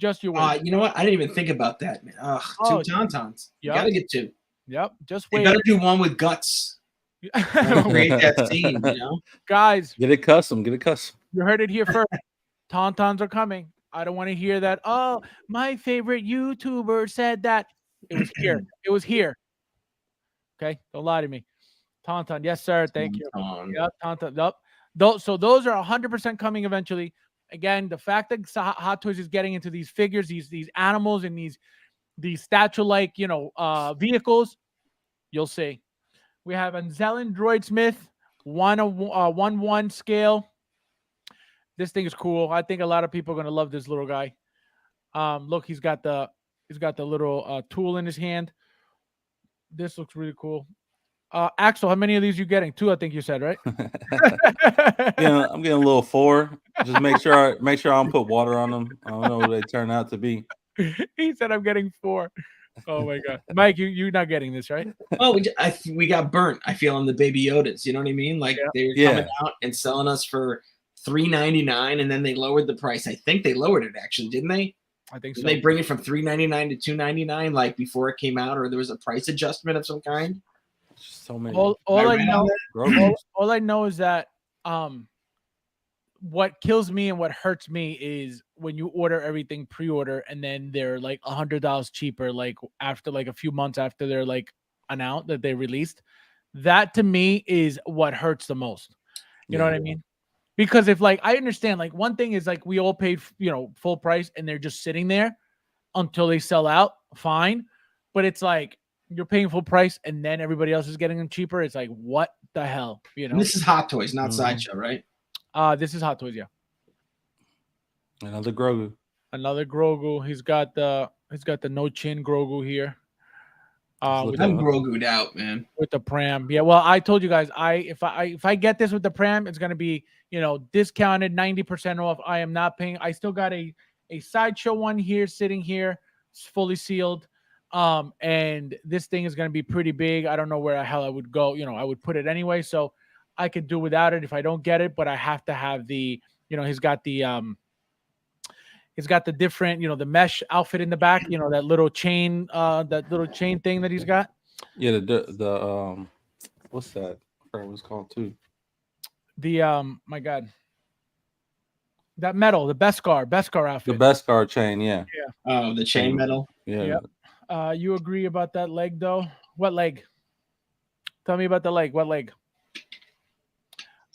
Just you wait. You know what? I didn't even think about that, man. Ugh, Oh, 2 Tauntauns. You yep. gotta get 2. Yep. Just They wait. better do one with guts. Create that scene, you know. Guys, Get it custom. Get it custom. you heard it here first. Tauntauns are coming. I don't want to hear that. Oh, my favorite YouTuber said that. It was here. It was here. Okay, don't lie to me. Tauntaun, yes, sir. Thank you. Yep, Tauntaun. Yep. So those are 100% coming eventually. Again, the fact that Hot Toys is getting into these figures, these animals, and these statue-like, vehicles, you'll see. We have Anzelin Droid Smith, 1/1 scale. This thing is cool. I think a lot of people are gonna love this little guy. Look, he's got the little tool in his hand. This looks really cool. Axel, how many of these you getting? 2, I think you said, right? I'm getting a little 4. Just make sure I don't put water on them. I don't know what they turn out to be. He said I'm getting 4. Oh my god, Mike, you're not getting this, right? Oh, we got burnt. I feel on the Baby Yodas. You know what I mean? Like they were coming out and selling us for $3.99, and then they lowered the price. I think they lowered it actually, didn't they? I think so. Did they bring it from $3.99 to $2.99, like before it came out, or there was a price adjustment of some kind? So many. All I know is that what kills me and what hurts me is when you order everything pre-order and then they're like $100 cheaper, like after like a few months after they're like announced that they released. That to me is what hurts the most. You know what I mean? Because if like I understand, like one thing is like we all paid full price and they're just sitting there until they sell out, fine. But it's like you're paying full price and then everybody else is getting them cheaper. It's like, what the hell? And this is Hot Toys, not Sideshow, right? This is Hot Toys, yeah. Another Grogu. He's got the no chin Grogu here. I'm Grogu'd out, man. With the pram. Yeah, well, I told you guys, if I get this with the pram, it's gonna be discounted 90% off. I am not paying. I still got a Sideshow one here sitting here. It's fully sealed. And this thing is gonna be pretty big. I don't know where the hell I would go. I would put it anyway, so I could do without it if I don't get it, but I have to have the, he's got the different, the mesh outfit in the back, that little chain thing that he's got. Yeah, the what's that? I forgot what it's called too. The my God. That metal, the Beskar outfit. The Beskar chain, yeah. Yeah. Oh, the chain metal. Yeah. Yep. You agree about that leg though? What leg? Tell me about the leg. What leg?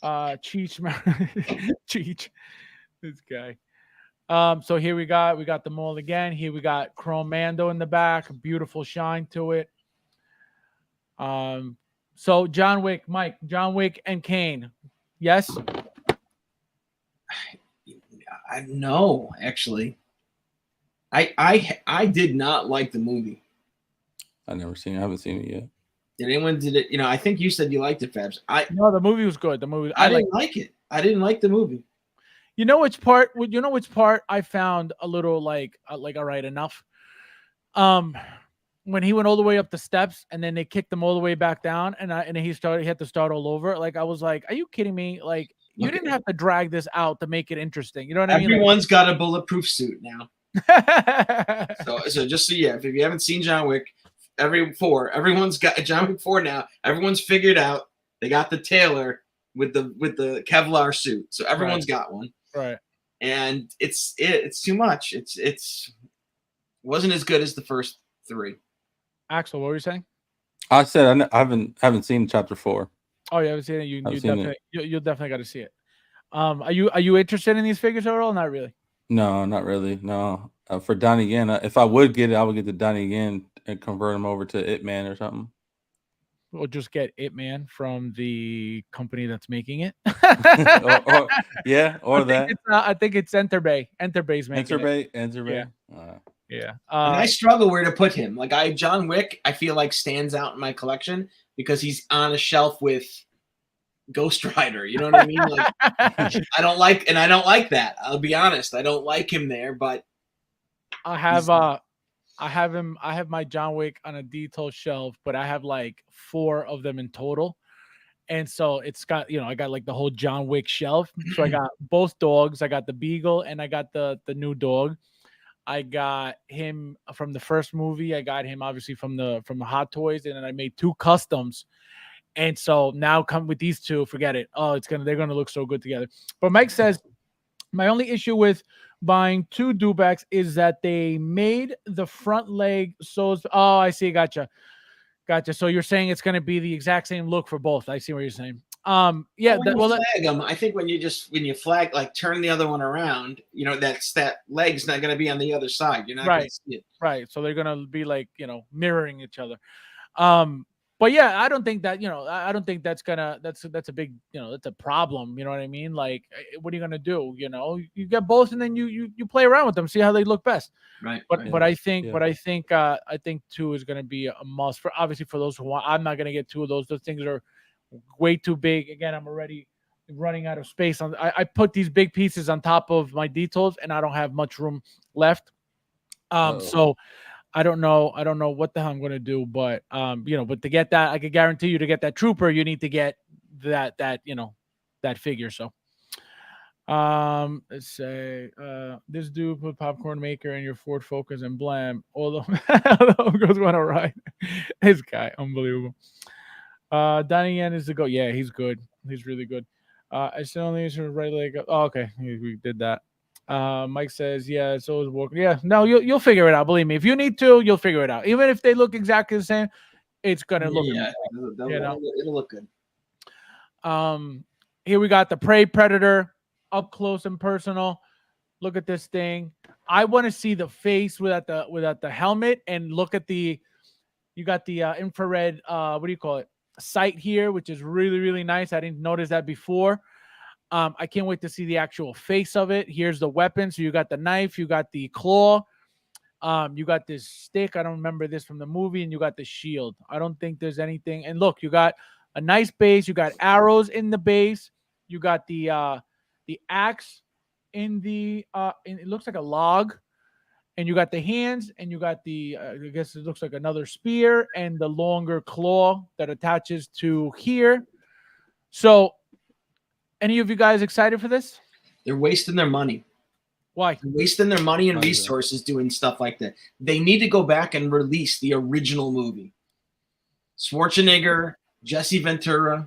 Cheech. Cheech. This guy. So here we got them all again. Here we got Chrome Mando in the back, beautiful shine to it. So John Wick and Kane. Yes. No, actually. I did not like the movie. I haven't seen it yet. Did anyone did it? I think you said you liked it, Fabs. No, the movie was good. I didn't like it. I didn't like the movie. You know which part I found a little like all right enough. When he went all the way up the steps and then they kicked him all the way back down and he had to start all over. Like I was like, are you kidding me? Like you didn't have to drag this out to make it interesting. You know what I mean? Everyone's got a bulletproof suit now. so just so if you haven't seen John Wick, everyone's got John Wick 4 now. Everyone's figured out. They got the tailor with the Kevlar suit. So everyone's got one. Right. And it's too much. It's wasn't as good as the first 3. Axel, what were you saying? I said I haven't seen chapter 4. Oh, you haven't seen it. You'll definitely got to see it. Are you interested in these figures overall? Not really. No, not really. No. For Donnie Yen, if I would get it, I would get the Donnie Yen and convert him over to Ip Man or something. Or just get Ip Man from the company that's making it. I think it's Enterbay. Enterbay's making it. Enterbay. Yeah. And I struggle where to put him. Like John Wick, I feel like stands out in my collection because he's on a shelf with Ghost Rider. You know what I mean? Like I don't like that. I'll be honest. I don't like him there, but I have my John Wick on a detail shelf, but I have like 4 of them in total. And so it's got, I got like the whole John Wick shelf. So I got both dogs. I got the Beagle and I got the new dog. I got him from the first movie. I got him obviously from the Hot Toys, and then I made 2 customs. And so now come with these 2, forget it. Oh, they're gonna look so good together. But Mike says my only issue with buying 2 Dewbacks is that they made the front leg so. Oh, I see. Gotcha. So you're saying it's gonna be the exact same look for both. I see what you're saying. Yeah. When you flag them, I think when you flag, like turn the other one around, that leg's not going to be on the other side. You're not going to see it. Right. So they're going to be like, mirroring each other. But yeah, I don't think that, I don't think that's a big, that's a problem. You know what I mean? Like, what are you going to do? You get both and then you play around with them, see how they look best. Right. But I think 2 is going to be a must for, obviously, for those who want. I'm not going to get 2 of those. Those things are way too big. Again, I'm already running out of space. I put these big pieces on top of my details, and I don't have much room left. So I don't know what the hell I'm gonna do, but but to get that, I could guarantee you to get that trooper, you need to get that figure. So let's say this dude put popcorn maker in your Ford Focus and blam. All the logos went all right. This guy, unbelievable. Donnie Yen is the go. Yeah, he's good. He's really good. I still only use her right leg. Oh, okay, we did that. Mike says, yeah, it's always walking. Yeah, no, you'll figure it out. Believe me, if you need to, you'll figure it out. Even if they look exactly the same, it's gonna look. Yeah, it'll look good. Here we got the Prey Predator up close and personal. Look at this thing. I want to see the face without the helmet, and look at you got the infrared. What do you call it? Sight here, which is really, really nice. I didn't notice that before. I can't wait to see the actual face of it. Here's the weapon. So you got the knife, you got the claw, you got this stick. I don't remember this from the movie, and you got the shield. I don't think there's anything. And look, you got a nice base. You got arrows in the base. You got the axe in the it looks like a log. And you got the hands, and you got the, I guess it looks like another spear, and the longer claw that attaches to here. So, any of you guys excited for this? They're wasting their money. Why? They're wasting their money and resources doing stuff like that. They need to go back and release the original movie. Schwarzenegger, Jesse Ventura.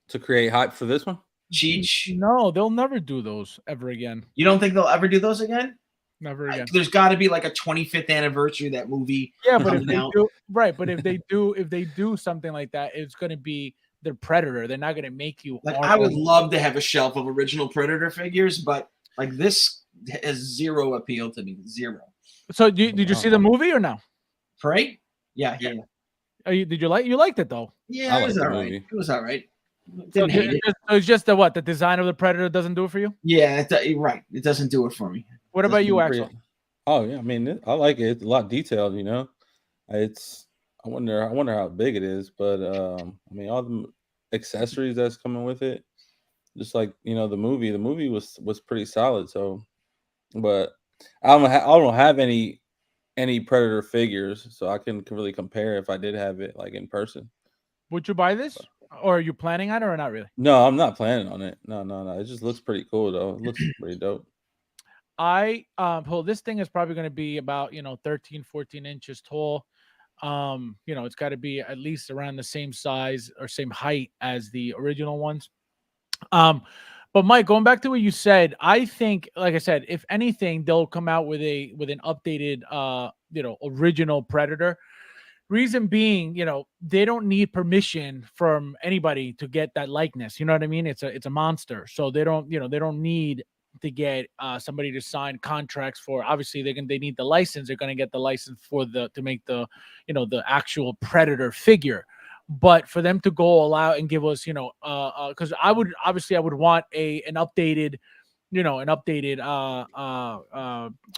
To create hype for this one? Cheech. No, they'll never do those ever again. You don't think they'll ever do those again? Never again. There's got to be like a 25th anniversary of that movie. Yeah, but if they do, right? But if they do something like that, it's going to be the Predator. They're not going to make you. Like, I would love to have a shelf of original Predator figures, but like this has zero appeal to me. Zero. So did you see the movie or no? Prey? Yeah. Did you liked it though? Yeah, it was all right. It was all right. Didn't hate it. It's just the design of the Predator doesn't do it for you? Yeah, right. It doesn't do it for me. What about you, Axel? Oh yeah, I mean, I like it. It's a lot detailed, I wonder how big it is, but I mean, all the accessories that's coming with it, just like the movie was pretty solid. So, but I don't have any Predator figures, so I can really compare if I did have it like in person. Would you buy this, or are you planning on it, or not really? No, I'm not planning on it. No. It just looks pretty cool though. It looks pretty dope. This thing is probably going to be about 13 14 inches tall. It's got to be at least around the same size or same height as the original ones. But Mike, going back to what you said, I think, like I said, if anything, they'll come out with an updated original Predator. Reason being, they don't need permission from anybody to get that likeness. You know what I mean? It's a monster, so they don't need to get somebody to sign contracts for. Obviously they need the license. They're going to get the license to make the the actual Predator figure. But for them to go all out and give us because I would want an updated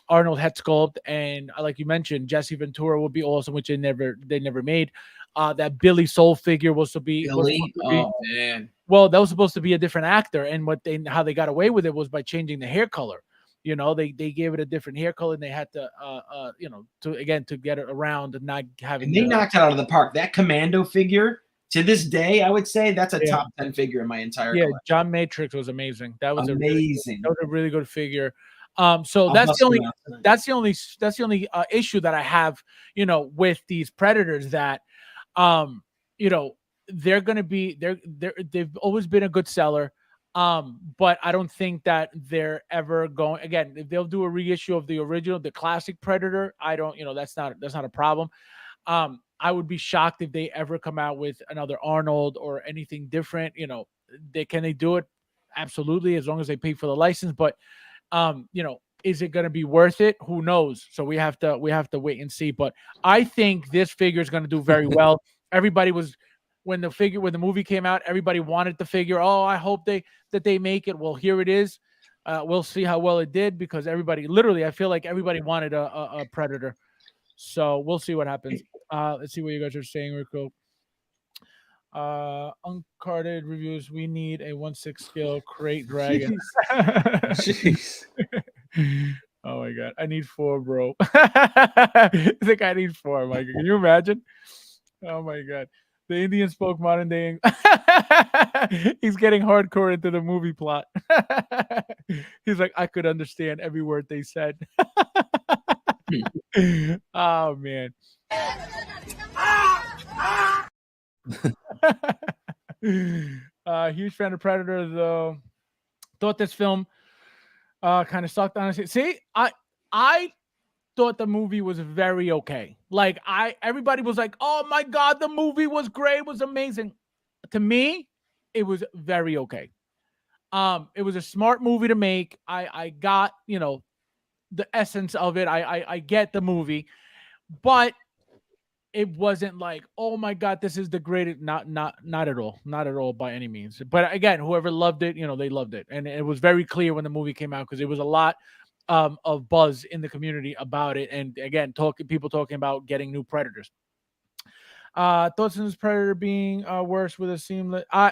Arnold head sculpt, and like you mentioned, Jesse Ventura would be awesome, which they never made. That Billy Soul figure was to be. Oh man. Well, that was supposed to be a different actor, and how they got away with it was by changing the hair color. They gave it a different hair color, and they had to to get it around and not having. And they knocked it out of the park. That Commando figure, to this day, I would say that's a top 10 figure in my entire collection. John Matrix was amazing. That was amazing. That was a really good figure. So I'll that's bust the them only out tonight. that's the only issue that I have, with these predators that, you know, they're gonna be they've always been a good seller. But I don't think that they're ever going again. If they'll do a reissue of the original, the classic Predator, I don't, that's not a problem. I would be shocked if they ever come out with another Arnold or anything different. They do it? Absolutely, as long as they pay for the license. But is it going to be worth it? Who knows? So we have to wait and see. But I think this figure is going to do very well. Everybody was when the movie came out, everybody wanted the figure. Oh, I hope that they make it. Well, here it is. We'll see how well it did because everybody, literally, I feel like everybody wanted a Predator. So we'll see what happens. Let's see what you guys are saying, Rico. Uncarded reviews. We need a 1/6 scale crate dragon. Jeez. Oh my god, I need 4, bro. I think I need 4, Michael. Can you imagine? Oh my god. The Indian spoke modern day. He's getting hardcore into the movie plot. He's like, I could understand every word they said. Oh man. Huge fan of Predator, though. Thought this film kind of sucked, honestly. See, I thought the movie was very okay. Like everybody was like, "Oh my god, the movie was great, it was amazing." To me, it was very okay. It was a smart movie to make. I got, the essence of it. I get the movie, but it wasn't like, oh my god, this is the greatest. Not at all by any means. But again, whoever loved it, they loved it, and it was very clear when the movie came out because it was a lot of buzz in the community about it, and again, people talking about getting new Predators. Thoughts on this Predator being worse with a seamless? I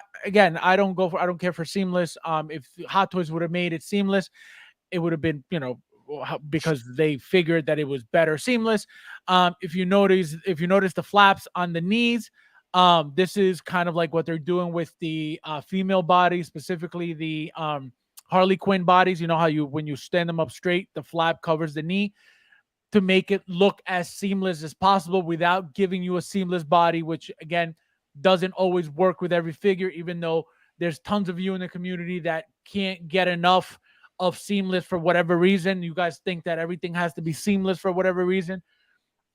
don't care for seamless. If Hot Toys would have made it seamless, it would have been, because they figured that it was better seamless. If you notice the flaps on the knees, this is kind of like what they're doing with the female body, specifically the Harley Quinn bodies. You know how when you stand them up straight, the flap covers the knee to make it look as seamless as possible without giving you a seamless body, which again doesn't always work with every figure, even though there's tons of you in the community that can't get enough of seamless for whatever reason. You guys think that everything has to be seamless for whatever reason.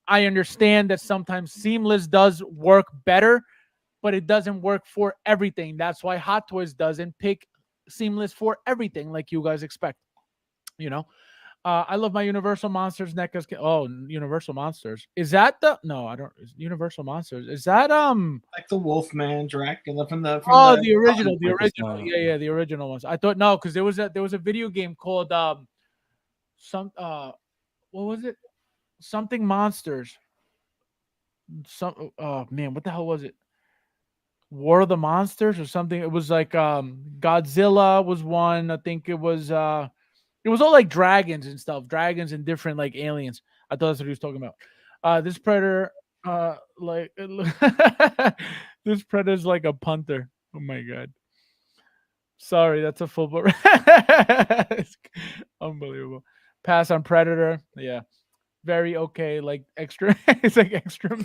I understand that sometimes seamless does work better, but it doesn't work for everything. That's why Hot Toys doesn't pick seamless for everything like you guys expect. I love my Universal Monsters NECAs. Oh, Universal Monsters. Is that the no? I don't. Universal Monsters. Is that like the Wolfman Dracula from the the original, yeah, the original ones. I thought no, because there was a video game called what was it? Something Monsters. Oh man, what the hell was it? War of the Monsters or something. It was like Godzilla was one. I think it was all like dragons and stuff, dragons and different like aliens. I thought that's what he was talking about. This Predator, like this Predator's like a punter. Oh my god. Sorry, that's a football. It's unbelievable. Pass on Predator. Yeah. Very okay. Like extra. It's like extra.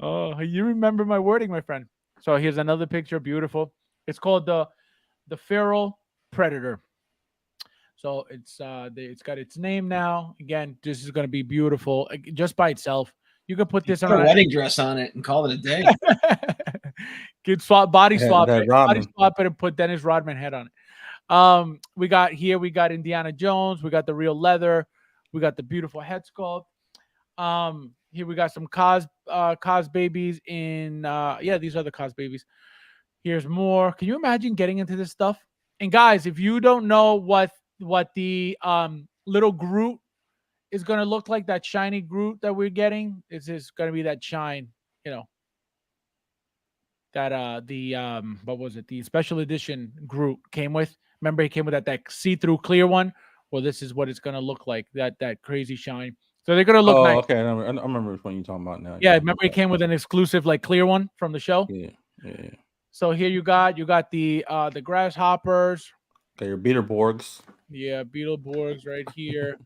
Oh, you remember my wording, my friend. So here's another picture. Beautiful. It's called the Feral Predator. So it's got its name now. Again, this is going to be beautiful just by itself. You can put this on a wedding dress on it and call it a day. Body swap it, and put Dennis Rodman head on it. We got Indiana Jones. We got the real leather. We got the beautiful head sculpt. Here we got some Cos babies in these are the Cos babies. Here's more. Can you imagine getting into this stuff? And guys, if you don't know what the little Groot is going to look like, that shiny Groot that we're getting, is going to be that shine, that what was it? The special edition Groot came with. Remember, he came with that see-through clear one. Well, this is what it's going to look like, that crazy shine. So they're going to look nice. Okay. I remember which one you're talking about now. Yeah, remember he came with an exclusive like clear one from the show? Yeah. So here you got the grasshoppers. Okay, your Beetleborgs. Yeah, Beetleborgs right here.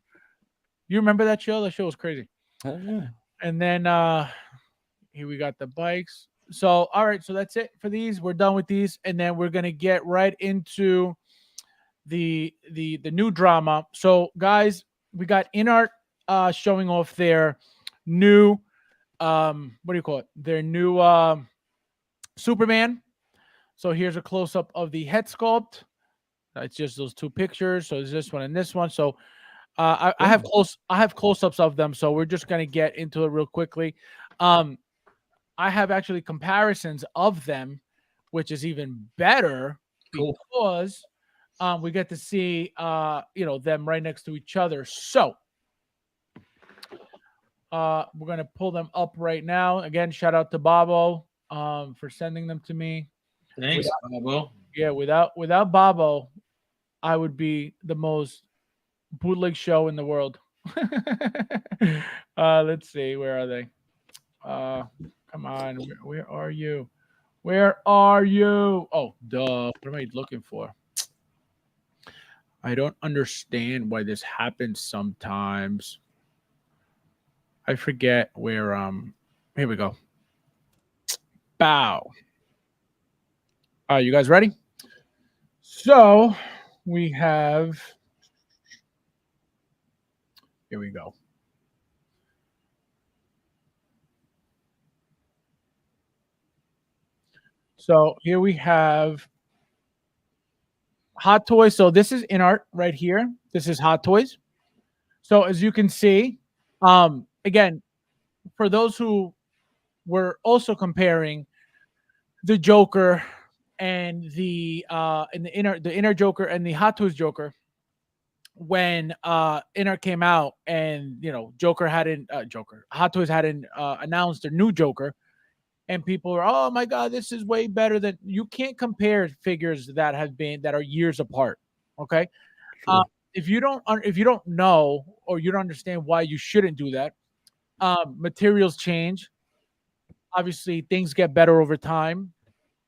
You remember that show? That show was crazy. Oh, yeah. And then here we got the bikes. So all right, so that's it for these. We're done with these, and then we're gonna get right into the new drama. So guys, we got InArt showing off their new what do you call it? Their new Superman. So here's a close up of the head sculpt. It's just those two pictures. So there's this one and this one. So I have close ups of them. So we're just gonna get into it real quickly. I have actually comparisons of them, which is even better Cool. because we get to see them right next to each other. So we're gonna pull them up right now. Again, shout out to Bobo for sending them to me. Thanks, Bobo. Yeah, without Bobo, I would be the most bootleg show in the world. Let's see, where are they? Come on, where are you? Where are you? Oh, duh. What am I looking for? I don't understand why this happens sometimes. I forget where here we go. Bow. All right, you guys ready? So we have, here we go. So here we have Hot Toys. So this is InArt right here. This is Hot Toys. So as you can see, again, for those who were also comparing the Joker and the inner Joker and the Hot Toys Joker, when InArt came out and Hot Toys hadn't announced their new Joker, and people are, oh my god, this is way better than. You can't compare figures that are years apart. Okay, if you don't know or you don't understand why you shouldn't do that, materials change. Obviously, things get better over time.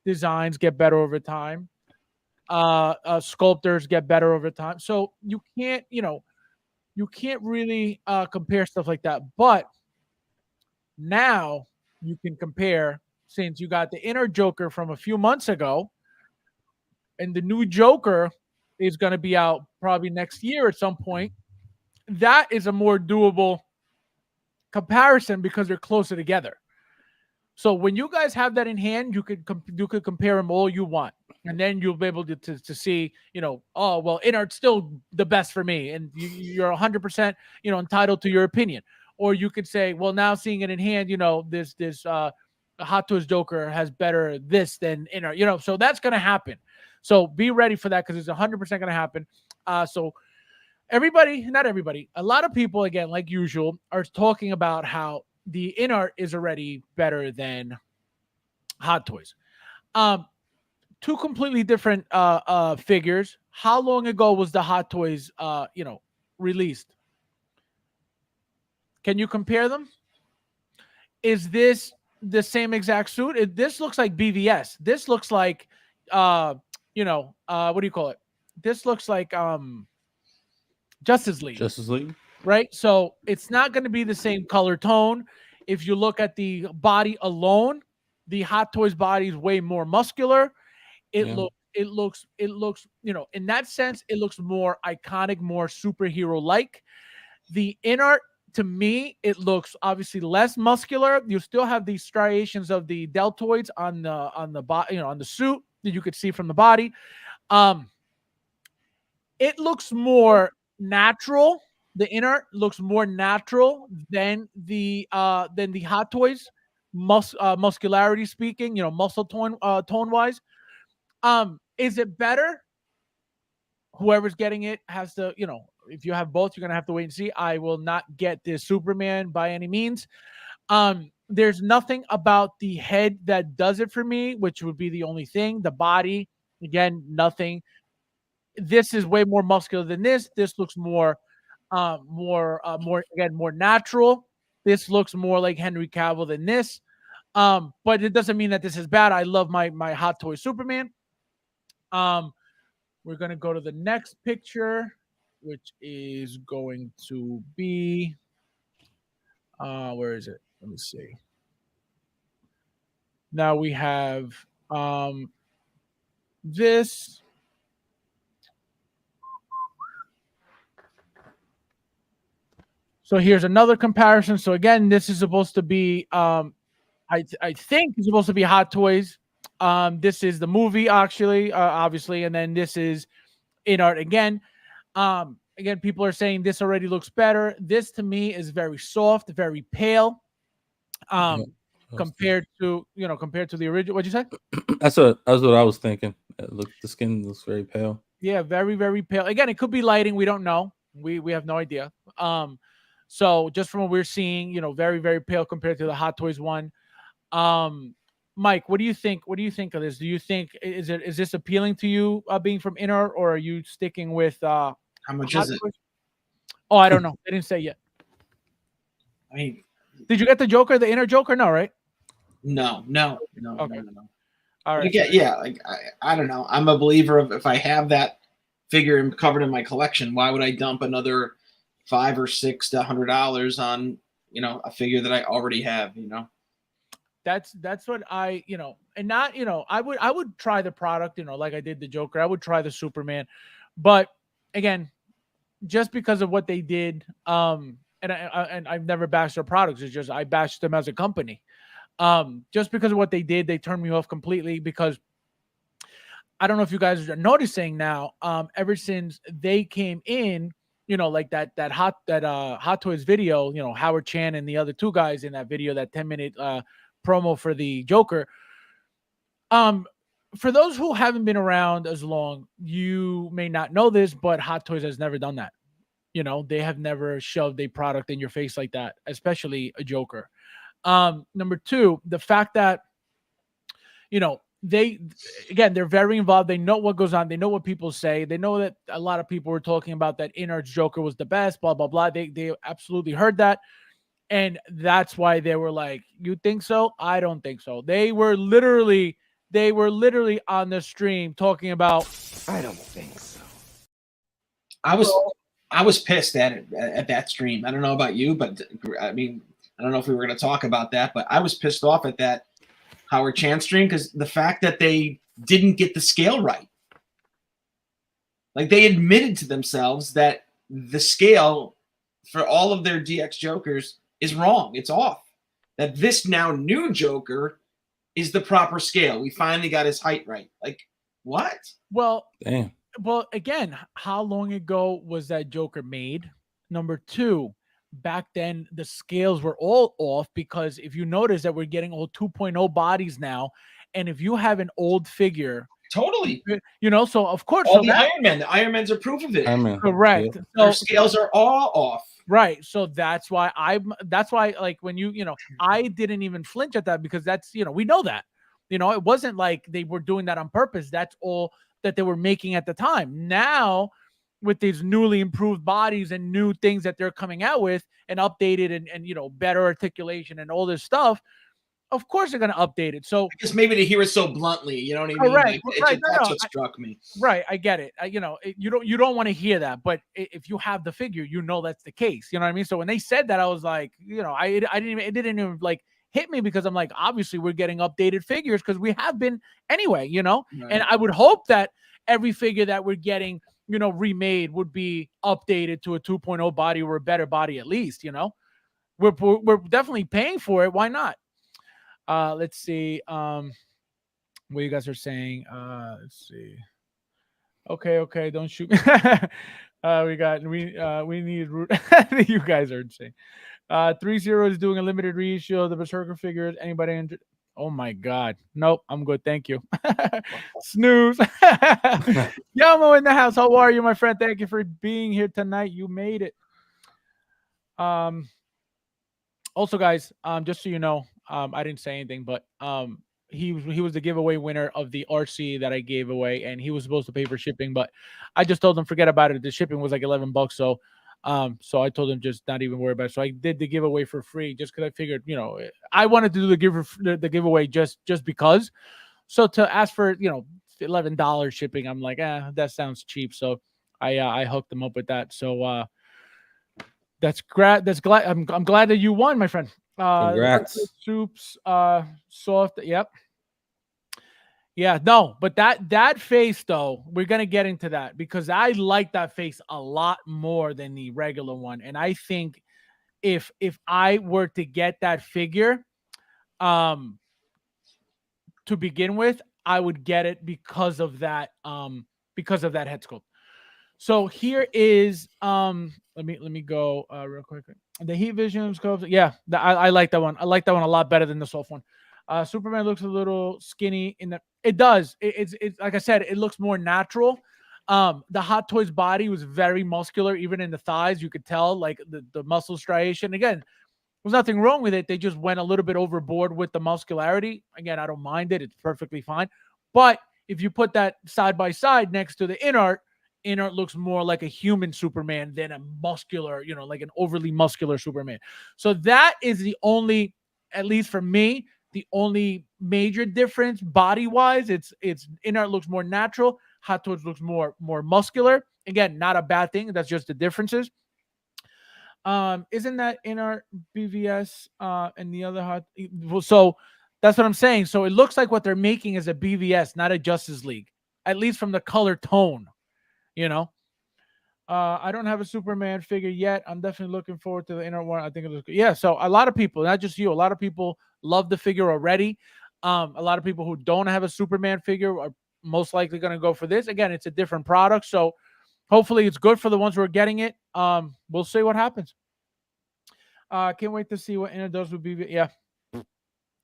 Designs get better over time. Sculptors get better over time. So you can't really compare stuff like that. But now you can compare, since you got the inner Joker from a few months ago, and the new Joker is going to be out probably next year at some point. That is a more doable comparison because they're closer together. So when you guys have that in hand, you could compare them all you want, and then you'll be able to see, oh well, InArt's still the best for me, and you're 100% entitled to your opinion. Or you could say, well, now seeing it in hand, this Hot Toys Joker has better this than InArt, so that's gonna happen. So be ready for that because it's 100% gonna happen. So not everybody, a lot of people, again, like usual, are talking about how the InArt is already better than Hot Toys. Two completely different figures. How long ago was the Hot Toys released? Can you compare them? Is this the same exact suit? This looks like BVS. This looks like what do you call it? This looks like Justice League. Justice League. Right? So it's not going to be the same color tone. If you look at the body alone, the Hot Toys body is way more muscular. It looks, in that sense, it looks more iconic, more superhero like. The InArt, to me, it looks obviously less muscular. You still have these striations of the deltoids on the body, on the suit that you could see from the body. It looks more natural. The InArt looks more natural than the Hot Toys, muscularity speaking, muscle tone wise. Is it better? Whoever's getting it has to, if you have both, you're gonna have to wait and see. I will not get this Superman by any means. There's nothing about the head that does it for me, which would be the only thing. The body, again, nothing. This is way more muscular than this. This looks more natural. This looks more like Henry Cavill than this. But it doesn't mean that this is bad. I love my Hot Toy Superman. We're gonna go to the next picture which is going to be where is it? Let me see. Now we have this. So here's another comparison. So again, this is supposed to be I think it's supposed to be Hot Toys. This is the movie actually, obviously, and then this is in art again. Again, people are saying this already looks better. This to me is very soft, very pale. Compared to the original. What'd you say? That's what I was thinking. The skin looks very pale. Yeah, very, very pale. Again, it could be lighting. We don't know. We have no idea. So just from what we're seeing, very, very pale compared to the Hot Toys one. Mike, what do you think? What do you think of this? Do you think is this appealing to you being from Inner, or are you sticking with how much Hot is it? Toys? Oh, I don't know. They didn't say yet. I mean, did you get the Joker, the Inner Joker? No, right? No. Okay. No. All right. Again, yeah, like I don't know. I'm a believer of if I have that figure covered in my collection, why would I dump another $5 or $6 to $100 on a figure that I already have? That's what I and not I would try the product like I did the Joker. I would try the Superman, but again, just because of what they did, and I've never bashed their products. It's just I bashed them as a company. Just because of what they did, they turned me off completely because I don't know if you guys are noticing now, ever since they came in, like that Hot Toys video, Howard Chan and the other two guys in that video, that 10-minute promo for the Joker. For those who haven't been around as long, you may not know this, but Hot Toys has never done that. They have never shoved a product in your face like that, especially a Joker. Number two, the fact that they're very involved. They know what goes on. They know what people say. They know that a lot of people were talking about that Inner Joker was the best, blah, blah, blah. They absolutely heard that. And that's why they were like, you think so? I don't think so. They were literally on the stream talking about, I don't think so. I was pissed at that stream. I don't know about you, but I mean, I don't know if we were going to talk about that, but I was pissed off at that Howard Chan stream because the fact that they didn't get the scale right. Like they admitted to themselves that the scale for all of their DX Jokers is wrong. It's off. That this now new Joker is the proper scale. We finally got his height right. Like, what? Well, damn. Well, again, how long ago was that Joker made? Number two, back then the scales were all off because if you notice that we're getting all 2.0 bodies now, and if you have an old figure, totally, so of course, all the Iron Mans are proof of it. Correct. Yeah. So, their scales are all off. Right. So that's why like when I didn't even flinch at that because that's, we know that, it wasn't like they were doing that on purpose. That's all that they were making at the time. Now, with these newly improved bodies and new things that they're coming out with and updated and better articulation and all this stuff, of course they're going to update it. So I guess maybe to hear it so bluntly, you know what I mean? Right, That's what struck me. Right, I get it. You don't want to hear that, but if you have the figure, that's the case. You know what I mean? So when they said that, I was like, it didn't even like hit me because I'm like, obviously we're getting updated figures because we have been anyway, Right. And I would hope that every figure that we're getting, remade would be updated to a 2.0 body or a better body at least. We're definitely paying for it. Why not? Let's see. What you guys are saying. Let's see. Okay. Don't shoot me. We need you guys are insane. 3-0 is doing a limited reissue of the Berserker figures. Anybody interested? Oh my god. Nope, I'm good. Thank you. Snooze. Yamo in the house. How are you, my friend? Thank you for being here tonight. You made it. Also, guys, just so you know, I didn't say anything, but he was the giveaway winner of the RC that I gave away, and he was supposed to pay for shipping, but I just told him forget about it. The shipping was like $11, so I told him just not even worry about it. So I did the giveaway for free just because I figured, I wanted to do the giveaway just because. So to ask for $11 shipping, I'm like, that sounds cheap. So I hooked them up with that. So that's glad. I'm glad that you won, my friend. Congrats. Soups, soft. Yep. Yeah, no, but that face though, we're gonna get into that because I like that face a lot more than the regular one, and I think if I were to get that figure, to begin with, I would get it because of that head sculpt. So here is let me go real quick. The heat vision scopes. Yeah, I like that one. I like that one a lot better than the soft one. Superman looks a little skinny in the. It does. It's like I said, it looks more natural. The Hot Toys body was very muscular, even in the thighs. You could tell like the muscle striation. Again, there's nothing wrong with it. They just went a little bit overboard with the muscularity. Again, I don't mind it. It's perfectly fine. But if you put that side by side next to the inart looks more like a human Superman than a muscular, like an overly muscular Superman. So that is the only, at least for me, the only major difference body-wise. It's inart looks more natural. Hot Toys looks more muscular. Again, not a bad thing. That's just the differences. Isn't that in our BVS and the other hot? So that's what I'm saying. So it looks like what they're making is a BVS, not a Justice League, at least from the color tone. I don't have a Superman figure yet. I'm definitely looking forward to the inner one. I think it looks good. Yeah. So a lot of people, not just you, a lot of people love the figure already. A lot of people who don't have a Superman figure are most likely going to go for this. Again, it's a different product, so hopefully it's good for the ones who are getting it. We'll see what happens. Can't wait to see what Inner does with BVS.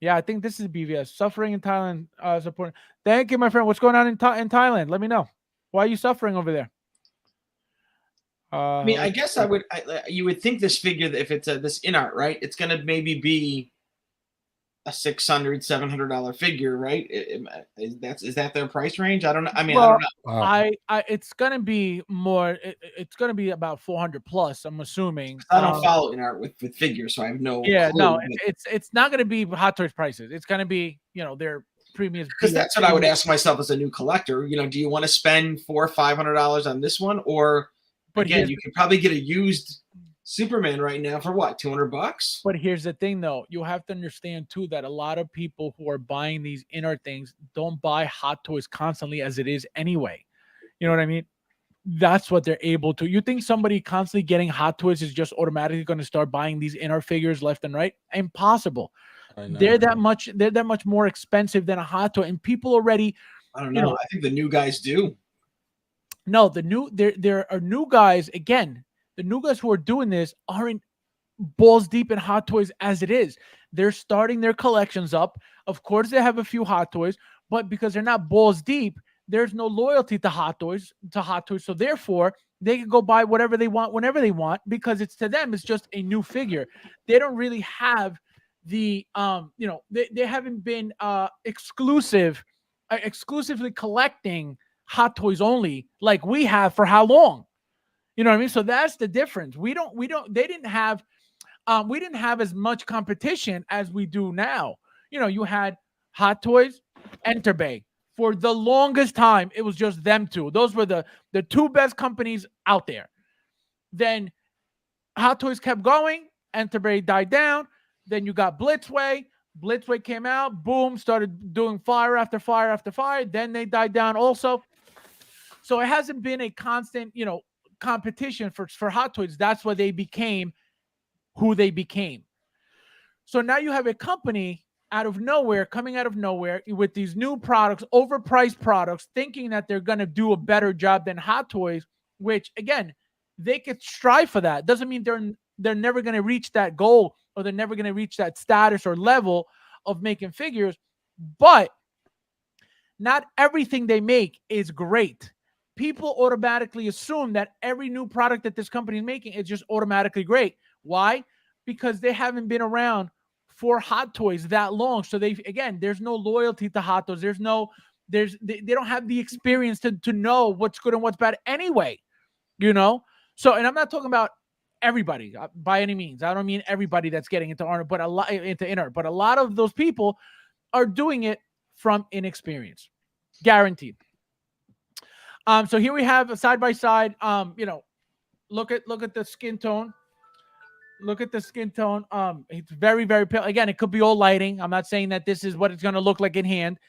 Yeah, I think this is BVS. Suffering in Thailand. Support. Thank you, my friend. What's going on in Thailand? Let me know. Why are you suffering over there? I mean, I guess you would think this figure, if it's this inart, right? It's going to maybe be a $600, $700 figure, right? Is that their price range? I don't know. I mean, I don't know. Wow. It's gonna be more. It's gonna be about 400 plus. I'm assuming. I don't follow inart with figures, so I have no. Yeah, clue, no, it's not gonna be Hot Toys prices. It's gonna be their premium. Because that's what I would ask myself as a new collector. Do you want to spend $400 or $500 on this one, or again, you can probably get a used Superman right now for what, $200? But here's the thing, though. You have to understand, too, that a lot of people who are buying these inner things don't buy Hot Toys constantly as it is anyway. You know what I mean? That's what they're able to. You think somebody constantly getting Hot Toys is just automatically going to start buying these inner figures left and right? Impossible. They're that much more expensive than a Hot Toy. And people already... I don't know. I think the new guys do. No, there are new guys, again... The new guys who are doing this aren't balls deep in Hot Toys as it is. They're starting their collections up. Of course, they have a few Hot Toys, but because they're not balls deep, there's no loyalty to Hot Toys. So therefore, they can go buy whatever they want whenever they want because to them, it's just a new figure. They don't really have the they haven't been exclusively collecting Hot Toys only like we have for how long? You know what I mean? So that's the difference. We didn't have as much competition as we do now. You had Hot Toys, Enterbay. For the longest time, it was just them two. Those were the two best companies out there. Then Hot Toys kept going. Enterbay died down. Then you got Blitzway. Blitzway came out. Boom, started doing fire after fire after fire. Then they died down also. So it hasn't been a constant, competition for Hot Toys. That's why they became who they became. So now you have a company coming out of nowhere with these new products, overpriced products, thinking that they're going to do a better job than Hot Toys, which again, they could strive for that. Doesn't mean they're never going to reach that goal or they're never going to reach that status or level of making figures, but not everything they make is great. People automatically assume that every new product that this company is making is just automatically great. Why? Because they haven't been around for Hot Toys that long. So there's no loyalty to Hot Toys. They don't have the experience to know what's good and what's bad anyway, So, and I'm not talking about everybody by any means. I don't mean everybody that's getting into Arnold, but into Inner. But a lot of those people are doing it from inexperience, guaranteed. So here we have a side by side. Look at the skin tone. Look at the skin tone. It's very, very pale. Again, it could be all lighting. I'm not saying that this is what it's going to look like in hand.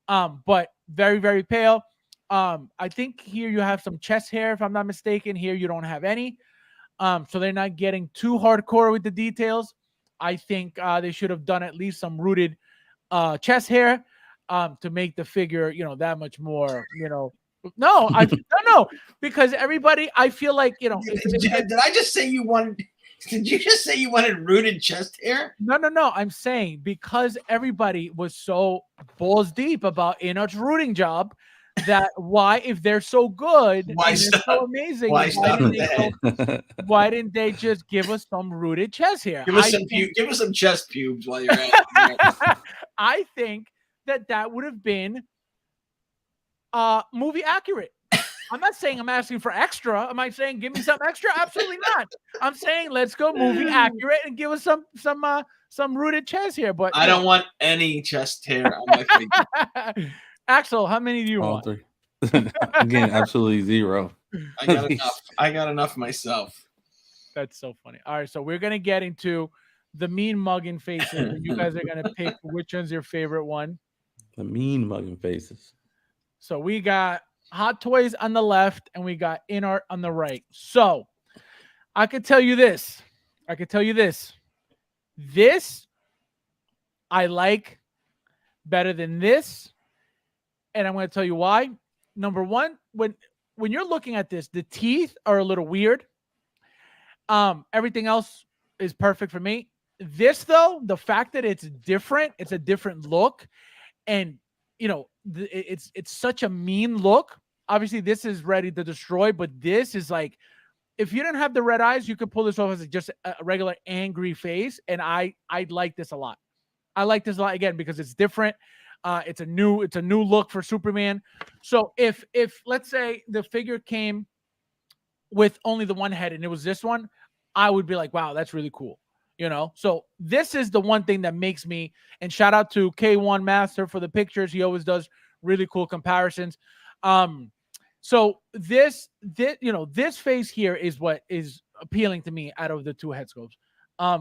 But very, very pale. I think here you have some chest hair, if I'm not mistaken. Here you don't have any. So they're not getting too hardcore with the details. I think they should have done at least some rooted chest hair to make the figure, that much more, no, because everybody, I feel like, Did I just say you wanted? Did you just say you wanted rooted chest hair? No. I'm saying because everybody was so balls deep about Enoch's rooting job that why, if they're so good, Why and they're so amazing, Why didn't they just give us some rooted chest hair? Give us some chest pubes while you're at it. I think that would have been movie accurate. I'm not saying I'm asking for extra. Am I saying give me some extra? Absolutely not. I'm saying let's go movie accurate and give us some rooted chest hair. But I don't want any chest hair on my figure. Axel, how many do you want? 3. Again, absolutely 0. I got enough. I got enough myself. That's so funny. All right, so we're gonna get into the mean mugging faces. And you guys are gonna pick which one's your favorite one. The mean mugging faces. So we got Hot Toys on the left, and we got InArt on the right. So I could tell you this. This I like better than this. And I'm going to tell you why. Number one, when you're looking at this, the teeth are a little weird. Everything else is perfect for me. This, though, the fact that it's different, it's a different look. And, it's such a mean look. Obviously, this is ready to destroy, but this is like, if you didn't have the red eyes, you could pull this off as just a regular angry face. And I like this a lot. I like this a lot, again, because it's different. It's a new look for Superman. So if let's say the figure came with only the one head and it was this one, I would be like, wow, that's really cool. So this is the one thing that makes me, and shout out to K1 Master for the pictures. He always does really cool comparisons. So this face here is what is appealing to me out of the two head sculpts.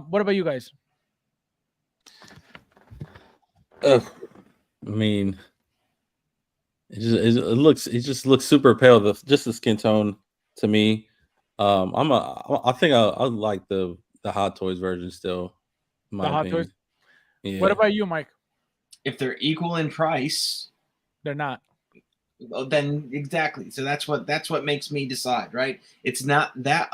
What about you guys? I mean, it just looks super pale. Just the skin tone to me. I think I like the Hot Toys version still. The Hot opinion. Toys. Yeah. What about you, Mike? If they're equal in price, they're not. Then exactly. So that's what makes me decide, right? It's not that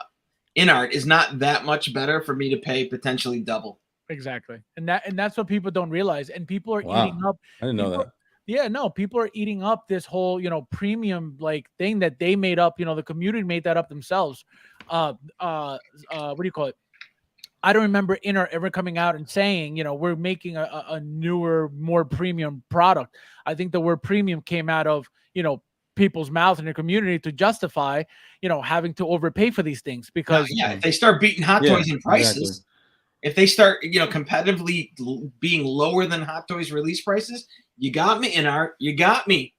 InArt is not that much better for me to pay potentially double. Exactly. And that's what people don't realize. And people are eating up. I didn't know that. Yeah, no, people are eating up this whole, premium like thing that they made up. The community made that up themselves. What do you call it? I don't remember InArt ever coming out and saying, we're making a newer, more premium product. I think the word premium came out of, people's mouths in the community to justify, having to overpay for these things because if they start beating Hot Toys in prices, exactly. If they start, competitively being lower than Hot Toys release prices, you got me, InArt. You got me.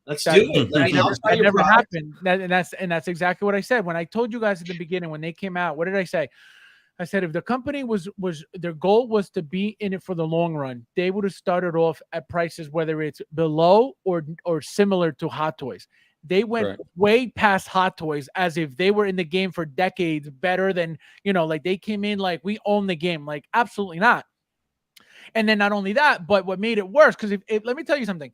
Let's do it. That never happened. And that's exactly what I said. When I told you guys at the beginning, when they came out, what did I say? I said, if the company was their goal was to be in it for the long run, they would have started off at prices, whether it's below or similar to Hot Toys. They went way past Hot Toys as if they were in the game for decades, better than, like they came in like we own the game. Like, absolutely not. And then not only that, but what made it worse, because if let me tell you something.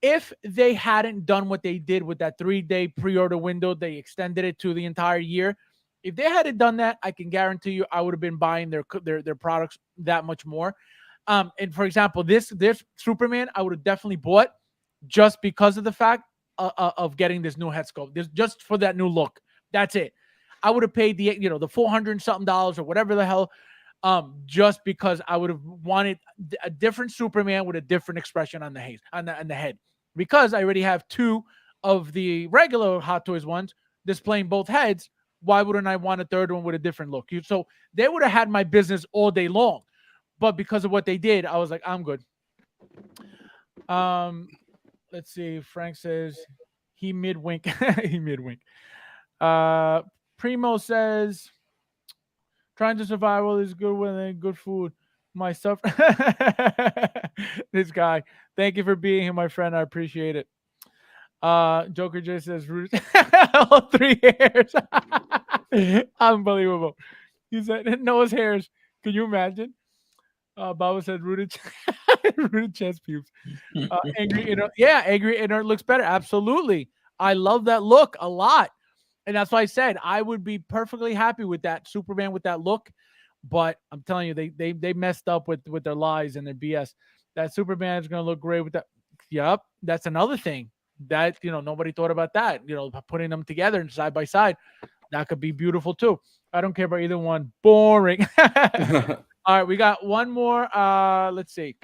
If they hadn't done what they did with that 3-day pre-order window, they extended it to the entire year. If they hadn't done that, I can guarantee you I would have been buying their products that much more. And for example, this Superman, I would have definitely bought just because of the fact of getting this new head sculpt. This just for that new look. That's it. I would have paid the $400 and something or whatever the hell, just because I would have wanted a different Superman with a different expression on the head. Because I already have 2 of the regular Hot Toys ones displaying both heads. Why wouldn't I want a third one with a different look? So they would have had my business all day long. But because of what they did, I was like, I'm good. Let's see. Frank says He mid wink. He mid wink. Primo says, trying to survive all this good weather, good food. My stuff. This guy. Thank you for being here, my friend. I appreciate it. Joker just says all 3 hairs. Unbelievable. He said Noah's hairs. Can you imagine? Baba said rooted, rooted chest pubes. Angry inner, yeah, angry inner looks better. Absolutely, I love that look a lot, and that's why I said I would be perfectly happy with that Superman with that look. But I'm telling you, they messed up with their lies and their BS. That Superman is going to look great with that. Yep, that's another thing that nobody thought about that. Putting them together and side by side, that could be beautiful too. I don't care about either one. Boring. All right, we got one more. Let's see.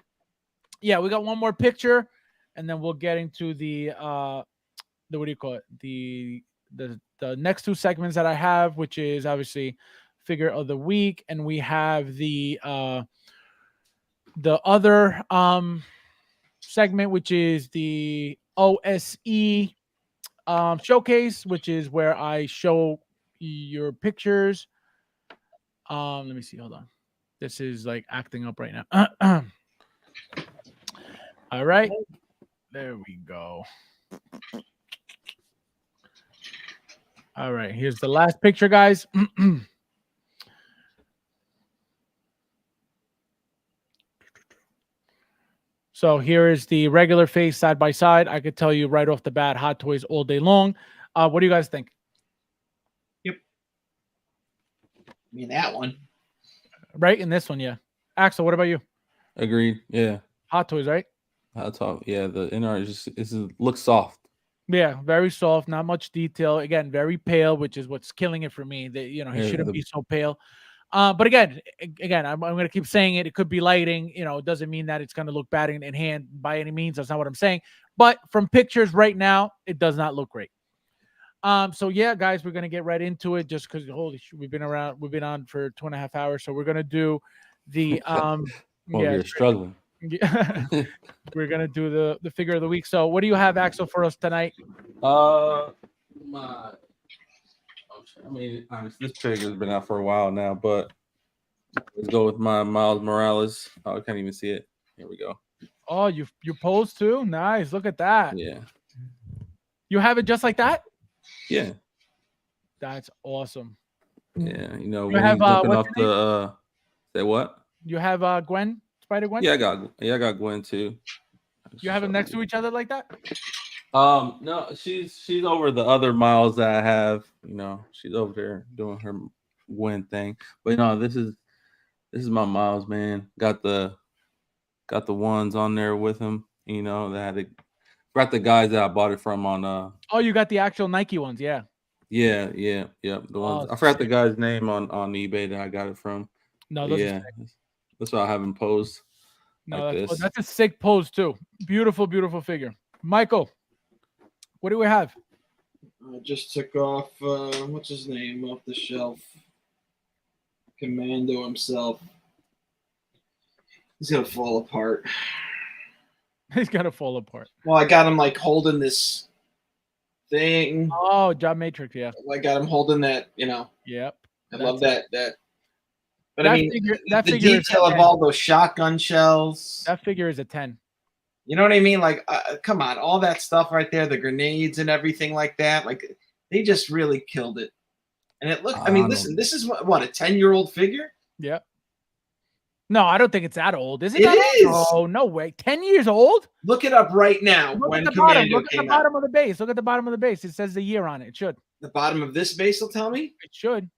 Yeah, we got one more picture, and then we'll get into the what do you call it? The next 2 segments that I have, which is obviously figure of the week, and we have the other segment, which is the OSE showcase, which is where I show your pictures. Let me see. Hold on. This is like acting up right now. All right. There we go. All right. Here's the last picture, guys. So here is the regular face side by side. I could tell you right off the bat, Hot Toys all day long. What do you guys think? Yep. I mean, that one. Right? In this one, yeah. Axel, what about you? Agreed. Yeah. Hot Toys, right? Hot Top. Yeah. The inner just looks soft. Yeah, very soft, not much detail. Again, very pale, which is what's killing it for me. That he shouldn't be so pale. But again, I'm going to keep saying it. It could be lighting. It doesn't mean that it's going to look bad in hand by any means. That's not what I'm saying. But from pictures right now, it does not look great. So yeah, guys, we're going to get right into it just because holy shit, we've been on for 2.5 hours. So we're going to do the you're struggling. We're going to do the figure of the week. So what do you have, Axel, for us tonight? This figure has been out for a while now, but let's go with my Miles Morales. Oh, I can't even see it. Here we go. Oh, you posed too? Nice. Look at that. Yeah. You have it just like that? Yeah. That's awesome. Yeah. You have off the say what? You have Gwen, Spider-Gwen? Yeah, I got Gwen too. You have them next to each other like that? No, she's over the other Miles that I have. She's over there doing her Gwen thing. But no, this is my Miles, man. Got the ones on there with him. Got the guys that I bought it from on. Oh, you got the actual Nike ones, yeah. Yeah. The ones I forgot the guy's name on eBay that I got it from. No, that's why I haven't posed. No, that's a sick pose too. Beautiful, beautiful figure. Michael, what do we have? I just took off what's his name off the shelf. Commando himself. He's gonna fall apart. He's gonna fall apart. Well, I got him like holding this thing. Oh, Job Matrix, yeah. I got him holding that, Yep. I love that. But that I mean, that the figure detail of all those shotgun shells. That figure is a 10. You know what I mean? Like, come on, all that stuff right there, the grenades and everything like that. Like, they just really killed it. And it looked. I mean, listen, this is what a 10-year-old figure. Yep. No, I don't think it's that old. Is it? It is. Oh, no way. 10 years old? Look it up right now. Look when at the bottom. Commando Look at the bottom of the base. Look at the bottom of the base. It says the year on it. It should. The bottom of this base will tell me. It should.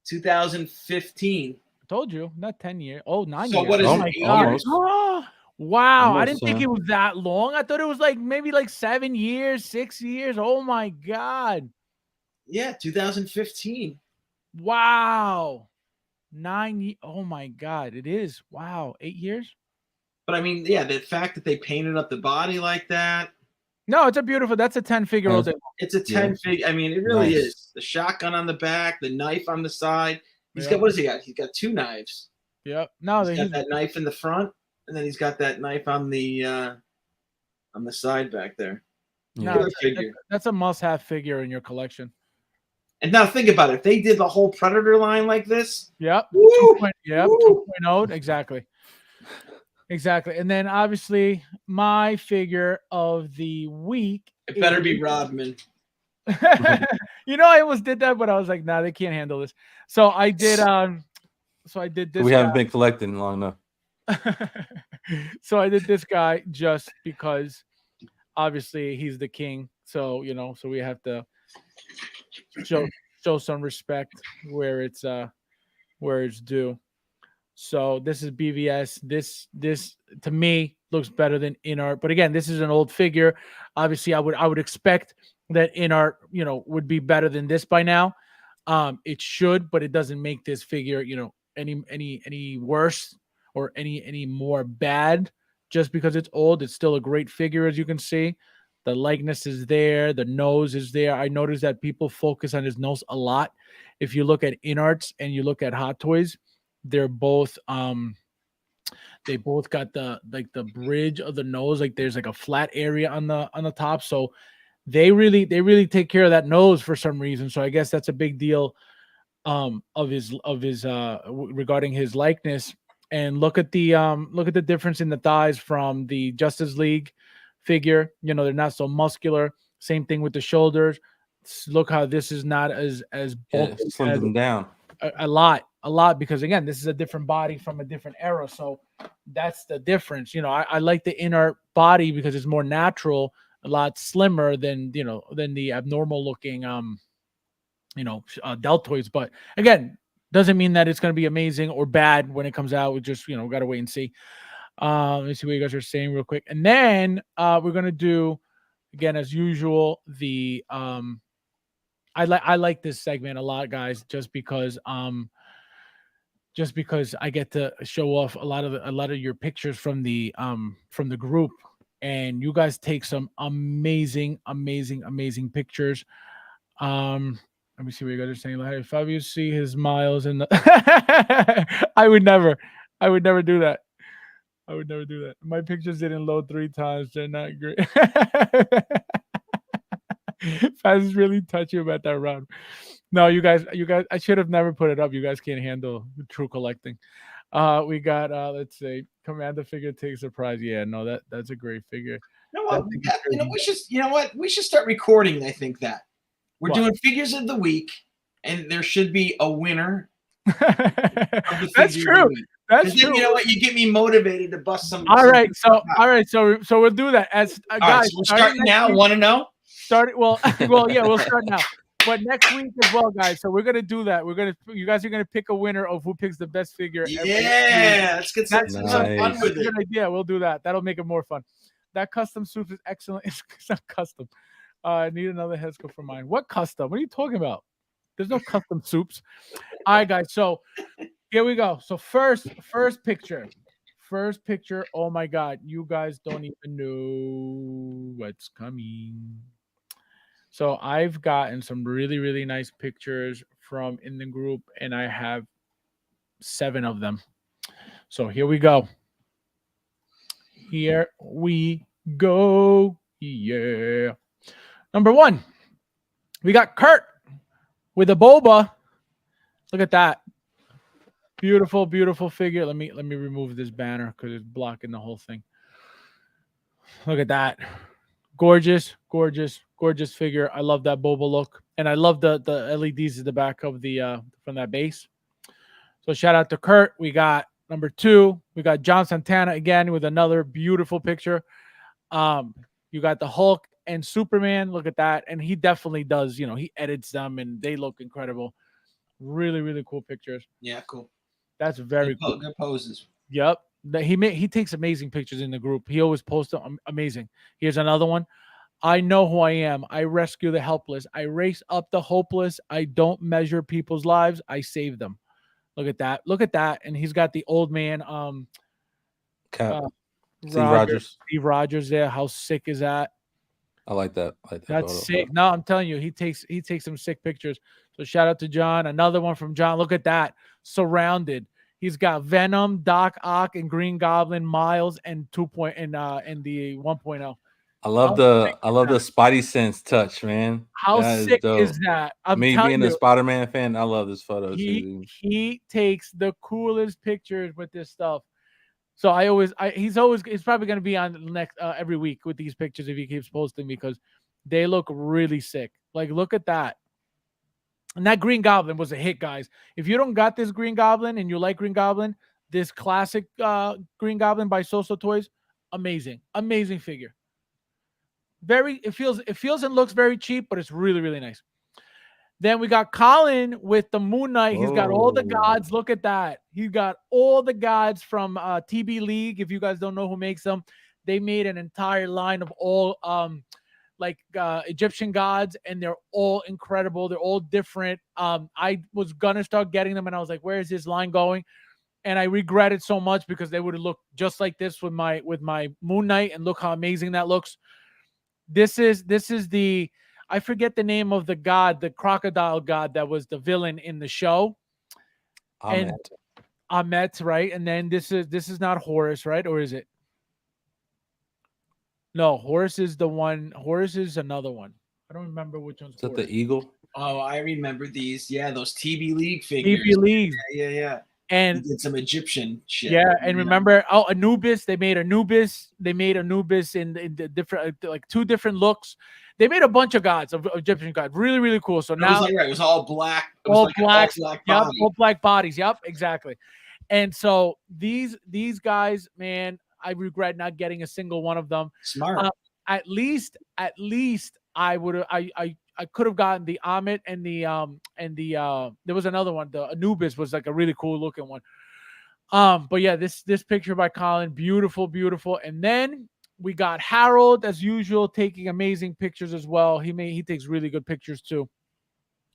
2015. I told you, not 10 years. Oh, 9 So years. what is oh it? Almost. Oh, wow. Almost, I didn't think it was that long. I thought it was maybe 7 years, 6 years. Oh my God. Yeah, 2015. Wow. 9 years. Oh my God. It is. Wow. 8 years. But I mean, yeah, the fact that they painted up the body like that. No, it's a beautiful. That's a 10 figure all day. It's a 10 figure. I mean, it really is. The shotgun on the back, the knife on the side. He's got, what does he got? He's got 2 knives. Yep. No, he's got that knife in the front, and then he's got that knife on the on the side back there. No, Yeah. Good figure. that's a must-have figure in your collection. And now think about it. If they did the whole Predator line like this, Yep. woo, 2.0, exactly. Exactly. And then obviously my figure of the week. it better be Rodman. I almost did that, but I was like, nah, they can't handle this. So I did this We haven't guy. been collecting long enough. So I did this guy just because obviously he's the king. So, so we have to show some respect where it's due. So this is BVS. This to me looks better than in art. But again, this is an old figure. Obviously, I would expect that in art, would be better than this by now. It should, but it doesn't make this figure, any worse or any more bad just because it's old. It's still a great figure, as you can see. The likeness is there. The nose is there. I noticed that people focus on his nose a lot. If you look at in arts and you look at Hot Toys, they're both they both got the bridge of the nose, like there's like a flat area on the top. So they really take care of that nose for some reason. So I guess that's a big deal of his regarding his likeness. And look at the difference in the thighs from the Justice League figure. They're not so muscular. Same thing with the shoulders. Look how this is not as bulky slimmed them down a lot because again, this is a different body from a different era. So that's the difference. I like the inner body because it's more natural, a lot slimmer than the abnormal looking deltoids. But again, doesn't mean that it's going to be amazing or bad when it comes out. We just got to wait and see. Let me see what you guys are saying real quick, and then we're gonna do again as usual the I like this segment a lot, guys, just because I get to show off a lot of your pictures from the group, and you guys take some amazing pictures. Let me see what you guys are saying. Like, if you see his miles in the I would never do that. I would never do that. My pictures didn't load 3 times. They're not great. Faz is really touchy about that round. No, you guys, I should have never put it up. You guys can't handle true collecting. We got let's see, Commander figure takes a prize. Yeah, no, that's a great figure. We should start recording. I think that we're What? doing figures of the week, and there should be a winner. That's true. That's true. You know what? You get me motivated to bust some. All right, so we'll do that as guys. So we're starting now. Want to know? Well, yeah, we'll start now. But next week as well, guys. So we're gonna do that. You guys are gonna pick a winner of who picks the best figure. Yeah, let's get some fun with it. Good idea. We'll do that. That'll make it more fun. That custom soup is excellent. It's not custom. I need another head sculpt for mine. What custom? What are you talking about? There's no custom soups. All right, guys. So here we go. So first picture. Oh my God, you guys don't even know what's coming. So I've gotten some really nice pictures from in the group, and I have 7 of them. So here we go. Here we go. Yeah. Number 1, we got Kurt with a boba. Look at that. Beautiful figure. Let me remove this banner because it's blocking the whole thing. Look at that. Gorgeous figure. I love that boba look, and I love the LEDs at the back of the from that base. So shout out to Kurt. We got number 2. We got John Santana again with another beautiful picture. You got the Hulk and Superman. Look at that, and he definitely does. He edits them, and they look incredible. Really cool pictures. Yeah, cool. That's very cool. Good poses. Yep. He takes amazing pictures in the group. He always posts them. Amazing. Here's another one. I know who I am. I rescue the helpless. I raise up the hopeless. I don't measure people's lives. I save them. Look at that. And he's got the old man. Steve Rogers there. How sick is that? I like that. That's sick. No, I'm telling you, he takes some sick pictures. So shout out to John. Another one from John. Look at that. Surrounded. He's got Venom, Doc Ock, and Green Goblin, Miles, and the 1.0. I love the Spidey sense touch, man. How That is sick dope. is that? I'm Me telling being a you, Spider-Man fan, I love this photo too. he Dude. he takes the coolest pictures with this stuff. So he's probably going to be on next every week with these pictures if he keeps posting because they look really sick. Like look at that. And that Green Goblin was a hit, guys. If you don't got this Green Goblin and you like Green Goblin, this classic Green Goblin by Soso Toys, amazing, amazing figure. It feels and looks very cheap, but it's really, really nice. Then we got Colin with the Moon Knight. He's got all the gods. Look at that. He got all the gods from TB League. If you guys don't know who makes them, they made an entire line of all Egyptian gods, and they're all incredible. They're all different. I was gonna start getting them, and I was like, "Where is this line going?" And I regret it so much because they would have looked just like this with my Moon Knight, and look how amazing that looks. This is the I forget the name of the god, the crocodile god that was the villain in the show. Ahmet. And Ahmet, right? And then this is not Horus, right? Or is it? No, Horus is the one. Horus is another one. I don't remember which one's. Is that the eagle? Oh, I remember these. Yeah, those TB League figures. TB League. Yeah. And you did some Egyptian shit. Yeah, and remember, Anubis. They made Anubis. They made Anubis in the different, like 2 different looks. They made a bunch of gods of Egyptian gods. Really, really cool. So now it was all black. All black. Yep, all black bodies. Yep, exactly. And so these guys, man, I regret not getting a single one of them. Smart. At least I would have. I could have gotten the Amit and the there was another one. The Anubis was like a really cool looking one. But yeah, this picture by Colin, beautiful. And then we got Harold as usual, taking amazing pictures as well. He takes really good pictures too.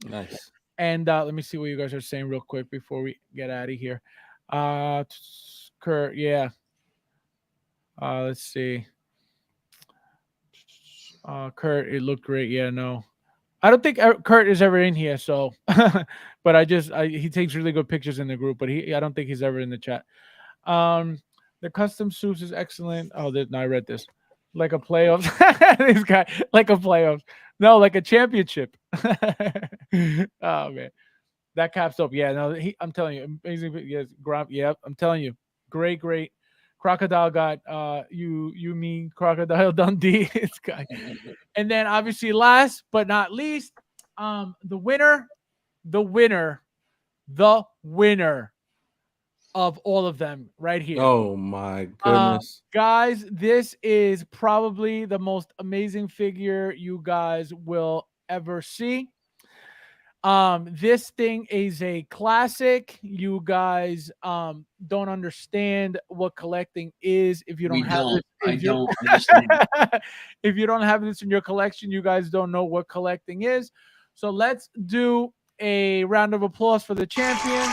Nice. And let me see what you guys are saying real quick before we get out of here. Kurt, yeah. Let's see. Kurt, it looked great. Yeah, no. I don't think Kurt is ever in here, so but he takes really good pictures in the group, but I don't think he's ever in the chat. The custom suits is excellent. Oh, no, I read this. Like a playoffs. This guy, like a playoffs. No, like a championship. Oh man. That caps up. Yeah, no, I'm telling you, amazing. Yes, Grump. Yeah, I'm telling you. Great. Crocodile got you mean Crocodile Dundee. It's guy. And then obviously last but not least, the winner of all of them right here. Oh my goodness. Guys, this is probably the most amazing figure you guys will ever see. This thing is a classic. You guys don't understand what collecting is if you don't have this. I don't understand. If you don't have this in your collection, you guys don't know what collecting is. So let's do a round of applause for the champion.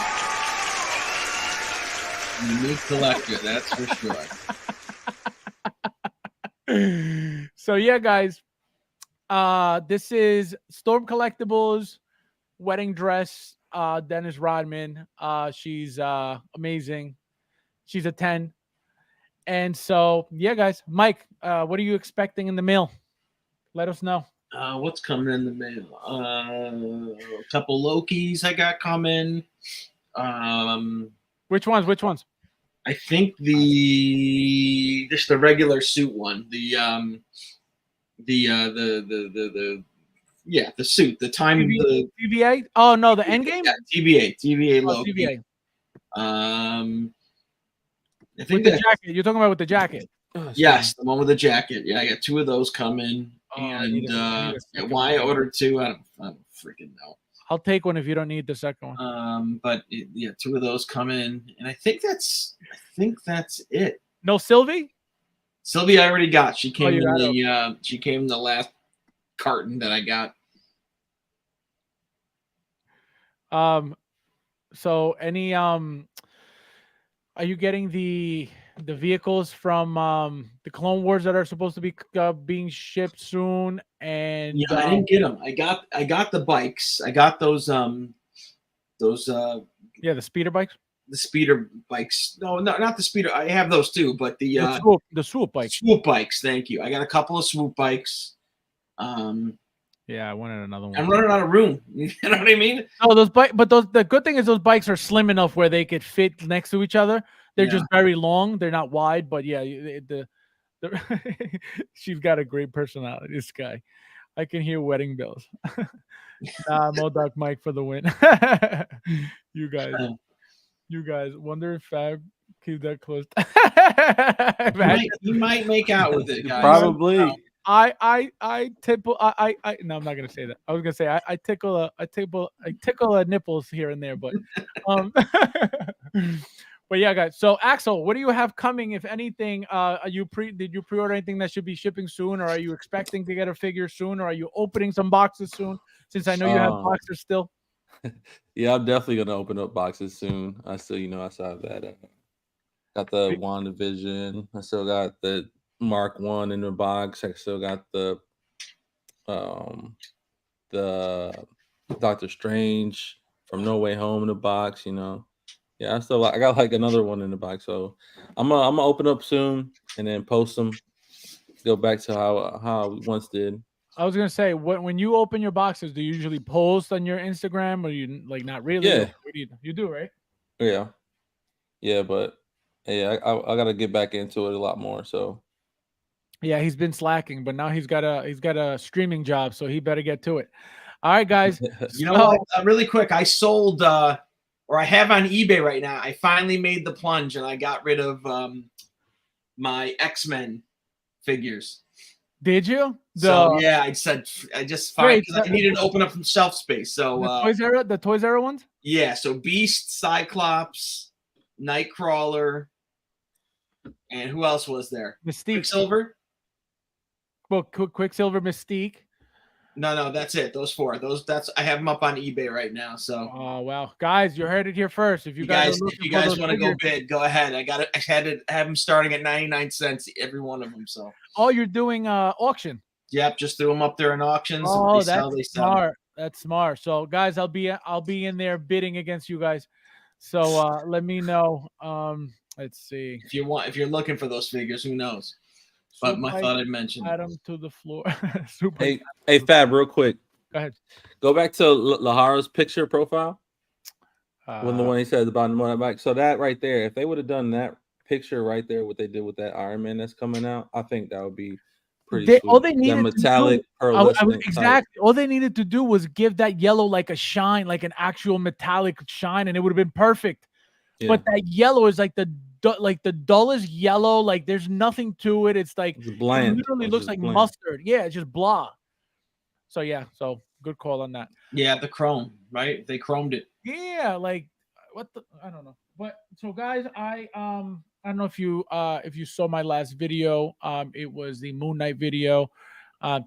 Unique collector, that's for sure. So yeah, guys. This is Storm Collectibles wedding dress, Dennis Rodman. She's amazing. She's a 10. And so, yeah, guys. Mike, what are you expecting in the mail? Let us know. What's coming in the mail? A couple Lokis I got coming. Which ones? I think just the regular suit one. The suit. The time. The TVA? Oh no, the Endgame. Yeah, TVA Loki. TVA. I think with the jacket. You're talking about with the jacket. Yes, the one with the jacket. Yeah, I got 2 of those coming. And why I ordered 2, I don't freaking know. I'll take one if you don't need the second one. But 2 of those coming, and I think that's it. No Sylvie? Sylvie, I already got. She came she came in the last carton that I got. So any are you getting the vehicles from the Clone Wars that are supposed to be being shipped soon? And yeah, I didn't get them. I got the bikes. I got those the speeder bikes. the speeder bikes. No, not the speeder. I have those too, but the swoop bike. Swoop bikes. Thank you. I got a couple of swoop bikes. Yeah, I wanted another one. I'm running out of room. You know what I mean? Oh, the good thing is those bikes are slim enough where they could fit next to each other. They're just very long. They're not wide, but yeah, she's got a great personality. This guy, I can hear wedding bells. Modoc Mike for the win. You guys. Wonder if Fab keep that close. You might make out with it, guys. Probably. I tickle. No, I'm not gonna say that. I was gonna say I tickle nipples here and there, but but yeah, guys. So Axel, what do you have coming, if anything? Did you pre-order anything that should be shipping soon, or are you expecting to get a figure soon, or are you opening some boxes soon? Since I know you have boxes still. Yeah, I'm definitely gonna open up boxes soon. I still have that. Got the WandaVision. I still got the Mark 1 in the box. I still got the Doctor Strange from No Way Home in the box. Yeah, I got like another one in the box. So I'm gonna open up soon and then post them. Go back to how we once did. I was gonna say, when you open your boxes, do you usually post on your Instagram, or you like not really? Yeah, you do, right? Yeah, but yeah, I gotta get back into it a lot more. So yeah, he's been slacking, but now he's got a streaming job, so he better get to it. All right, guys. You know what? Really quick, I sold or I have on eBay right now. I finally made the plunge and I got rid of my X-Men figures. Did you? Yeah, I just fine because I needed to open up some shelf space. So the Toys R Us ones? Yeah, so Beast, Cyclops, Nightcrawler, and who else was there? Mystique. Quicksilver? Well, Quicksilver, Mystique. No, that's it. Those four. I have them up on eBay right now. So. Oh wow, guys, you heard it here first. If you guys want to go bid, go ahead. I had to have them starting at 99 cents every one of them. So. Oh, you're doing auction. Yep, just threw them up there in auctions. Oh, that's smart. That's smart. So, guys, I'll be in there bidding against you guys. So let me know. Let's see. If you're looking for those figures, who knows? But I thought I'd mention. Adam to the floor. Hey, Fab, real quick. Go ahead. Go back to Lahara's picture profile. When the one he said about the back. So that right there, if they would have done that picture right there, what they did with that Iron Man that's coming out, I think that would be pretty sweet. All they needed metallic exactly. All they needed to do was give that yellow like a shine, like an actual metallic shine, and it would have been perfect. Yeah. But that yellow is like the dullest yellow. Like there's nothing to it. It's like bland. It literally looks like bland. Mustard. Yeah, it's just blah. So yeah, so good call on that. Yeah, the chrome, right? They chromed it. Yeah, like I don't know. But so guys, I don't know if you saw my last video. It was the Moon Knight video.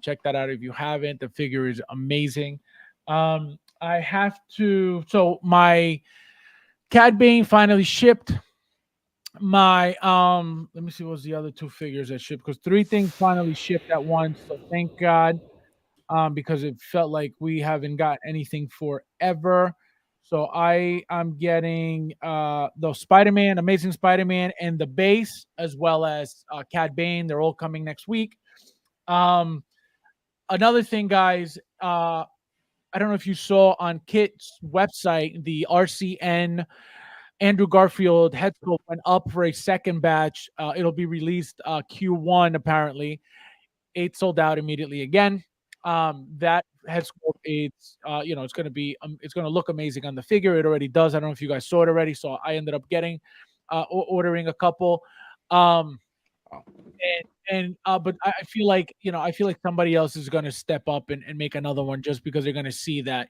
Check that out if you haven't. The figure is amazing. I have to. So my Cad Bane finally shipped. My let me see what's the other two figures that shipped, because 3 things finally shipped at once. So thank God, because it felt like we haven't got anything forever. So I am getting the Spider-Man, Amazing Spider-Man, and the base, as well as Cad Bane. They're all coming next week. Another thing, guys, I don't know if you saw on Kit's website, the RCN Andrew Garfield head sculpt went up for a second batch. It'll be released Q1 apparently. It sold out immediately again. That head sculpt, it's it's going to be it's going to look amazing on the figure. It already does. I don't know if you guys saw it already. So I ended up getting ordering a couple. But I feel like somebody else is going to step up and make another one, just because they're going to see that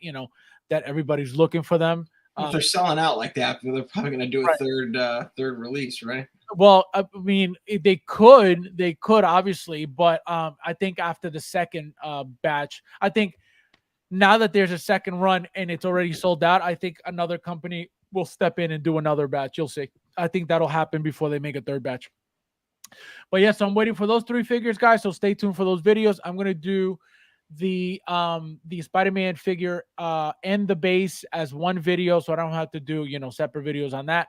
that everybody's looking for them. If they're selling out like that, they're probably going to do a third release, right? Well, I mean, they could obviously, but I think after the second batch, I think now that there's a second run and it's already sold out, I think another company will step in and do another batch. You'll see. I think that'll happen before they make a third batch. But yes, I'm waiting for those 3 figures, guys. So stay tuned for those videos. I'm going to do the Spider-Man figure and the base as one video, so I don't have to do separate videos on that.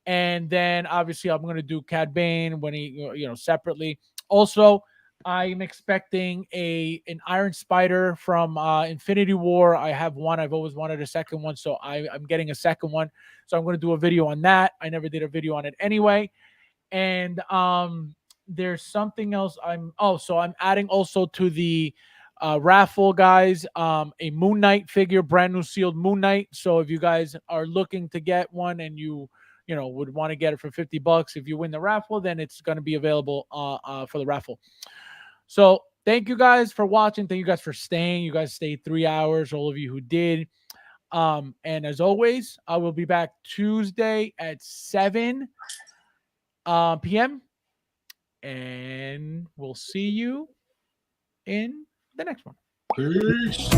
And then obviously I'm gonna do Cad Bane when he separately. Also, I'm expecting an Iron Spider from Infinity War. I have one. I've always wanted a second one, so I'm getting a second one. So I'm going to do a video on that. I never did a video on it anyway. And there's something else. So I'm adding also to the raffle, guys, a Moon Knight figure, brand new sealed Moon Knight. So if you guys are looking to get one and you would want to get it for $50, if you win the raffle, then it's going to be available for the raffle. So thank you guys for watching. Thank you guys for staying. You guys stayed 3 hours, all of you who did. And as always, I will be back Tuesday at 7 p.m. And we'll see you in the next one. Peace.